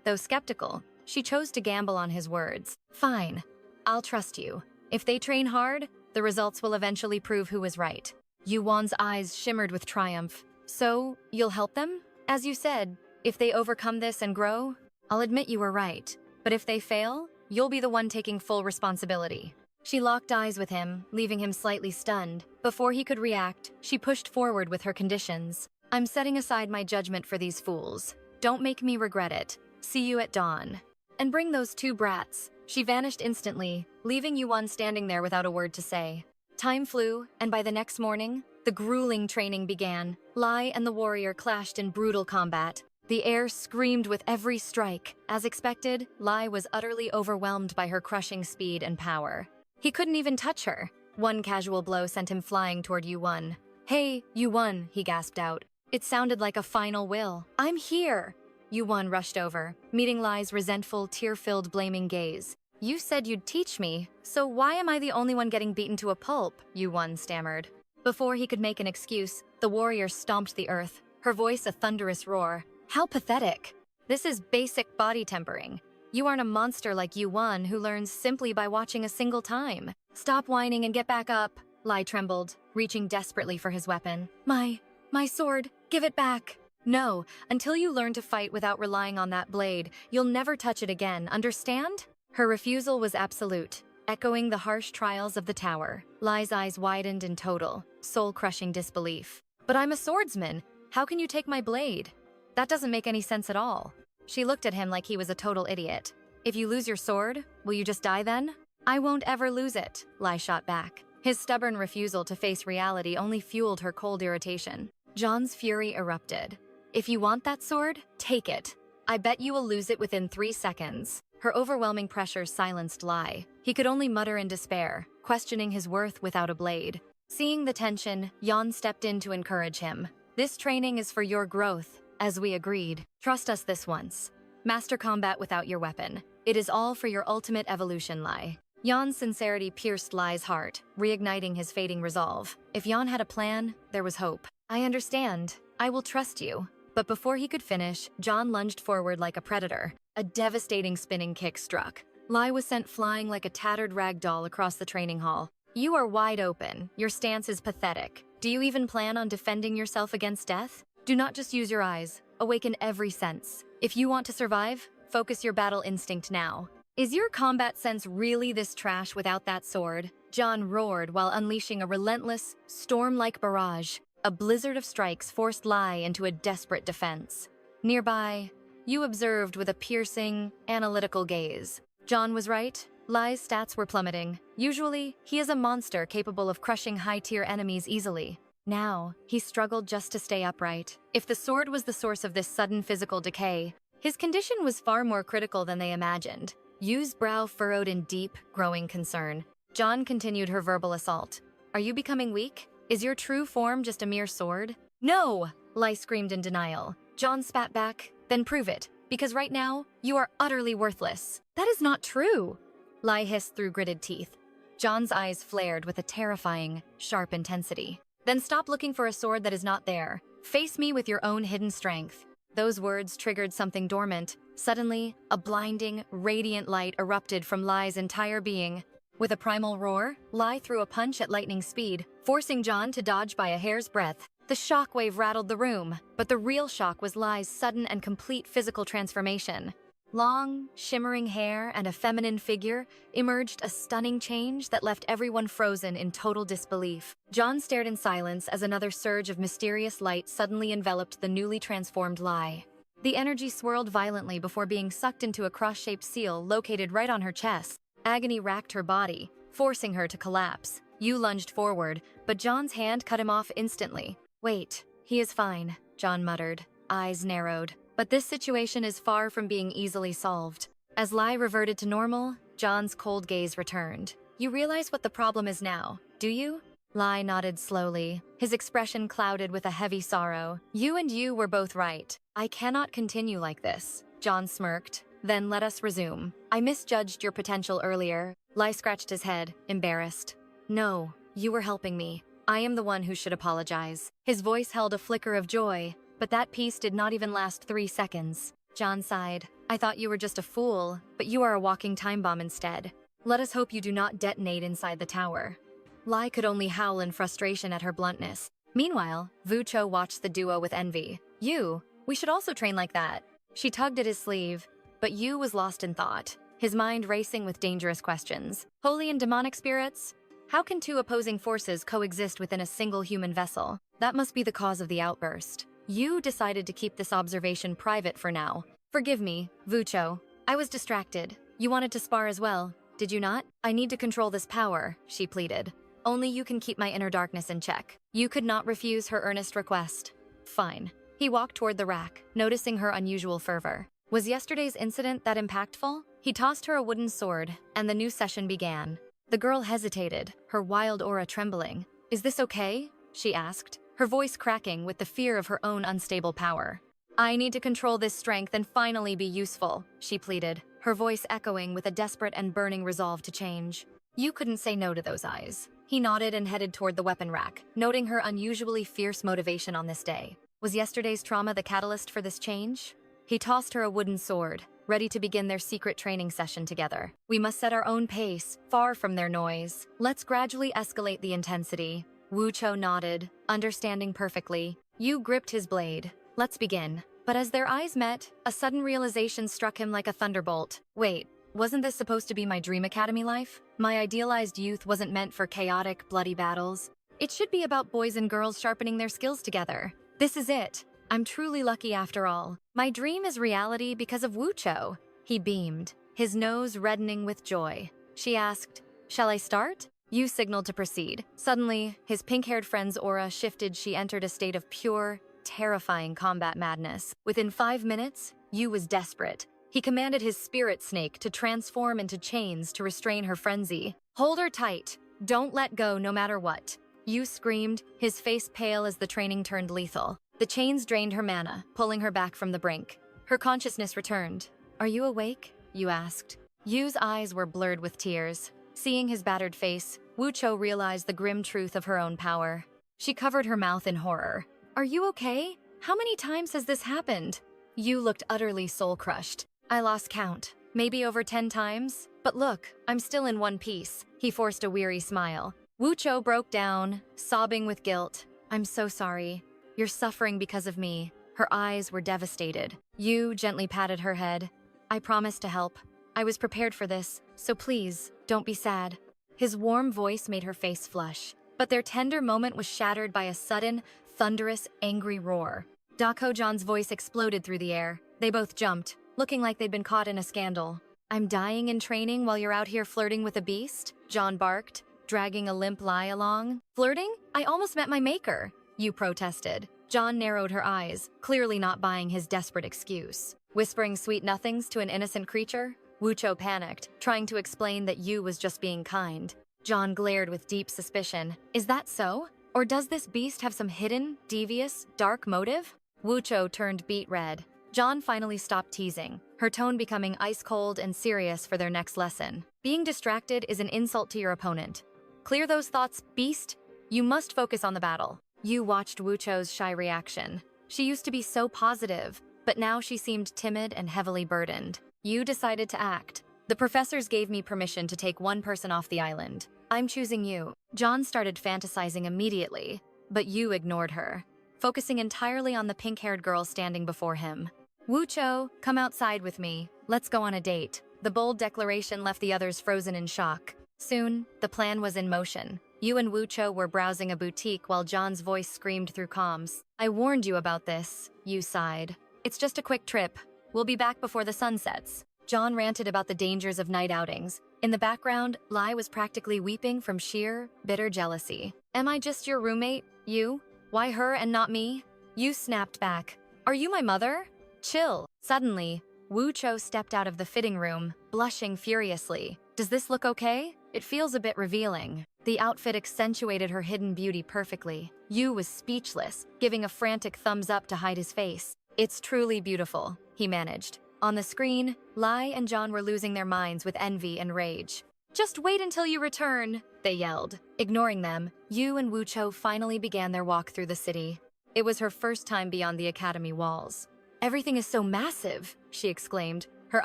Though skeptical, she chose to gamble on his words. Fine, I'll trust you. If they train hard, the results will eventually prove who was right. Yuwon's eyes shimmered with triumph. So, you'll help them? As you said, if they overcome this and grow, I'll admit you were right. But if they fail, you'll be the one taking full responsibility. She locked eyes with him, leaving him slightly stunned. Before he could react, she pushed forward with her conditions. I'm setting aside my judgment for these fools. Don't make me regret it. See you at dawn. And bring those two brats. She vanished instantly, leaving Yuwon standing there without a word to say. Time flew, and by the next morning, the grueling training began. Lai and the warrior clashed in brutal combat. The air screamed with every strike. As expected, Lai was utterly overwhelmed by her crushing speed and power. He couldn't even touch her. One casual blow sent him flying toward Yuwon. Hey, Yuwon, he gasped out. It sounded like a final will. I'm here! Yuwon rushed over, meeting Lai's resentful, tear-filled, blaming gaze. You said you'd teach me, so why am I the only one getting beaten to a pulp? Yuwon stammered. Before he could make an excuse, the warrior stomped the earth, her voice a thunderous roar. How pathetic! This is basic body tempering. You aren't a monster like Yuwon who learns simply by watching a single time. Stop whining and get back up, Lai trembled, reaching desperately for his weapon. My sword, give it back. No, until you learn to fight without relying on that blade, you'll never touch it again, understand? Her refusal was absolute, echoing the harsh trials of the tower. Lai's eyes widened in total, soul-crushing disbelief. But I'm a swordsman. How can you take my blade? That doesn't make any sense at all. She looked at him like he was a total idiot. If you lose your sword, will you just die then? I won't ever lose it, Lai shot back. His stubborn refusal to face reality only fueled her cold irritation. John's fury erupted. If you want that sword, take it. I bet you will lose it within 3 seconds. Her overwhelming pressure silenced Lai. He could only mutter in despair, questioning his worth without a blade. Seeing the tension, Jan stepped in to encourage him. This training is for your growth, as we agreed. Trust us this once. Master combat without your weapon. It is all for your ultimate evolution, Lai. Yan's sincerity pierced Lai's heart, reigniting his fading resolve. If Yan had a plan, there was hope. I understand. I will trust you. But before he could finish, John lunged forward like a predator. A devastating spinning kick struck. Lai was sent flying like a tattered rag doll across the training hall. You are wide open. Your stance is pathetic. Do you even plan on defending yourself against death? Do not just use your eyes. Awaken every sense. If you want to survive, focus your battle instinct now. Is your combat sense really this trash without that sword? John roared while unleashing a relentless, storm-like barrage. A blizzard of strikes forced Lai into a desperate defense. Nearby, you observed with a piercing, analytical gaze. John was right. Lai's stats were plummeting. Usually, he is a monster capable of crushing high-tier enemies easily. Now, he struggled just to stay upright. If the sword was the source of this sudden physical decay, his condition was far more critical than they imagined. Yu's brow furrowed in deep, growing concern. John continued her verbal assault. Are you becoming weak? Is your true form just a mere sword? No! Lai screamed in denial. John spat back. Then prove it, because right now, you are utterly worthless. That is not true! Lai hissed through gritted teeth. John's eyes flared with a terrifying, sharp intensity. Then stop looking for a sword that is not there. Face me with your own hidden strength. Those words triggered something dormant. Suddenly, a blinding, radiant light erupted from Lai's entire being. With a primal roar, Lai threw a punch at lightning speed, forcing John to dodge by a hair's breadth. The shockwave rattled the room, but the real shock was Lai's sudden and complete physical transformation. Long, shimmering hair and a feminine figure emerged a stunning change that left everyone frozen in total disbelief. John stared in silence as another surge of mysterious light suddenly enveloped the newly transformed Lai. The energy swirled violently before being sucked into a cross-shaped seal located right on her chest. Agony racked her body, forcing her to collapse. Yu lunged forward, but John's hand cut him off instantly. Wait, he is fine, John muttered, eyes narrowed. But this situation is far from being easily solved. As Lai reverted to normal, John's cold gaze returned. You realize what the problem is now, do you? Lai nodded slowly, his expression clouded with a heavy sorrow. You were both right. I cannot continue like this. John smirked. Then let us resume. I misjudged your potential earlier. Lai scratched his head, embarrassed. No, you were helping me. I am the one who should apologize. His voice held a flicker of joy, but that peace did not even last 3 seconds. John sighed. I thought you were just a fool, but you are a walking time bomb instead. Let us hope you do not detonate inside the tower. Lai could only howl in frustration at her bluntness. Meanwhile, 𝒕𝒖𝒅𝒏𝒕 watched the duo with envy. We should also train like that. She tugged at his sleeve, but Yu was lost in thought, his mind racing with dangerous questions. Holy and demonic spirits? How can 2 opposing forces coexist within a single human vessel? That must be the cause of the outburst. Yu decided to keep this observation private for now. Forgive me, 𝒕𝒖𝒅𝒏𝒕. I was distracted. You wanted to spar as well, did you not? I need to control this power, she pleaded. Only you can keep my inner darkness in check. You could not refuse her earnest request. Fine. He walked toward the rack, noticing her unusual fervor. Was yesterday's incident that impactful? He tossed her a wooden sword, and the new session began. The girl hesitated, her wild aura trembling. Is this okay? She asked, her voice cracking with the fear of her own unstable power. I need to control this strength and finally be useful, she pleaded, her voice echoing with a desperate and burning resolve to change. You couldn't say no to those eyes. He nodded and headed toward the weapon rack, noting her unusually fierce motivation on this day. Was yesterday's trauma the catalyst for this change? He tossed her a wooden sword, ready to begin their secret training session together. We must set our own pace, far from their noise. Let's gradually escalate the intensity. 𝒕𝒖𝒅𝒏𝒕 nodded, understanding perfectly. Yu gripped his blade. Let's begin. But as their eyes met, a sudden realization struck him like a thunderbolt. Wait, wasn't this supposed to be my dream academy life? My idealized youth wasn't meant for chaotic, bloody battles. It should be about boys and girls sharpening their skills together. This is it. I'm truly lucky after all. My dream is reality because of 𝒕𝒖𝒅𝒏𝒕. He beamed, his nose reddening with joy. She asked, shall I start? Yu signaled to proceed. Suddenly, his pink-haired friend's aura shifted. She entered a state of pure, terrifying combat madness. Within 5 minutes, Yu was desperate. He commanded his spirit snake to transform into chains to restrain her frenzy. Hold her tight. Don't let go no matter what. Yu screamed, his face pale as the training turned lethal. The chains drained her mana, pulling her back from the brink. Her consciousness returned. "Are you awake?" Yu asked. Yu's eyes were blurred with tears. Seeing his battered face, Wucho realized the grim truth of her own power. She covered her mouth in horror. "Are you okay? How many times has this happened?" Yu looked utterly soul-crushed. "I lost count. Maybe over 10 times? But look, I'm still in one piece." He forced a weary smile. Wucho broke down, sobbing with guilt. "I'm so sorry. You're suffering because of me." Her eyes were devastated. Yu gently patted her head. "I promised to help. I was prepared for this, so please, don't be sad." His warm voice made her face flush, but their tender moment was shattered by a sudden, thunderous, angry roar. Dakojan's voice exploded through the air. They both jumped, looking like they'd been caught in a scandal. "I'm dying in training while you're out here flirting with a beast?" John barked, dragging a limp Lai along. "Flirting? I almost met my maker," Yu protested. John narrowed her eyes, clearly not buying his desperate excuse. Whispering sweet nothings to an innocent creature? Wucho panicked, trying to explain that Yu was just being kind. John glared with deep suspicion. "Is that so? Or does this beast have some hidden, devious, dark motive?" Wucho turned beet red. John finally stopped teasing, her tone becoming ice-cold and serious for their next lesson. "Being distracted is an insult to your opponent. Clear those thoughts, beast. You must focus on the battle." Yu watched Wucho's shy reaction. She used to be so positive, but now she seemed timid and heavily burdened. Yu decided to act. "The professors gave me permission to take one person off the island. I'm choosing you." John started fantasizing immediately, but Yu ignored her, focusing entirely on the pink-haired girl standing before him. "Wucho, come outside with me. Let's go on a date." The bold declaration left the others frozen in shock. Soon, the plan was in motion. Yu and Wucho were browsing a boutique while John's voice screamed through comms. "I warned you about this," Yu sighed. "It's just a quick trip. We'll be back before the sun sets." John ranted about the dangers of night outings. In the background, Lai was practically weeping from sheer, bitter jealousy. "Am I just your roommate, Yu? Why her and not me?" Yu snapped back. "Are you my mother? Chill." Suddenly, Wucho stepped out of the fitting room, blushing furiously. "Does this look okay? It feels a bit revealing." The outfit accentuated her hidden beauty perfectly. Yu was speechless, giving a frantic thumbs up to hide his face. "It's truly beautiful," he managed. On the screen, Lai and John were losing their minds with envy and rage. "Just wait until you return," they yelled. Ignoring them, Yu and Wucho finally began their walk through the city. It was her first time beyond the academy walls. "Everything is so massive," she exclaimed, her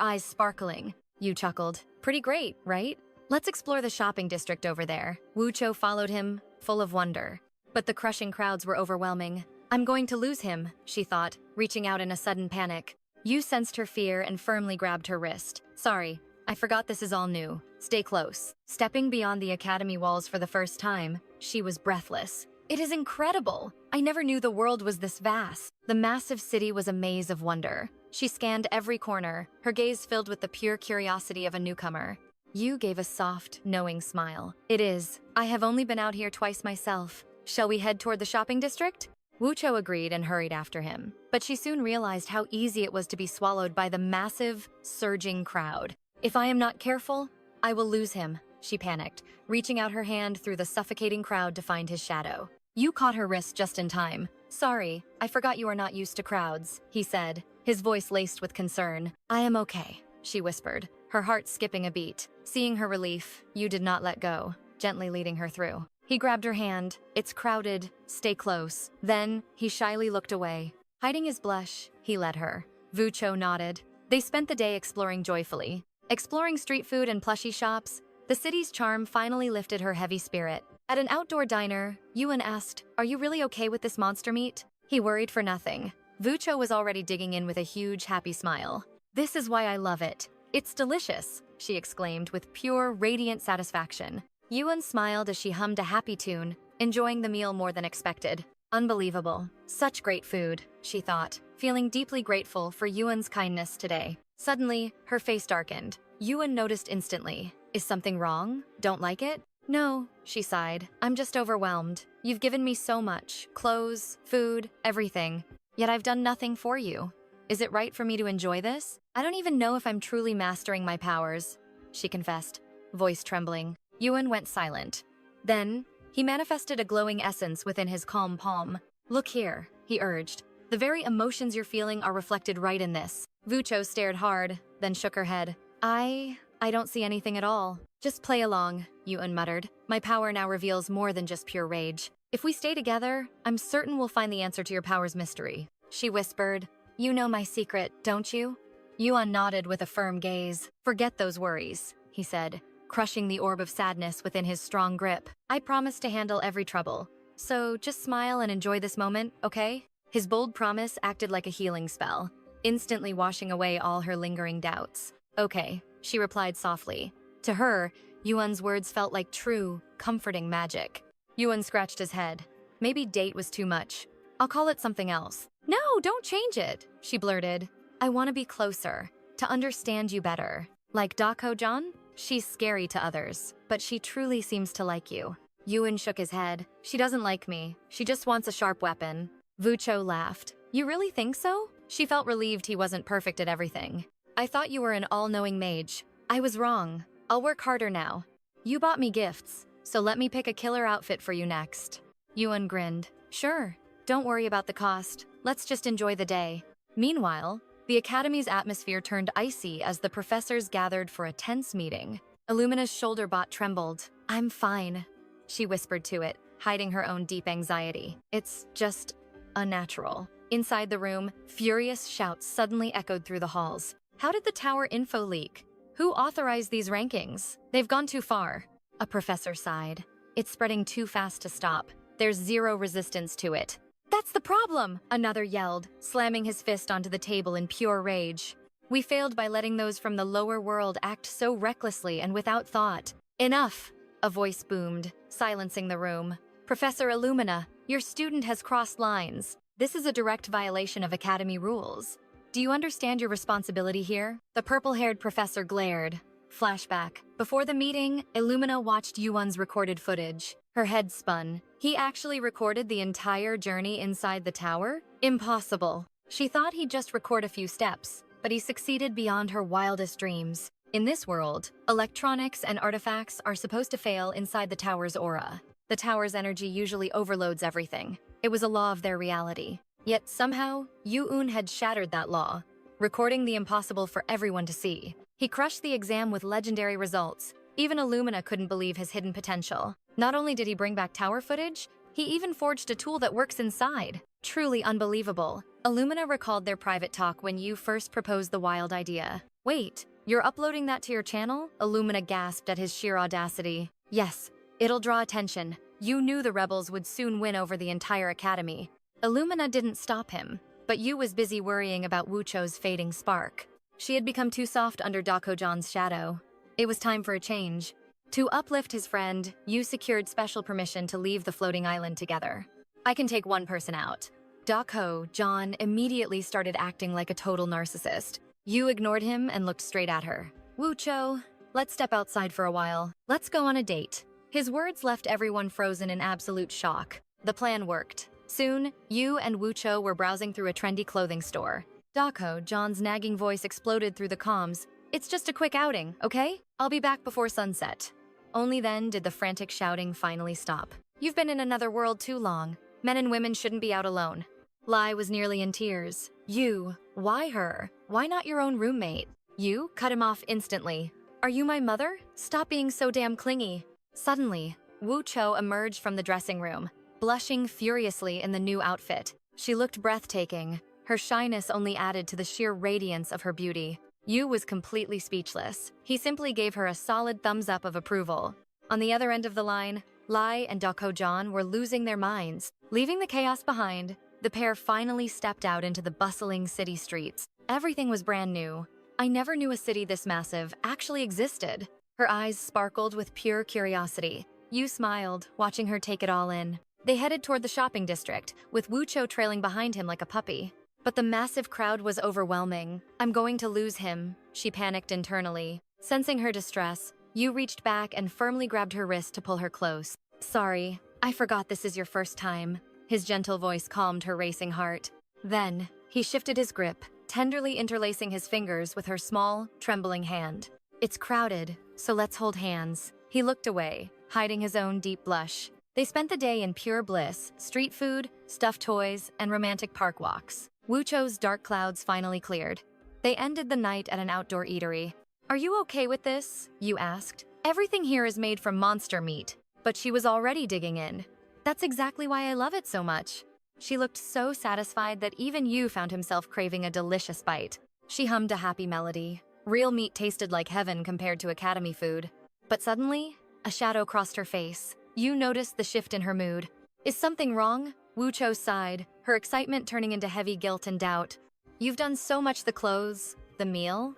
eyes sparkling. Yu chuckled. "Pretty great, right? Let's explore the shopping district over there." Wucho followed him, full of wonder. But the crushing crowds were overwhelming. "I'm going to lose him," she thought, reaching out in a sudden panic. Yu sensed her fear and firmly grabbed her wrist. "Sorry, I forgot this is all new. Stay close." Stepping beyond the academy walls for the first time, she was breathless. "It is incredible! I never knew the world was this vast." The massive city was a maze of wonder. She scanned every corner, her gaze filled with the pure curiosity of a newcomer. Yu gave a soft, knowing smile. "It is. I have only been out here twice myself. Shall we head toward the shopping district?" Wucho agreed and hurried after him. But she soon realized how easy it was to be swallowed by the massive, surging crowd. "If I am not careful, I will lose him," she panicked, reaching out her hand through the suffocating crowd to find his shadow. Yu caught her wrist just in time. "Sorry, I forgot you are not used to crowds," he said, his voice laced with concern. "I am okay," she whispered, her heart skipping a beat. Seeing her relief, Yu did not let go, gently leading her through. He grabbed her hand. "It's crowded. Stay close." Then, he shyly looked away. Hiding his blush, he led her. Wucho nodded. They spent the day exploring joyfully. Exploring street food and plushie shops, the city's charm finally lifted her heavy spirit. At an outdoor diner, Yuan asked, "Are you really okay with this monster meat?" He worried for nothing. Wucho was already digging in with a huge, happy smile. "This is why I love it. It's delicious," she exclaimed with pure, radiant satisfaction. Yuan smiled as she hummed a happy tune, enjoying the meal more than expected. Unbelievable. Such great food, she thought, feeling deeply grateful for Yuan's kindness today. Suddenly, her face darkened. Yuan noticed instantly. "Is something wrong? Don't like it?" "No," she sighed. "I'm just overwhelmed. You've given me so much. Clothes, food, everything. Yet I've done nothing for you. Is it right for me to enjoy this? I don't even know if I'm truly mastering my powers," she confessed, voice trembling. Yuan went silent. Then, he manifested a glowing essence within his calm palm. "Look here," he he urged. The very emotions you're feeling are reflected right in this. 𝒕𝒖𝒅𝒏𝒕 stared hard, then shook her head. I don't see anything at all. Just play along, 𝒕𝒅𝒏𝒕 muttered. My power now reveals more than just pure rage. If we stay together, I'm certain we'll find the answer to your power's mystery. She whispered. You know my secret, don't you? 𝒕𝒅𝒏𝒕 nodded with a firm gaze. Forget those worries, he said, crushing the orb of sadness within his strong grip. I promise to handle every trouble. So just smile and enjoy this moment, okay? His bold promise acted like a healing spell, instantly washing away all her lingering doubts. Okay, she replied softly. To her, 𝒕𝒅𝒏𝒕's words felt like true, comforting magic. 𝒕𝒅𝒏𝒕 scratched his head. Maybe date was too much. I'll call it something else. No, don't change it, she blurted. I want to be closer, to understand you better. Like 𝒕𝒐𝒏𝒕? She's scary to others, but she truly seems to like you. 𝒕𝒅𝒏𝒕 shook his head. She doesn't like me. She just wants a sharp weapon. 𝒕𝒐𝒏𝒕 laughed. You really think so? She felt relieved he wasn't perfect at everything. I thought you were an all-knowing mage. I was wrong. I'll work harder now. You bought me gifts, so let me pick a killer outfit for you next. 𝒕𝒅𝒏𝒕 grinned. Sure. Don't worry about the cost. Let's just enjoy the day. Meanwhile, the Academy's atmosphere turned icy as the professors gathered for a tense meeting. Illumina's shoulder trembled. I'm fine, she whispered to it, hiding her own deep anxiety. It's just unnatural. Inside the room, furious shouts suddenly echoed through the halls. How did the tower info leak? Who authorized these rankings? They've gone too far. A professor sighed. It's spreading too fast to stop. There's zero resistance to it. That's the problem, another yelled, slamming his fist onto the table in pure rage. We failed by letting those from the lower world act so recklessly and without thought. Enough, a voice boomed, silencing the room. Professor Illumina, your student has crossed lines. This is a direct violation of Academy rules. Do you understand your responsibility here? The purple-haired professor glared. Flashback. Before the meeting, Illumina watched 𝒕𝒅𝒏𝒕's recorded footage. Her head spun. He actually recorded the entire journey inside the tower? Impossible. She thought he'd just record a few steps, but he succeeded beyond her wildest dreams. In this world, electronics and artifacts are supposed to fail inside the tower's aura. The tower's energy usually overloads everything. It was a law of their reality. Yet somehow, 𝒕𝒅𝒏𝒕 had shattered that law, recording the impossible for everyone to see. He crushed the exam with legendary results. Even Illumina couldn't believe his hidden potential. Not only did he bring back tower footage, he even forged a tool that works inside. Truly unbelievable. Illumina recalled their private talk when you first proposed the wild idea. Wait, you're uploading that to your channel? Illumina gasped at his sheer audacity. Yes, it'll draw attention. You knew the rebels would soon win over the entire academy. Illumina didn't stop him, but Yu was busy worrying about 𝒕𝒐𝒏𝒕's fading spark. She had become too soft under 𝒕𝒐𝒏𝒕's shadow. It was time for a change. To uplift his friend, Yu secured special permission to leave the floating island together. I can take one person out. 𝒕𝒐𝒏𝒕 immediately started acting like a total narcissist. Yu ignored him and looked straight at her. 𝒕𝒐𝒏𝒕, let's step outside for a while. Let's go on a date. His words left everyone frozen in absolute shock. The plan worked. Soon, Yu and 𝒕𝒐𝒏𝒕 were browsing through a trendy clothing store. 𝒕𝒐𝒏𝒕's nagging voice exploded through the comms. It's just a quick outing, okay? I'll be back before sunset. Only then did the frantic shouting finally stop. You've been in another world too long. Men and women shouldn't be out alone. Lai was nearly in tears. Yu, why her? Why not your own roommate? Yu cut him off instantly. Are you my mother? Stop being so damn clingy. Suddenly, 𝒕𝒐𝒏𝒕 emerged from the dressing room, blushing furiously in the new outfit. She looked breathtaking. Her shyness only added to the sheer radiance of her beauty. Yu was completely speechless. He simply gave her a solid thumbs up of approval. On the other end of the line, Lai and 𝒕𝒐𝒏𝒕 were losing their minds. Leaving the chaos behind, the pair finally stepped out into the bustling city streets. Everything was brand new. I never knew a city this massive actually existed. Her eyes sparkled with pure curiosity. Yu smiled, watching her take it all in. They headed toward the shopping district, with 𝒕𝒐𝒏𝒕 trailing behind him like a puppy. But the massive crowd was overwhelming. I'm going to lose him, she panicked internally. Sensing her distress, Yu reached back and firmly grabbed her wrist to pull her close. Sorry, I forgot this is your first time. His gentle voice calmed her racing heart. Then, he shifted his grip, tenderly interlacing his fingers with her small, trembling hand. It's crowded, so let's hold hands. He looked away, hiding his own deep blush. They spent the day in pure bliss, street food, stuffed toys, and romantic park walks. Wucho's dark clouds finally cleared. They ended the night at an outdoor eatery. "Are you okay with this?" Yu asked. "Everything here is made from monster meat." But she was already digging in. "That's exactly why I love it so much." She looked so satisfied that even Yu found himself craving a delicious bite. She hummed a happy melody. Real meat tasted like heaven compared to academy food. But suddenly, a shadow crossed her face. Yu noticed the shift in her mood. "Is something wrong?" Wucho sighed, her excitement turning into heavy guilt and doubt. "You've done so much: the clothes, the meal,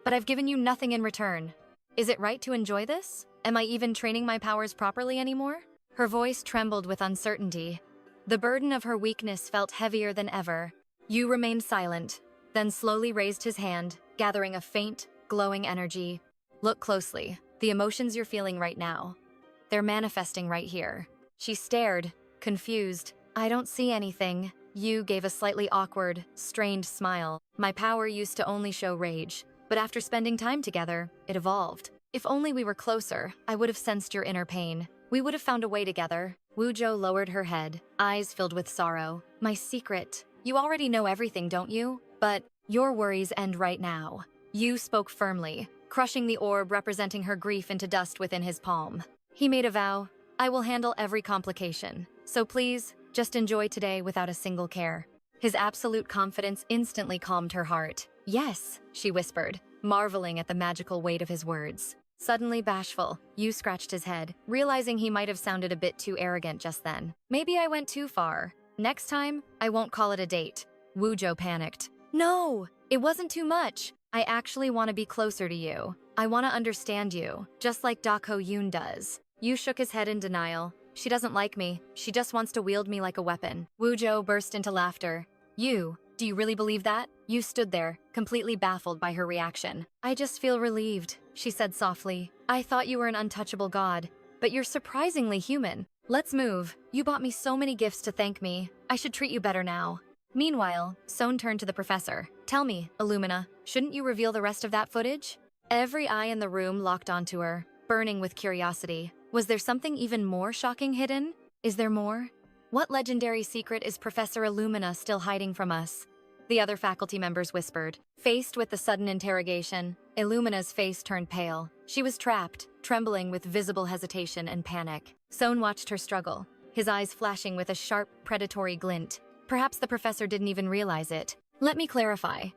but I've given you nothing in return. Is it right to enjoy this? Am I even training my powers properly anymore?" Her voice trembled with uncertainty. The burden of her weakness felt heavier than ever. Yu remained silent, then slowly raised his hand, gathering a faint, glowing energy. "Look closely. The emotions you're feeling right now, they're manifesting right here." She stared, confused. "I don't see anything." Yu gave a slightly awkward, strained smile. "My power used to only show rage, but after spending time together, it evolved. If only we were closer, I would have sensed your inner pain. We would have found a way together." Wujo lowered her head, eyes filled with sorrow. "My secret. You already know everything, don't you? But your worries end right now." Yu spoke firmly, crushing the orb representing her grief into dust within his palm. He made a vow. "I will handle every complication. So please, just enjoy today without a single care." His absolute confidence instantly calmed her heart. "Yes," she whispered, marveling at the magical weight of his words. Suddenly bashful, Yu scratched his head, realizing he might have sounded a bit too arrogant just then. "Maybe I went too far. Next time, I won't call it a date." Wujo panicked. "No, it wasn't too much. I actually want to be closer to you. I want to understand you, just like Dako Yoon does." Yu shook his head in denial. "She doesn't like me. She just wants to wield me like a weapon." Wujo burst into laughter. "Yu, do you really believe that?" Yu stood there, completely baffled by her reaction. "I just feel relieved," she said softly. "I thought you were an untouchable god, but you're surprisingly human. Let's move. You bought me so many gifts to thank me. I should treat you better now." Meanwhile, Son turned to the professor. "Tell me, Illumina, shouldn't you reveal the rest of that footage?" Every eye in the room locked onto her, burning with curiosity. Was there something even more shocking hidden? Is there more? What legendary secret is Professor Illumina still hiding from us? The other faculty members whispered. Faced with the sudden interrogation, Illumina's face turned pale. She was trapped, trembling with visible hesitation and panic. Son watched her struggle, his eyes flashing with a sharp, predatory glint. Perhaps the professor didn't even realize it. "Let me clarify.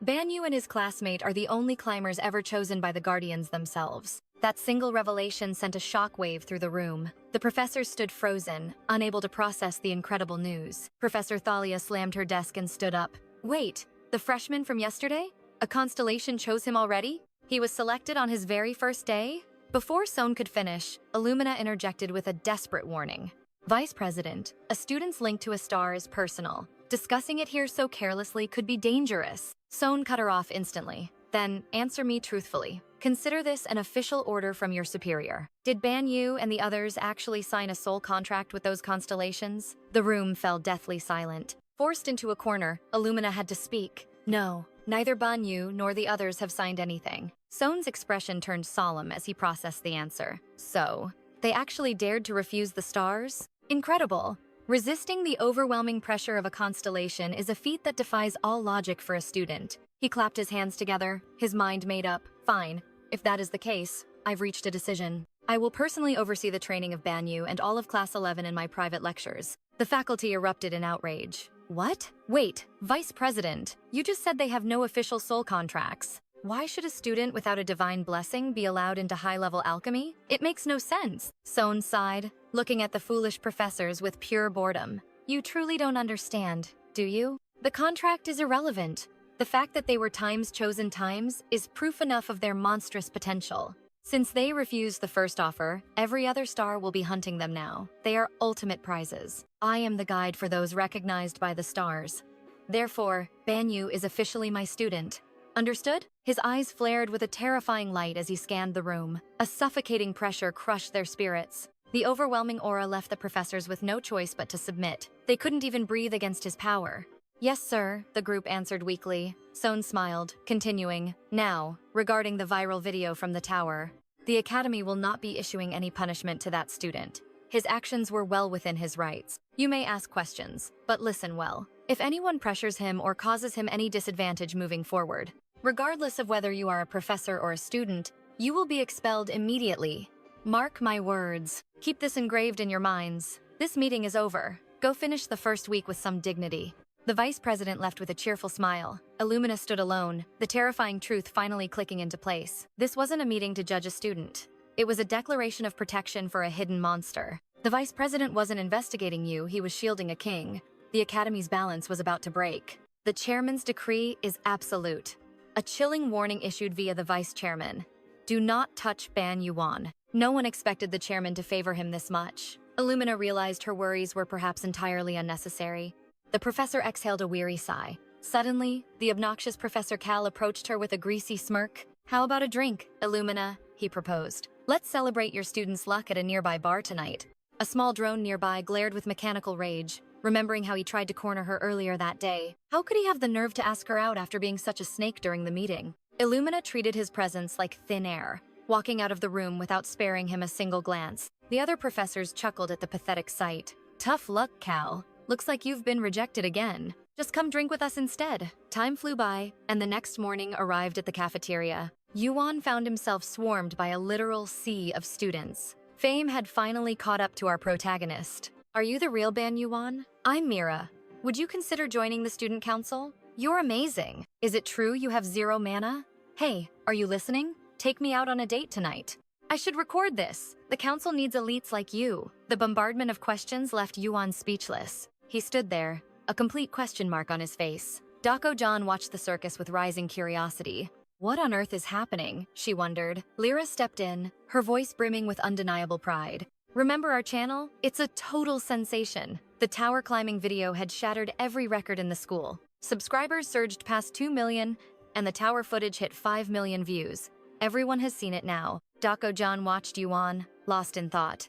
Banyu and his classmate are the only climbers ever chosen by the Guardians themselves." That single revelation sent a shockwave through the room. The professor stood frozen, unable to process the incredible news. Professor Thalia slammed her desk and stood up. "Wait, the freshman from yesterday? A constellation chose him already? He was selected on his very first day?" Before Son could finish, Illumina interjected with a desperate warning. "Vice President, a student's link to a star is personal. Discussing it here so carelessly could be dangerous." Son cut her off instantly. "Then, answer me truthfully. Consider this an official order from your superior. Did Banyu and the others actually sign a soul contract with those constellations?" The room fell deathly silent. Forced into a corner, Illumina had to speak. "No, neither Banyu nor the others have signed anything." Son's expression turned solemn as he processed the answer. "So, they actually dared to refuse the stars? Incredible. Resisting the overwhelming pressure of a constellation is a feat that defies all logic for a student." He clapped his hands together, his mind made up. "Fine. If that is the case, I've reached a decision. I will personally oversee the training of Banyu and all of Class 11 in my private lectures." The faculty erupted in outrage. "What? Wait, Vice President, you just said they have no official soul contracts. Why should a student without a divine blessing be allowed into high-level alchemy? It makes no sense." Son sighed, looking at the foolish professors with pure boredom. "You truly don't understand, do you? The contract is irrelevant. The fact that they were Time's chosen times is proof enough of their monstrous potential. Since they refused the first offer, every other star will be hunting them now. They are ultimate prizes. I am the guide for those recognized by the stars. Therefore, Banyu is officially my student. Understood?" His eyes flared with a terrifying light as he scanned the room. A suffocating pressure crushed their spirits. The overwhelming aura left the professors with no choice but to submit. They couldn't even breathe against his power. "Yes, sir," the group answered weakly. Son smiled, continuing, "Now, regarding the viral video from the tower, the Academy will not be issuing any punishment to that student. His actions were well within his rights. You may ask questions, but listen well. If anyone pressures him or causes him any disadvantage moving forward, regardless of whether you are a professor or a student, you will be expelled immediately. Mark my words. Keep this engraved in your minds. This meeting is over. Go finish the first week with some dignity. The vice president left with a cheerful smile. Illumina stood alone, the terrifying truth finally clicking into place. This wasn't a meeting to judge a student. It was a declaration of protection for a hidden monster. The vice president wasn't investigating you, he was shielding a king. The academy's balance was about to break. The chairman's decree is absolute. A chilling warning issued via the vice chairman. Do not touch Ban Yuan. No one expected the chairman to favor him this much. Illumina realized her worries were perhaps entirely unnecessary. The professor exhaled a weary sigh. Suddenly, the obnoxious Professor Cal approached her with a greasy smirk. How about a drink, Illumina? He proposed. Let's celebrate your student's luck at a nearby bar tonight. A small drone nearby glared with mechanical rage, remembering how he tried to corner her earlier that day. How could he have the nerve to ask her out after being such a snake during the meeting? Illumina treated his presence like thin air, walking out of the room without sparing him a single glance. The other professors chuckled at the pathetic sight. Tough luck, Cal. Looks like you've been rejected again. Just come drink with us instead. Time flew by, and the next morning arrived at the cafeteria. Yuan found himself swarmed by a literal sea of students. Fame had finally caught up to our protagonist. Are you the real Ban Yuan? I'm Mira. Would you consider joining the student council? You're amazing. Is it true you have 0 mana? Hey, are you listening? Take me out on a date tonight. I should record this. The council needs elites like you. The bombardment of questions left Yuan speechless. He stood there, a complete question mark on his face. Dako-John watched the circus with rising curiosity. What on earth is happening? She wondered. Lyra stepped in, her voice brimming with undeniable pride. Remember our channel? It's a total sensation. The tower climbing video had shattered every record in the school. Subscribers surged past 2 million, and the tower footage hit 5 million views. Everyone has seen it now. Dako-John watched Yuan, lost in thought.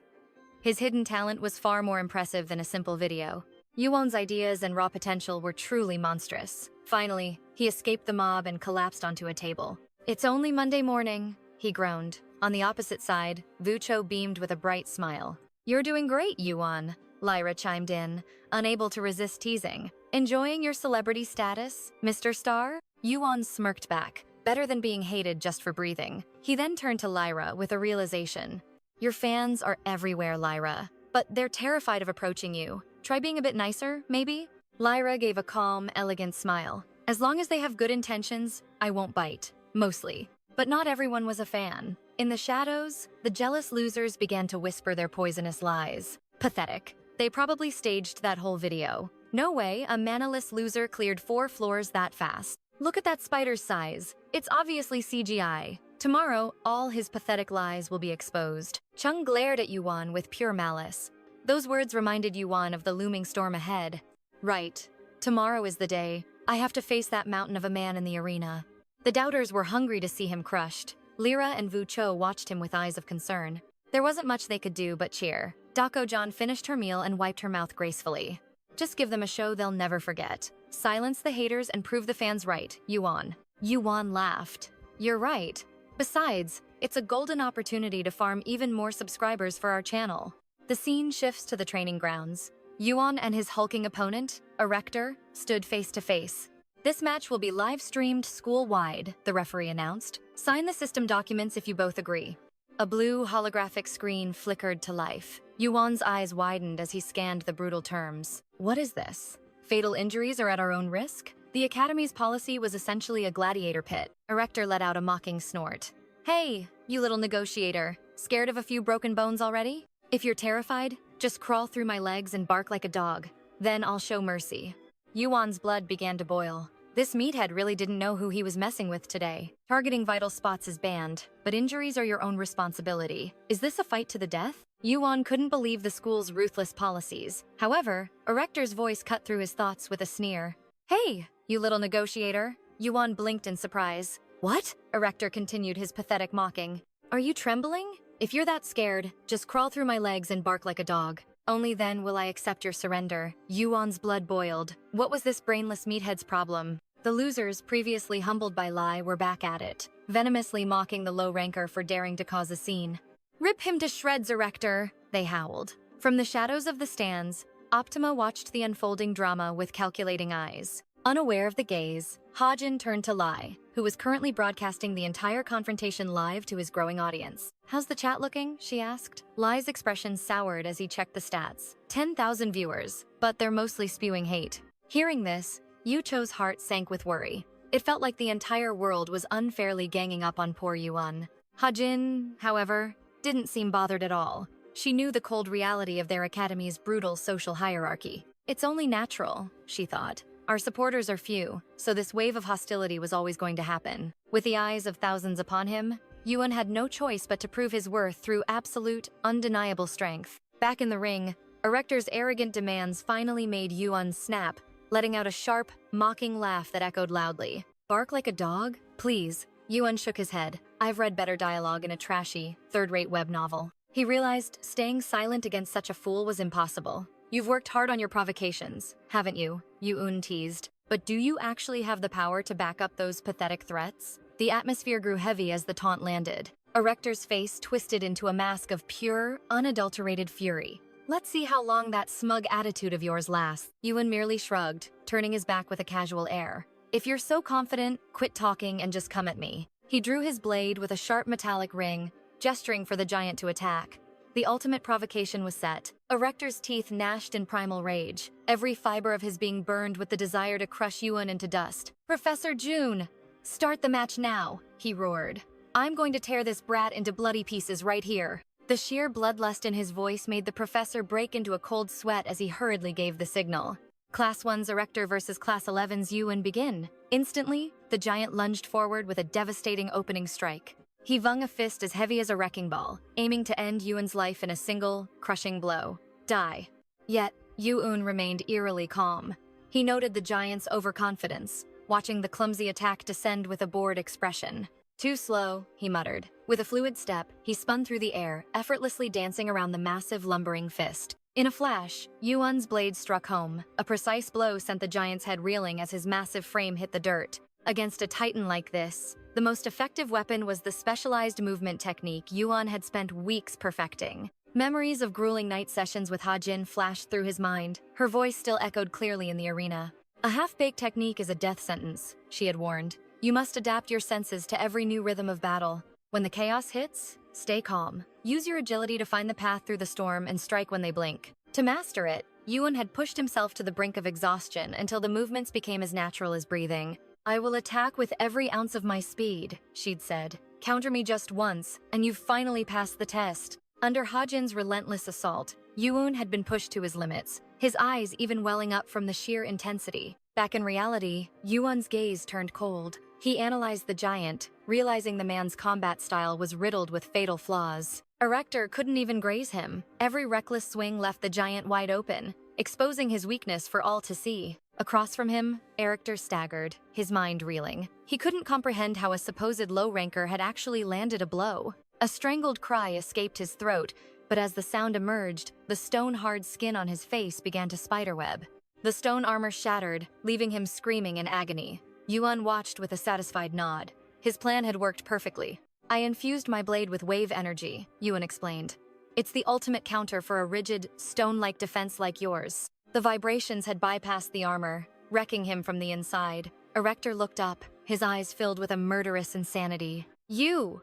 His hidden talent was far more impressive than a simple video. Yuan's ideas and raw potential were truly monstrous. Finally, he escaped the mob and collapsed onto a table. It's only Monday morning, he groaned. On the opposite side, 𝒕𝒖𝒅𝒏𝒕 beamed with a bright smile. You're doing great, Yuan, Lyra chimed in, unable to resist teasing. Enjoying your celebrity status, Mr. Star? Yuan smirked back, better than being hated just for breathing. He then turned to Lyra with a realization. Your fans are everywhere, Lyra, but they're terrified of approaching you. Try being a bit nicer, maybe? Lyra gave a calm, elegant smile. As long as they have good intentions, I won't bite. Mostly. But not everyone was a fan. In the shadows, the jealous losers began to whisper their poisonous lies. Pathetic. They probably staged that whole video. No way a manaless loser cleared 4 floors that fast. Look at that spider's size. It's obviously CGI. Tomorrow, all his pathetic lies will be exposed. Chung glared at Yuan with pure malice. Those words reminded Yuan of the looming storm ahead. Right. Tomorrow is the day. I have to face that mountain of a man in the arena. The doubters were hungry to see him crushed. Lyra and 𝒕𝒖𝒅𝒏𝒕 watched him with eyes of concern. There wasn't much they could do but cheer. Dako-John finished her meal and wiped her mouth gracefully. Just give them a show they'll never forget. Silence the haters and prove the fans right, Yuan. Yuan laughed. You're right. Besides, it's a golden opportunity to farm even more subscribers for our channel. The scene shifts to the training grounds. Yuan and his hulking opponent, a rector, stood face to face. This match will be live-streamed school-wide, the referee announced. Sign the system documents if you both agree. A blue holographic screen flickered to life. Yuan's eyes widened as he scanned the brutal terms. What is this? Fatal injuries are at our own risk? The Academy's policy was essentially a gladiator pit. A rector let out a mocking snort. Hey, you little negotiator. Scared of a few broken bones already? If you're terrified, just crawl through my legs and bark like a dog. Then I'll show mercy. Yuan's blood began to boil. This meathead really didn't know who he was messing with today. Targeting vital spots is banned, but injuries are your own responsibility. Is this a fight to the death? Yuan couldn't believe the school's ruthless policies. However, a rector's voice cut through his thoughts with a sneer. Hey, you little negotiator. Yuan blinked in surprise. What? A rector continued his pathetic mocking. Are you trembling? If you're that scared, just crawl through my legs and bark like a dog. Only then will I accept your surrender. Yuan's blood boiled. What was this brainless meathead's problem? The losers, previously humbled by Lai, were back at it, venomously mocking the low ranker for daring to cause a scene. Rip him to shreds, Erector, they howled. From the shadows of the stands, Optima watched the unfolding drama with calculating eyes. Unaware of the gaze, Ha-jin turned to Lai, who was currently broadcasting the entire confrontation live to his growing audience. "How's the chat looking?" she asked. Lai's expression soured as he checked the stats. 10,000 viewers, but they're mostly spewing hate. Hearing this, Yu Cho's heart sank with worry. It felt like the entire world was unfairly ganging up on poor Yuan. Ha-jin, however, didn't seem bothered at all. She knew the cold reality of their academy's brutal social hierarchy. It's only natural, she thought. Our supporters are few, so this wave of hostility was always going to happen. With the eyes of thousands upon him, Yuan had no choice but to prove his worth through absolute, undeniable strength. Back in the ring, Erector's arrogant demands finally made Yuan snap, letting out a sharp, mocking laugh that echoed loudly. "Bark like a dog? Please." Yuan shook his head. "I've read better dialogue in a trashy, third-rate web novel." He realized staying silent against such a fool was impossible. "You've worked hard on your provocations, haven't you?" Yu-un teased. "But do you actually have the power to back up those pathetic threats?" The atmosphere grew heavy as the taunt landed. Erector's face twisted into a mask of pure, unadulterated fury. "Let's see how long that smug attitude of yours lasts." Yuan merely shrugged, turning his back with a casual air. "If you're so confident, quit talking and just come at me." He drew his blade with a sharp metallic ring, gesturing for the giant to attack. The ultimate provocation was set. Erector's teeth gnashed in primal rage, every fiber of his being burned with the desire to crush Yuan into dust. "Professor June, start the match now," he roared. "I'm going to tear this brat into bloody pieces right here." The sheer bloodlust in his voice made the professor break into a cold sweat as he hurriedly gave the signal. Class 1's Erector versus Class 11's Yuan begin. Instantly, the giant lunged forward with a devastating opening strike. He wrung a fist as heavy as a wrecking ball, aiming to end Yuan's life in a single, crushing blow. Die. Yet, Yu-un remained eerily calm. He noted the giant's overconfidence, watching the clumsy attack descend with a bored expression. "Too slow," he muttered. With a fluid step, he spun through the air, effortlessly dancing around the massive, lumbering fist. In a flash, Yuan's blade struck home. A precise blow sent the giant's head reeling as his massive frame hit the dirt. Against a titan like this, the most effective weapon was the specialized movement technique Yuan had spent weeks perfecting. Memories of grueling night sessions with Ha-jin flashed through his mind. Her voice still echoed clearly in the arena. "A half-baked technique is a death sentence," she had warned. "You must adapt your senses to every new rhythm of battle. When the chaos hits, stay calm. Use your agility to find the path through the storm and strike when they blink." To master it, Yuan had pushed himself to the brink of exhaustion until the movements became as natural as breathing. "I will attack with every ounce of my speed," she'd said. "Counter me just once, and you've finally passed the test." Under Ha-jin's relentless assault, Yu-un had been pushed to his limits, his eyes even welling up from the sheer intensity. Back in reality, Yuan's gaze turned cold. He analyzed the giant, realizing the man's combat style was riddled with fatal flaws. Erector couldn't even graze him. Every reckless swing left the giant wide open, exposing his weakness for all to see. Across from him, Erector staggered, his mind reeling. He couldn't comprehend how a supposed low-ranker had actually landed a blow. A strangled cry escaped his throat, but as the sound emerged, the stone-hard skin on his face began to spiderweb. The stone armor shattered, leaving him screaming in agony. Yuan watched with a satisfied nod. His plan had worked perfectly. "I infused my blade with wave energy," Yuan explained. "It's the ultimate counter for a rigid, stone-like defense like yours." The vibrations had bypassed the armor, wrecking him from the inside. Erector looked up, his eyes filled with a murderous insanity. You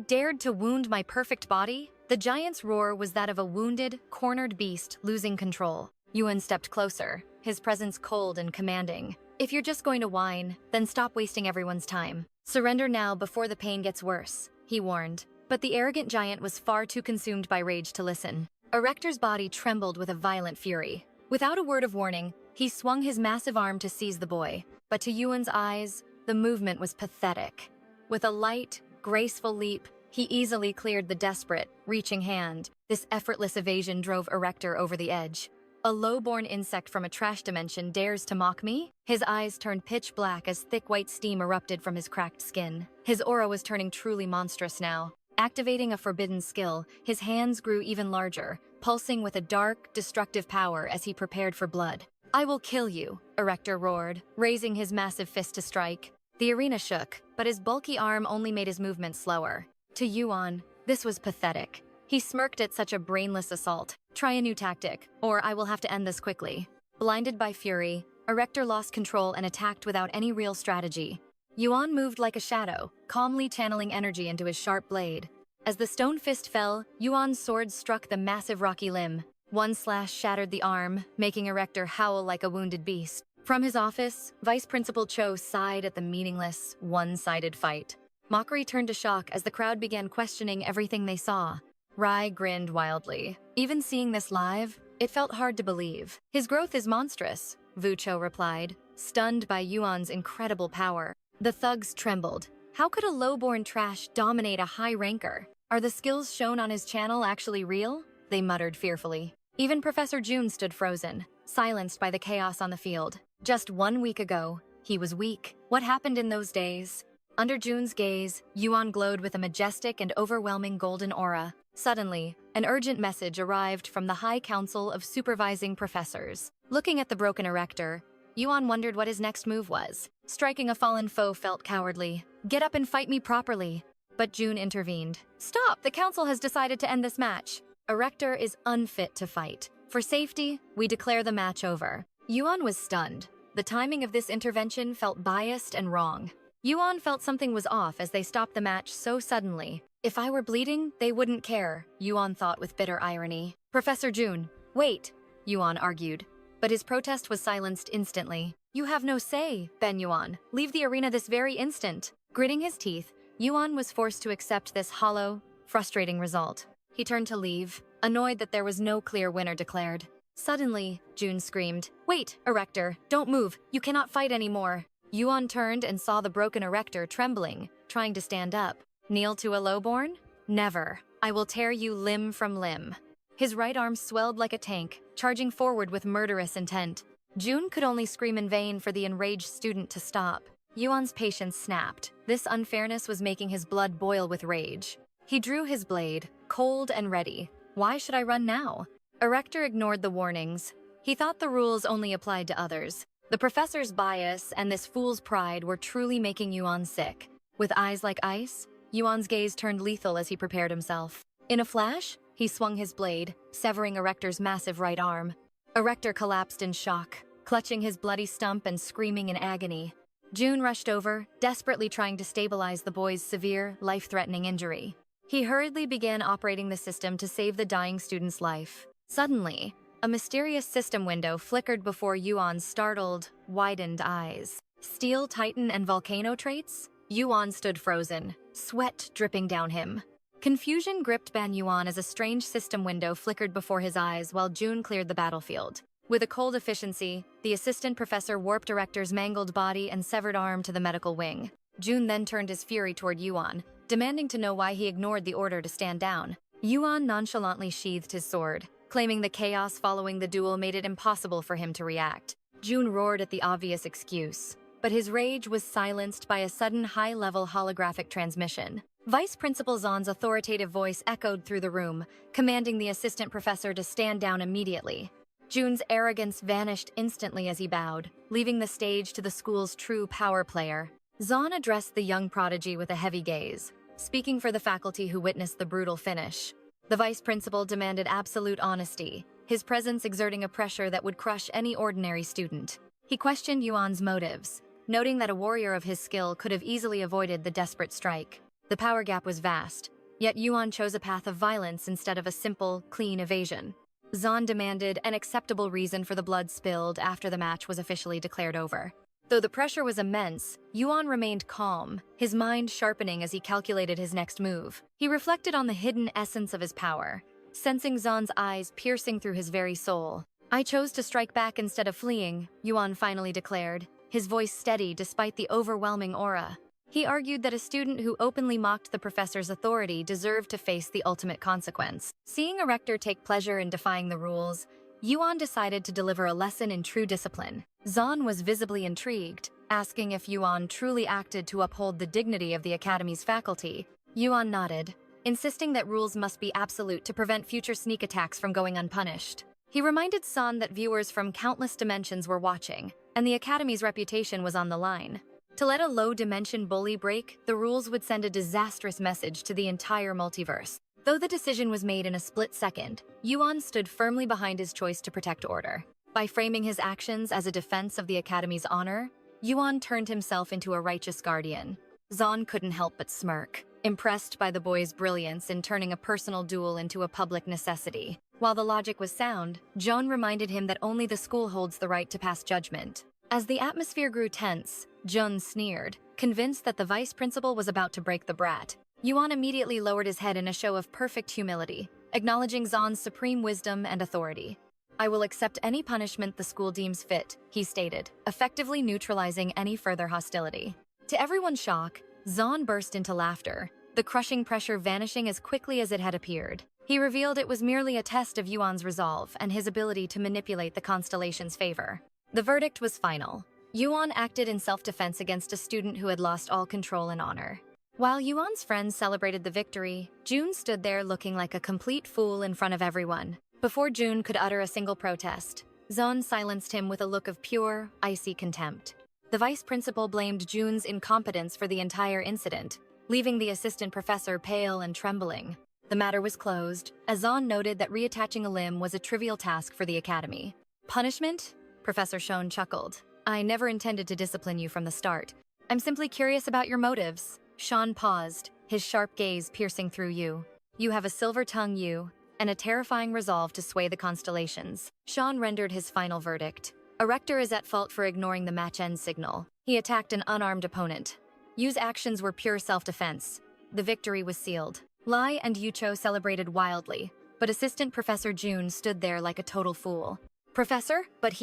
dared to wound my perfect body?" The giant's roar was that of a wounded, cornered beast losing control. Yuan stepped closer, his presence cold and commanding. "If you're just going to whine, then stop wasting everyone's time. Surrender now before the pain gets worse," he warned. But the arrogant giant was far too consumed by rage to listen. Erector's body trembled with a violent fury. Without a word of warning, he swung his massive arm to seize the boy. But to Yuan's eyes, the movement was pathetic. With a light, graceful leap, he easily cleared the desperate, reaching hand. This effortless evasion drove Erector over the edge. "A low-born insect from a trash dimension dares to mock me?" His eyes turned pitch black as thick white steam erupted from his cracked skin. His aura was turning truly monstrous now. Activating a forbidden skill, his hands grew even larger, pulsing with a dark, destructive power as he prepared for blood. "I will kill you," Erector roared, raising his massive fist to strike. The arena shook, but his bulky arm only made his movement slower. To Yuan, this was pathetic. He smirked at such a brainless assault. Try a new tactic, or I will have to end this quickly. Blinded by fury, Erector lost control and attacked without any real strategy. Yuan moved like a shadow, calmly channeling energy into his sharp blade. As the stone fist fell, Yuan's sword struck the massive rocky limb. One slash shattered the arm, making Erector howl like a wounded beast. From his office, Vice Principal Cho sighed at the meaningless, one-sided fight. Mockery turned to shock as the crowd began questioning everything they saw. Rai grinned wildly. Even seeing this live, it felt hard to believe. His growth is monstrous, Vu Cho replied, stunned by Yuan's incredible power. The thugs trembled. How could a low-born trash dominate a high ranker? Are the skills shown on his channel actually real? They muttered fearfully. Even Professor June stood frozen, silenced by the chaos on the field. Just 1 week ago, he was weak. What happened in those days? Under June's gaze, Yuan glowed with a majestic and overwhelming golden aura. Suddenly, an urgent message arrived from the High Council of Supervising Professors. Looking at the broken Erector, Yuan wondered what his next move was. Striking a fallen foe felt cowardly. Get up and fight me properly. But June intervened. Stop! The council has decided to end this match. Erector is unfit to fight. For safety, we declare the match over. Yuan was stunned. The timing of this intervention felt biased and wrong. Yuan felt something was off as they stopped the match so suddenly. If I were bleeding, they wouldn't care, Yuan thought with bitter irony. Professor June, wait, Yuan argued. But his protest was silenced instantly. You have no say, Ben Yuan. Leave the arena this very instant. Gritting his teeth, Yuan was forced to accept this hollow, frustrating result. He turned to leave, annoyed that there was no clear winner declared. Suddenly, June screamed, Wait, Erector, don't move, you cannot fight anymore. Yuan turned and saw the broken Erector trembling, trying to stand up. Kneel to a lowborn? Never. I will tear you limb from limb. His right arm swelled like a tank, charging forward with murderous intent. June could only scream in vain for the enraged student to stop. Yuan's patience snapped. This unfairness was making his blood boil with rage. He drew his blade, cold and ready. Why should I run now? Erector ignored the warnings. He thought the rules only applied to others. The professor's bias and this fool's pride were truly making Yuan sick. With eyes like ice, Yuan's gaze turned lethal as he prepared himself. In a flash, he swung his blade, severing Erector's massive right arm. Erector collapsed in shock, clutching his bloody stump and screaming in agony. June rushed over, desperately trying to stabilize the boy's severe, life-threatening injury. He hurriedly began operating the system to save the dying student's life. Suddenly, a mysterious system window flickered before Yuan's startled, widened eyes. Steel Titan and volcano traits? Yuan stood frozen, sweat dripping down him. Confusion gripped Ban Yuan as a strange system window flickered before his eyes while June cleared the battlefield. With a cold efficiency, the assistant professor warped Erector's mangled body and severed arm to the medical wing. June then turned his fury toward Yuan, demanding to know why he ignored the order to stand down. Yuan nonchalantly sheathed his sword, claiming the chaos following the duel made it impossible for him to react. June roared at the obvious excuse, but his rage was silenced by a sudden high-level holographic transmission. Vice Principal Zhan's authoritative voice echoed through the room, commanding the assistant professor to stand down immediately. June's arrogance vanished instantly as he bowed, leaving the stage to the school's true power player. Zhan addressed the young prodigy with a heavy gaze, speaking for the faculty who witnessed the brutal finish. The vice principal demanded absolute honesty, his presence exerting a pressure that would crush any ordinary student. He questioned Yuan's motives, noting that a warrior of his skill could have easily avoided the desperate strike. The power gap was vast, yet Yuan chose a path of violence instead of a simple, clean evasion. Zhan demanded an acceptable reason for the blood spilled after the match was officially declared over. Though the pressure was immense, Yuan remained calm, his mind sharpening as he calculated his next move. He reflected on the hidden essence of his power, sensing Zhan's eyes piercing through his very soul. I chose to strike back instead of fleeing, Yuan finally declared, his voice steady despite the overwhelming aura. He argued that a student who openly mocked the professor's authority deserved to face the ultimate consequence. Seeing Erector take pleasure in defying the rules, Yuan decided to deliver a lesson in true discipline. Zhan was visibly intrigued, asking if Yuan truly acted to uphold the dignity of the academy's faculty. Yuan nodded, insisting that rules must be absolute to prevent future sneak attacks from going unpunished. He reminded Zhan that viewers from countless dimensions were watching, and the academy's reputation was on the line. To let a low-dimension bully break, the rules would send a disastrous message to the entire multiverse. Though the decision was made in a split second, Yuan stood firmly behind his choice to protect order. By framing his actions as a defense of the Academy's honor, Yuan turned himself into a righteous guardian. Zon couldn't help but smirk, impressed by the boy's brilliance in turning a personal duel into a public necessity. While the logic was sound, Joan reminded him that only the school holds the right to pass judgment. As the atmosphere grew tense, Joan sneered, convinced that the vice principal was about to break the brat. Yuan immediately lowered his head in a show of perfect humility, acknowledging Zon's supreme wisdom and authority. "I will accept any punishment the school deems fit," he stated, effectively neutralizing any further hostility. To everyone's shock, Zon burst into laughter, the crushing pressure vanishing as quickly as it had appeared. He revealed it was merely a test of Yuan's resolve and his ability to manipulate the constellation's favor. The verdict was final. Yuan acted in self-defense against a student who had lost all control and honor. While Yuan's friends celebrated the victory, Jun stood there looking like a complete fool in front of everyone. Before Jun could utter a single protest, Zon silenced him with a look of pure, icy contempt. The vice principal blamed Jun's incompetence for the entire incident, leaving the assistant professor pale and trembling. The matter was closed, as Zon noted that reattaching a limb was a trivial task for the Academy. "Punishment?" Professor Shone chuckled. "I never intended to discipline you from the start. I'm simply curious about your motives." Sean paused, his sharp gaze piercing through you. "You have a silver tongue, you, and a terrifying resolve to sway the constellations." Sean rendered his final verdict. A rector is at fault for ignoring the match-end signal. He attacked an unarmed opponent. Yu's actions were pure self-defense. The victory was sealed. Lai and Yucho celebrated wildly, but Assistant Professor Jun stood there like a total fool. "Professor?" But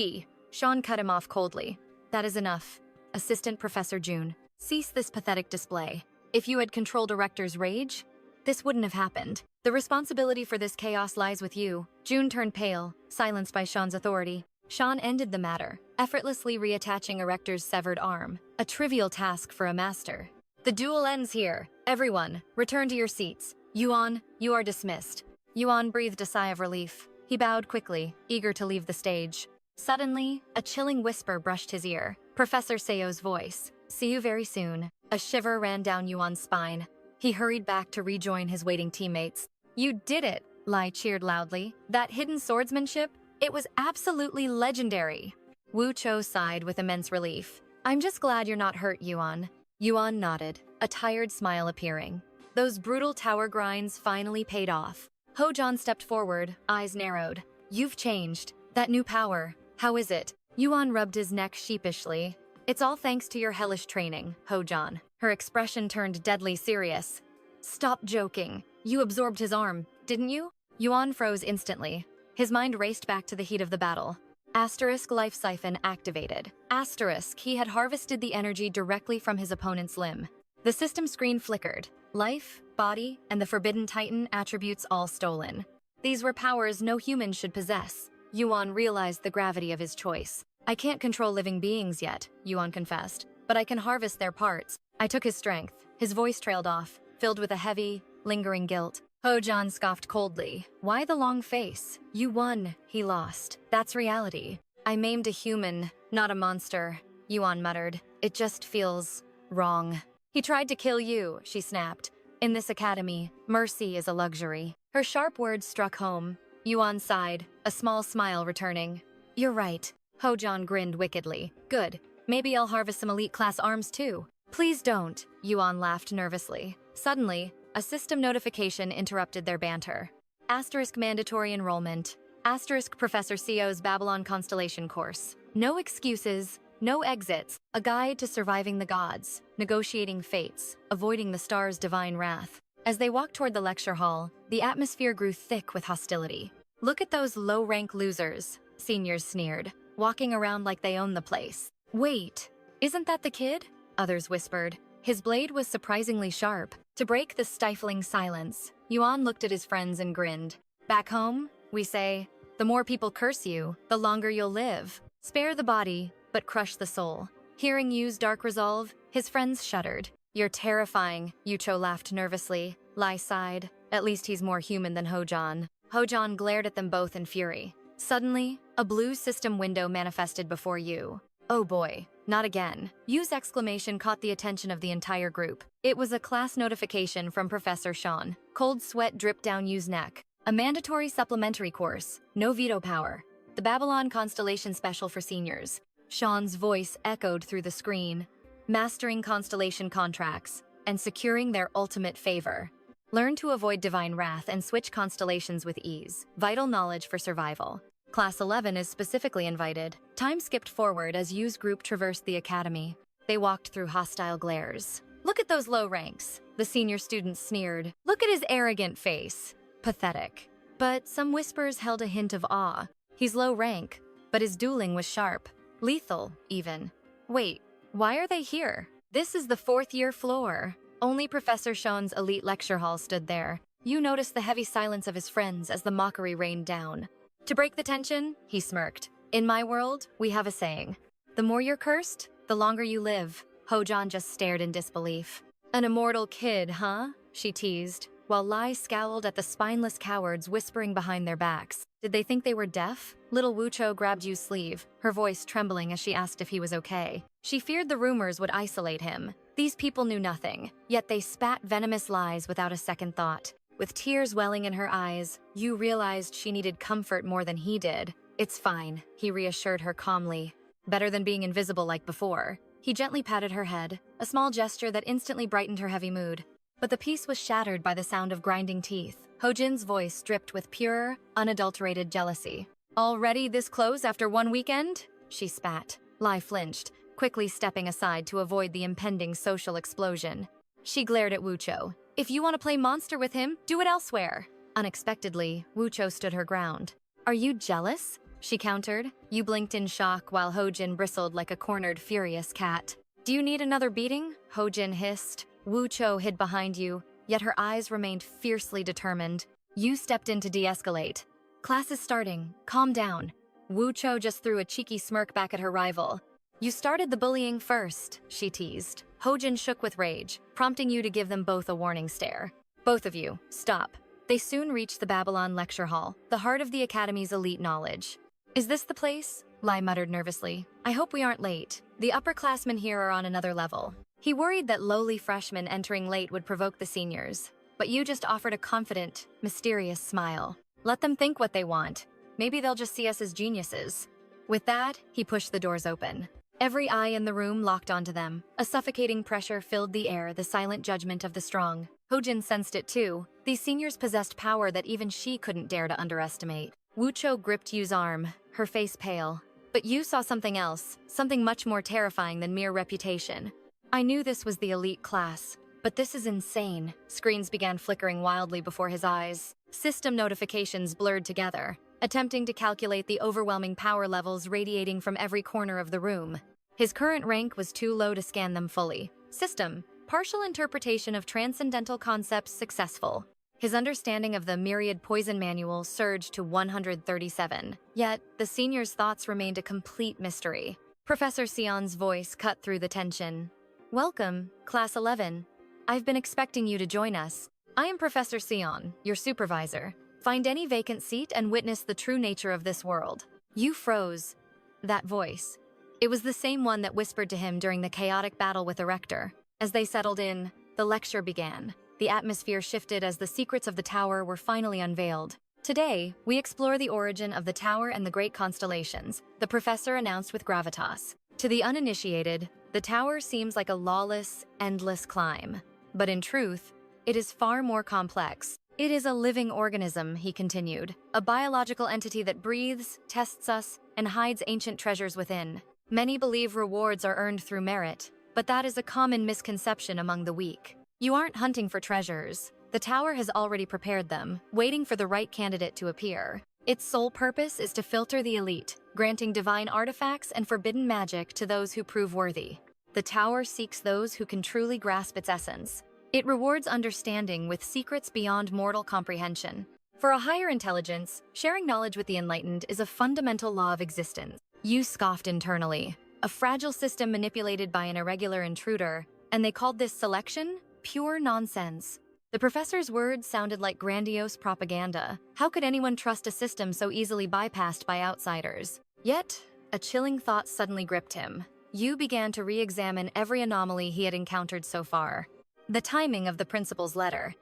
Sean cut him off coldly. "That is enough. Assistant Professor Jun, cease this pathetic display. If you had controlled a rector's rage, this wouldn't have happened. The responsibility for this chaos lies with you." Jun turned pale, silenced by Sean's authority. Sean ended the matter, effortlessly reattaching a rector's severed arm, a trivial task for a master. "The duel ends here. Everyone, return to your seats. Yuan, you are dismissed." Yuan breathed a sigh of relief. He bowed quickly, eager to leave the stage. Suddenly, a chilling whisper brushed his ear. Professor Seo's voice. "See you very soon." A shiver ran down Yuan's spine. He hurried back to rejoin his waiting teammates. "You did it!" Lai cheered loudly. "That hidden swordsmanship? It was absolutely legendary." Wu Cho sighed with immense relief. "I'm just glad you're not hurt, Yuan." Yuan nodded, a tired smile appearing. Those brutal tower grinds finally paid off. Hojan stepped forward, eyes narrowed. "You've changed. That new power. How is it?" Yuan rubbed his neck sheepishly. "It's all thanks to your hellish training, Hojan." Her expression turned deadly serious. "Stop joking. You absorbed his arm, didn't you?" Yuan froze instantly. His mind raced back to the heat of the battle. Asterisk life siphon activated. Asterisk, he had harvested the energy directly from his opponent's limb. The system screen flickered. Life, body, and the Forbidden Titan attributes all stolen. These were powers no human should possess. Yuan realized the gravity of his choice. "I can't control living beings yet," Yuan confessed, "but I can harvest their parts." I took his strength. His voice trailed off, filled with a heavy, lingering guilt. Hojan scoffed coldly. "Why the long face? You won, he lost. That's reality." "I maimed a human, not a monster," Yuan muttered. "It just feels wrong." "He tried to kill you," she snapped. "In this academy, mercy is a luxury." Her sharp words struck home. Yuan sighed, a small smile returning. "You're right." Hojan grinned wickedly. "Good. Maybe I'll harvest some elite class arms too." "Please don't," Yuan laughed nervously. Suddenly, a system notification interrupted their banter. Asterisk mandatory enrollment. Asterisk Professor Seo's Babylon Constellation course. No excuses, no exits. A guide to surviving the gods, negotiating fates, avoiding the stars' divine wrath. As they walked toward the lecture hall, the atmosphere grew thick with hostility. "Look at those low-rank losers," seniors sneered, walking around like they own the place. "Wait, isn't that the kid?" others whispered. His blade was surprisingly sharp. To break the stifling silence, Yuan looked at his friends and grinned. "Back home, we say, the more people curse you, the longer you'll live. Spare the body, but crush the soul." Hearing Yu's dark resolve, his friends shuddered. "You're terrifying," Yucho laughed nervously. Lai sighed. "At least he's more human than Hojan." Hojan glared at them both in fury. Suddenly, a blue system window manifested before Yu. Oh boy, not again. Yu's exclamation caught the attention of the entire group. It was a class notification from Professor Sean. Cold sweat dripped down Yu's neck. A mandatory supplementary course, no veto power. The Babylon Constellation Special for Seniors. Sean's voice echoed through the screen. Mastering constellation contracts and securing their ultimate favor. Learn to avoid divine wrath and switch constellations with ease. Vital knowledge for survival. Class 11 is specifically invited. Time skipped forward as Yu's group traversed the academy. They walked through hostile glares. Look at those low ranks, the senior student sneered. Look at his arrogant face. Pathetic. But some whispers held a hint of awe. He's low rank, but his dueling was sharp. Lethal, even. Wait, why are they here? This is the fourth-year floor. Only Professor Sean's elite lecture hall stood there. Yu noticed the heavy silence of his friends as the mockery rained down. To break the tension, he smirked. In my world, we have a saying. The more you're cursed, the longer you live. Hojan just stared in disbelief. An immortal kid, huh? She teased, while Lai scowled at the spineless cowards whispering behind their backs. Did they think they were deaf? Little Wucho grabbed Yu's sleeve, her voice trembling as she asked if he was okay. She feared the rumors would isolate him. These people knew nothing, yet they spat venomous lies without a second thought. With tears welling in her eyes, Yu realized she needed comfort more than he did. It's fine, he reassured her calmly. Better than being invisible like before. He gently patted her head, a small gesture that instantly brightened her heavy mood. But the peace was shattered by the sound of grinding teeth. Hojin's voice dripped with pure, unadulterated jealousy. Already this close after one weekend? She spat. Lai flinched, quickly stepping aside to avoid the impending social explosion. She glared at Wucho. If you want to play monster with him, do it elsewhere. Unexpectedly, Wucho stood her ground. Are you jealous? She countered. Yu blinked in shock while Hojin bristled like a cornered, furious cat. Do you need another beating? Hojin hissed. Wucho hid behind Yu, yet her eyes remained fiercely determined. Yu stepped in to de-escalate. Class is starting. Calm down. Wucho just threw a cheeky smirk back at her rival. You started the bullying first, she teased. Hojin shook with rage, prompting Yu to give them both a warning stare. Both of you, stop. They soon reached the Babylon lecture hall, the heart of the academy's elite knowledge. Is this the place? Lai muttered nervously. I hope we aren't late. The upperclassmen here are on another level. He worried that lowly freshmen entering late would provoke the seniors, but Yu just offered a confident, mysterious smile. Let them think what they want. Maybe they'll just see us as geniuses. With that, he pushed the doors open. Every eye in the room locked onto them. A suffocating pressure filled the air, the silent judgment of the strong. Hojin sensed it too. These seniors possessed power that even she couldn't dare to underestimate. Wucho gripped Yu's arm, her face pale. But Yu saw something else, something much more terrifying than mere reputation. I knew this was the elite class, but this is insane. Screens began flickering wildly before his eyes. System notifications blurred together, attempting to calculate the overwhelming power levels radiating from every corner of the room. His current rank was too low to scan them fully. System, partial interpretation of transcendental concepts successful. His understanding of the myriad poison manual surged to 137. Yet, the senior's thoughts remained a complete mystery. Professor Sion's voice cut through the tension. Welcome, Class 11. I've been expecting you to join us. I am Professor Sion, your supervisor. Find any vacant seat and witness the true nature of this world. Yu froze. That voice. It was the same one that whispered to him during the chaotic battle with the rector. As they settled in, the lecture began. The atmosphere shifted as the secrets of the tower were finally unveiled. Today, we explore the origin of the tower and the great constellations, the professor announced with gravitas. To the uninitiated, the tower seems like a lawless, endless climb. But in truth, it is far more complex. It is a living organism, he continued, a biological entity that breathes, tests us, and hides ancient treasures within. Many believe rewards are earned through merit, but that is a common misconception among the weak. You aren't hunting for treasures. The tower has already prepared them, waiting for the right candidate to appear. Its sole purpose is to filter the elite, granting divine artifacts and forbidden magic to those who prove worthy. The tower seeks those who can truly grasp its essence. It rewards understanding with secrets beyond mortal comprehension. For a higher intelligence, sharing knowledge with the enlightened is a fundamental law of existence. Yu scoffed internally. A fragile system manipulated by an irregular intruder, and they called this selection? Pure nonsense. The professor's words sounded like grandiose propaganda. How could anyone trust a system so easily bypassed by outsiders? Yet, a chilling thought suddenly gripped him. Yu began to re-examine every anomaly he had encountered so far. The timing of the principal's letter.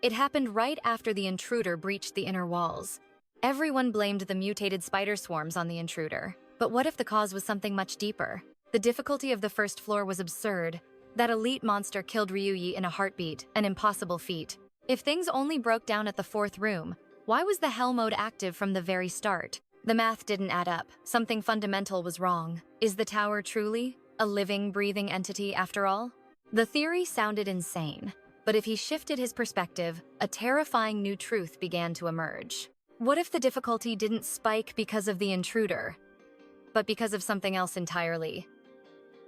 It happened right after the intruder breached the inner walls. Everyone blamed the mutated spider swarms on the intruder. But what if the cause was something much deeper? The difficulty of the first floor was absurd. That elite monster killed Ryuyi in a heartbeat, an impossible feat. If things only broke down at the fourth room, why was the hell mode active from the very start? The math didn't add up. Something fundamental was wrong. Is the tower truly a living, breathing entity after all? The theory sounded insane, but if he shifted his perspective, a terrifying new truth began to emerge. What if the difficulty didn't spike because of the intruder, but because of something else entirely?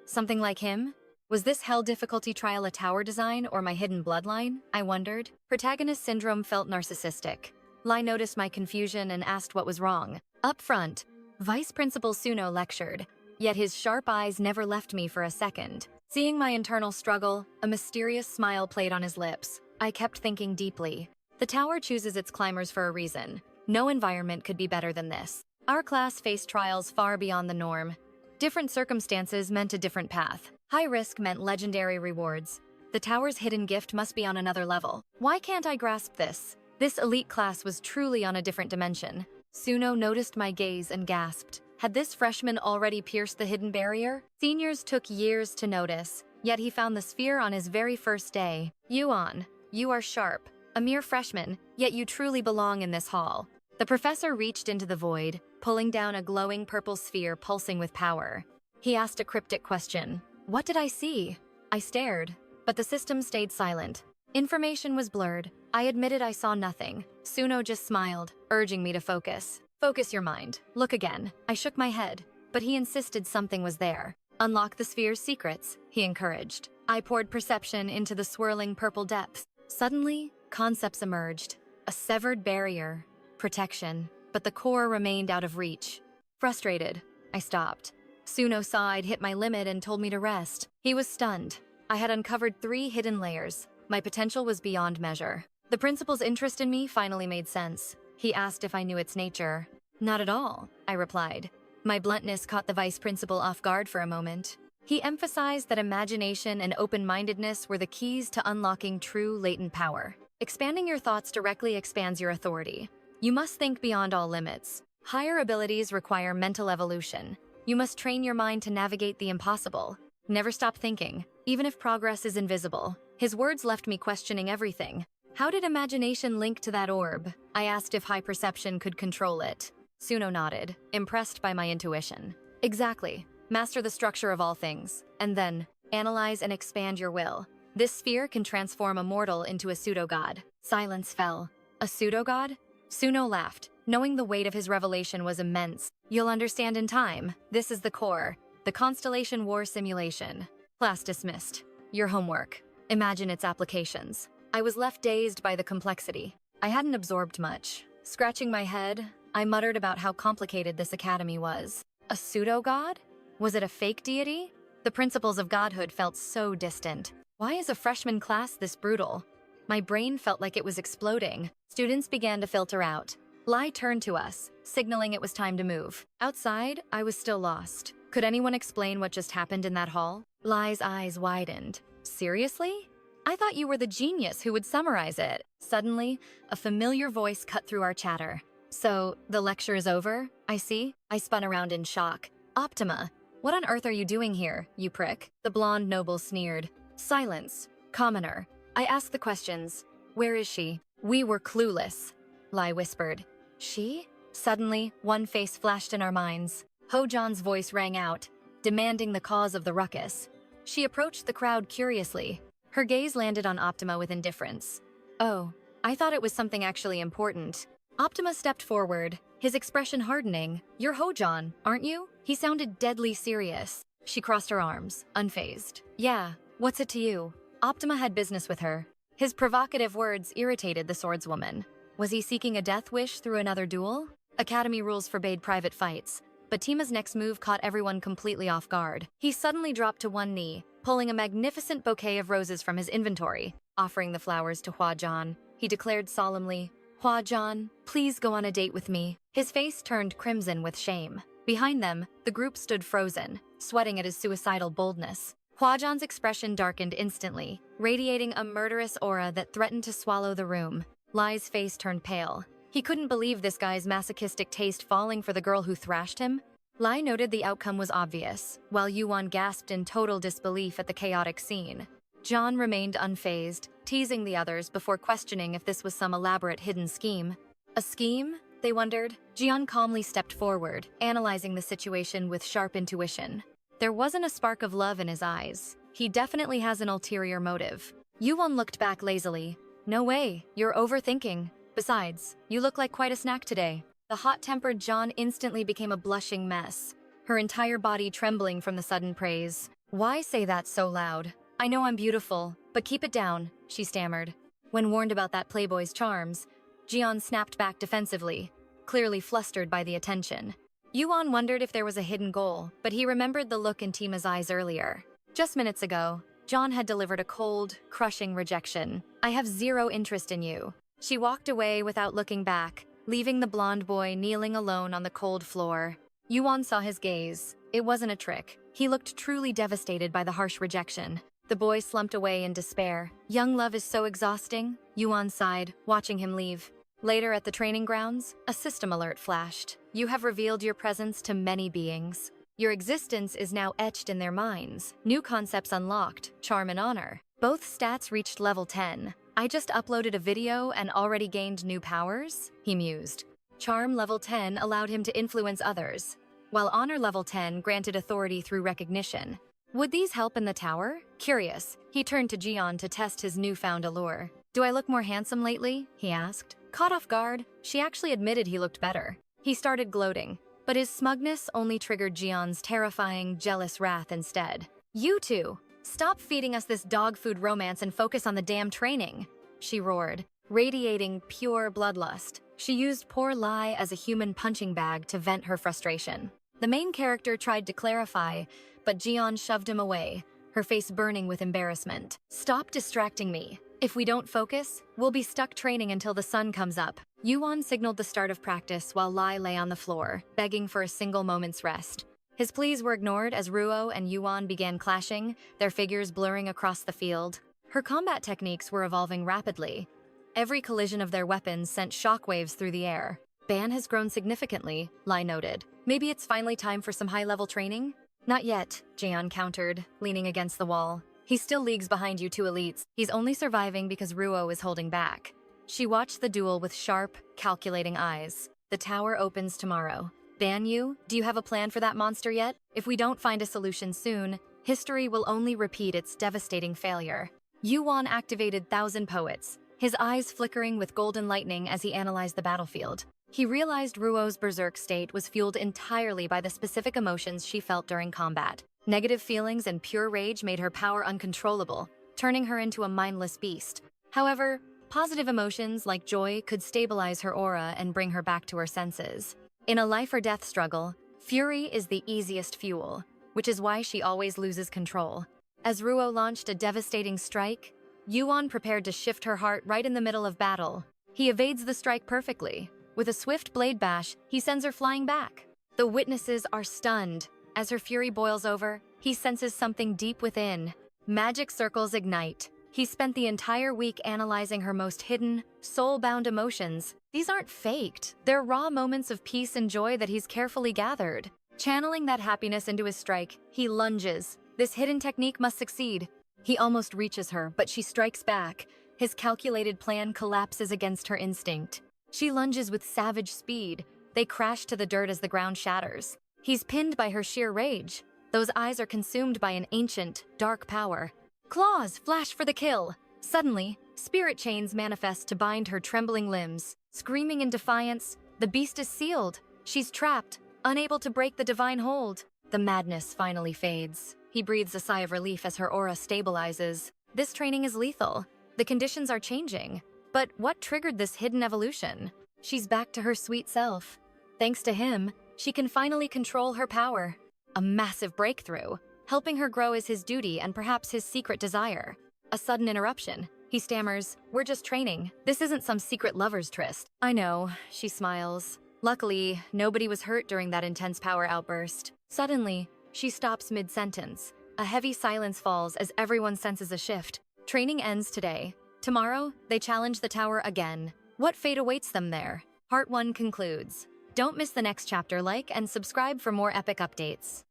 Something like him? Was this hell difficulty trial a tower design or my hidden bloodline? I wondered. Protagonist syndrome felt narcissistic. Lai noticed my confusion and asked what was wrong. Up front, Vice Principal Suno lectured, yet his sharp eyes never left me for a second. Seeing my internal struggle, a mysterious smile played on his lips. I kept thinking deeply. The tower chooses its climbers for a reason. No environment could be better than this. Our class faced trials far beyond the norm. Different circumstances meant a different path. High risk meant legendary rewards. The tower's hidden gift must be on another level. Why can't I grasp this? This elite class was truly on a different dimension. Suno noticed my gaze and gasped. Had this freshman already pierced the hidden barrier? Seniors took years to notice, yet he found the sphere on his very first day. Yuan, you are sharp. A mere freshman, yet you truly belong in this hall. The professor reached into the void, pulling down a glowing purple sphere pulsing with power. He asked a cryptic question. What did I see? I stared, but the system stayed silent. Information was blurred. I admitted I saw nothing. Suno just smiled, urging me to focus. Focus your mind. Look again. I shook my head, but he insisted something was there. Unlock the sphere's secrets, he encouraged. I poured perception into the swirling purple depths. Suddenly, concepts emerged. A severed barrier, protection, but the core remained out of reach. Frustrated, I stopped. Suno saw I'd hit my limit and told me to rest. He was stunned. I had uncovered 3 hidden layers. My potential was beyond measure. The principal's interest in me finally made sense. He asked if I knew its nature. Not at all, I replied. My bluntness caught the vice principal off guard for a moment. He emphasized that imagination and open-mindedness were the keys to unlocking true latent power. Expanding your thoughts directly expands your authority. You must think beyond all limits. Higher abilities require mental evolution. You must train your mind to navigate the impossible. Never stop thinking, even if progress is invisible. His words left me questioning everything. How did imagination link to that orb? I asked if high perception could control it. Suno nodded, impressed by my intuition. Exactly. Master the structure of all things, and then analyze and expand your will. This sphere can transform a mortal into a pseudo-god. Silence fell. A pseudo-god? Suno laughed, knowing the weight of his revelation was immense. You'll understand in time. This is the core. The Constellation War simulation. Class dismissed. Your homework. Imagine its applications. I was left dazed by the complexity. I hadn't absorbed much. Scratching my head, I muttered about how complicated this academy was. A pseudo-god? Was it a fake deity? The principles of godhood felt so distant. Why is a freshman class this brutal? My brain felt like it was exploding. Students began to filter out. Lai turned to us, signaling it was time to move. Outside, I was still lost. Could anyone explain what just happened in that hall? Lai's eyes widened. Seriously? I thought you were the genius who would summarize it. Suddenly, a familiar voice cut through our chatter. So, the lecture is over? I see. I spun around in shock. Optima, what on earth are you doing here, you prick? The blonde noble sneered. Silence. Commoner. I asked the questions. Where is she? We were clueless. Lai whispered. She? Suddenly, one face flashed in our minds. Hojan's voice rang out, demanding the cause of the ruckus. She approached the crowd curiously. Her gaze landed on Optima with indifference. Oh, I thought it was something actually important. Optima stepped forward, his expression hardening. You're Hojan, aren't you? He sounded deadly serious. She crossed her arms, unfazed. Yeah, what's it to you? Optima had business with her. His provocative words irritated the swordswoman. Was he seeking a death wish through another duel? Academy rules forbade private fights, but Tima's next move caught everyone completely off guard. He suddenly dropped to one knee, pulling a magnificent bouquet of roses from his inventory, offering the flowers to Huajan. He declared solemnly, Huajan, please go on a date with me. His face turned crimson with shame. Behind them, the group stood frozen, sweating at his suicidal boldness. Hwajan's expression darkened instantly, radiating a murderous aura that threatened to swallow the room. Lai's face turned pale. He couldn't believe this guy's masochistic taste falling for the girl who thrashed him. Lai noted the outcome was obvious, while Yuan gasped in total disbelief at the chaotic scene. John remained unfazed, teasing the others before questioning if this was some elaborate hidden scheme. A scheme? They wondered. Jian calmly stepped forward, analyzing the situation with sharp intuition. There wasn't a spark of love in his eyes. He definitely has an ulterior motive. Yuan looked back lazily. No way, you're overthinking. Besides, you look like quite a snack today. The hot-tempered John instantly became a blushing mess, her entire body trembling from the sudden praise. Why say that so loud? I know I'm beautiful, but keep it down, she stammered. When warned about that playboy's charms, Jian snapped back defensively, clearly flustered by the attention. Yuan wondered if there was a hidden goal, but he remembered the look in Tima's eyes earlier. Just minutes ago, John had delivered a cold, crushing rejection. I have zero interest in you. She walked away without looking back, leaving the blonde boy kneeling alone on the cold floor. Yuan saw his gaze. It wasn't a trick. He looked truly devastated by the harsh rejection. The boy slumped away in despair. Young love is so exhausting, Yuan sighed, watching him leave. Later at the training grounds, a system alert flashed. You have revealed your presence to many beings. Your existence is now etched in their minds. New concepts unlocked, charm and honor. Both stats reached level 10. I just uploaded a video and already gained new powers? He mused. Charm level 10 allowed him to influence others, while honor level 10 granted authority through recognition. Would these help in the tower? Curious, he turned to Jian to test his newfound allure. Do I look more handsome lately? He asked. Caught off guard, she actually admitted he looked better. He started gloating, but his smugness only triggered Jian's terrifying, jealous wrath instead. You two! Stop feeding us this dog food romance and focus on the damn training, she roared, radiating pure bloodlust. She used poor Lai as a human punching bag to vent her frustration. The main character tried to clarify, but Jian shoved him away, her face burning with embarrassment. Stop distracting me. If we don't focus, we'll be stuck training until the sun comes up. Yuan signaled the start of practice while Lai lay on the floor, begging for a single moment's rest. His pleas were ignored as Ruo and Yuan began clashing, their figures blurring across the field. Her combat techniques were evolving rapidly. Every collision of their weapons sent shockwaves through the air. Ban has grown significantly, Lai noted. Maybe it's finally time for some high-level training? Not yet, Jian countered, leaning against the wall. He's still leagues behind you two elites. He's only surviving because Ruo is holding back. She watched the duel with sharp, calculating eyes. The tower opens tomorrow. Ban Yu, do you have a plan for that monster yet? If we don't find a solution soon, history will only repeat its devastating failure. Yuan activated Thousand Poets, his eyes flickering with golden lightning as he analyzed the battlefield. He realized Ruo's berserk state was fueled entirely by the specific emotions she felt during combat. Negative feelings and pure rage made her power uncontrollable, turning her into a mindless beast. However, positive emotions like joy could stabilize her aura and bring her back to her senses. In a life-or-death struggle, fury is the easiest fuel, which is why she always loses control. As Ruo launched a devastating strike, Yuan prepared to shift her heart right in the middle of battle. He evades the strike perfectly. With a swift blade bash, he sends her flying back. The witnesses are stunned. As her fury boils over, he senses something deep within. Magic circles ignite. He spent the entire week analyzing her most hidden, soul-bound emotions. These aren't faked. They're raw moments of peace and joy that he's carefully gathered. Channeling that happiness into his strike, he lunges. This hidden technique must succeed. He almost reaches her, but she strikes back. His calculated plan collapses against her instinct. She lunges with savage speed. They crash to the dirt as the ground shatters. He's pinned by her sheer rage. Those eyes are consumed by an ancient, dark power. Claws flash for the kill. Suddenly, spirit chains manifest to bind her trembling limbs. Screaming in defiance, the beast is sealed. She's trapped, unable to break the divine hold. The madness finally fades. He breathes a sigh of relief as her aura stabilizes. This training is lethal. The conditions are changing. But what triggered this hidden evolution? She's back to her sweet self. Thanks to him, she can finally control her power. A massive breakthrough. Helping her grow is his duty and perhaps his secret desire. A sudden interruption. He stammers, "We're just training. This isn't some secret lover's tryst." "I know," she smiles. Luckily, nobody was hurt during that intense power outburst. Suddenly, she stops mid-sentence. A heavy silence falls as everyone senses a shift. Training ends today. Tomorrow, they challenge the tower again. What fate awaits them there? Part 1 concludes. Don't miss the next chapter. Like and subscribe for more epic updates.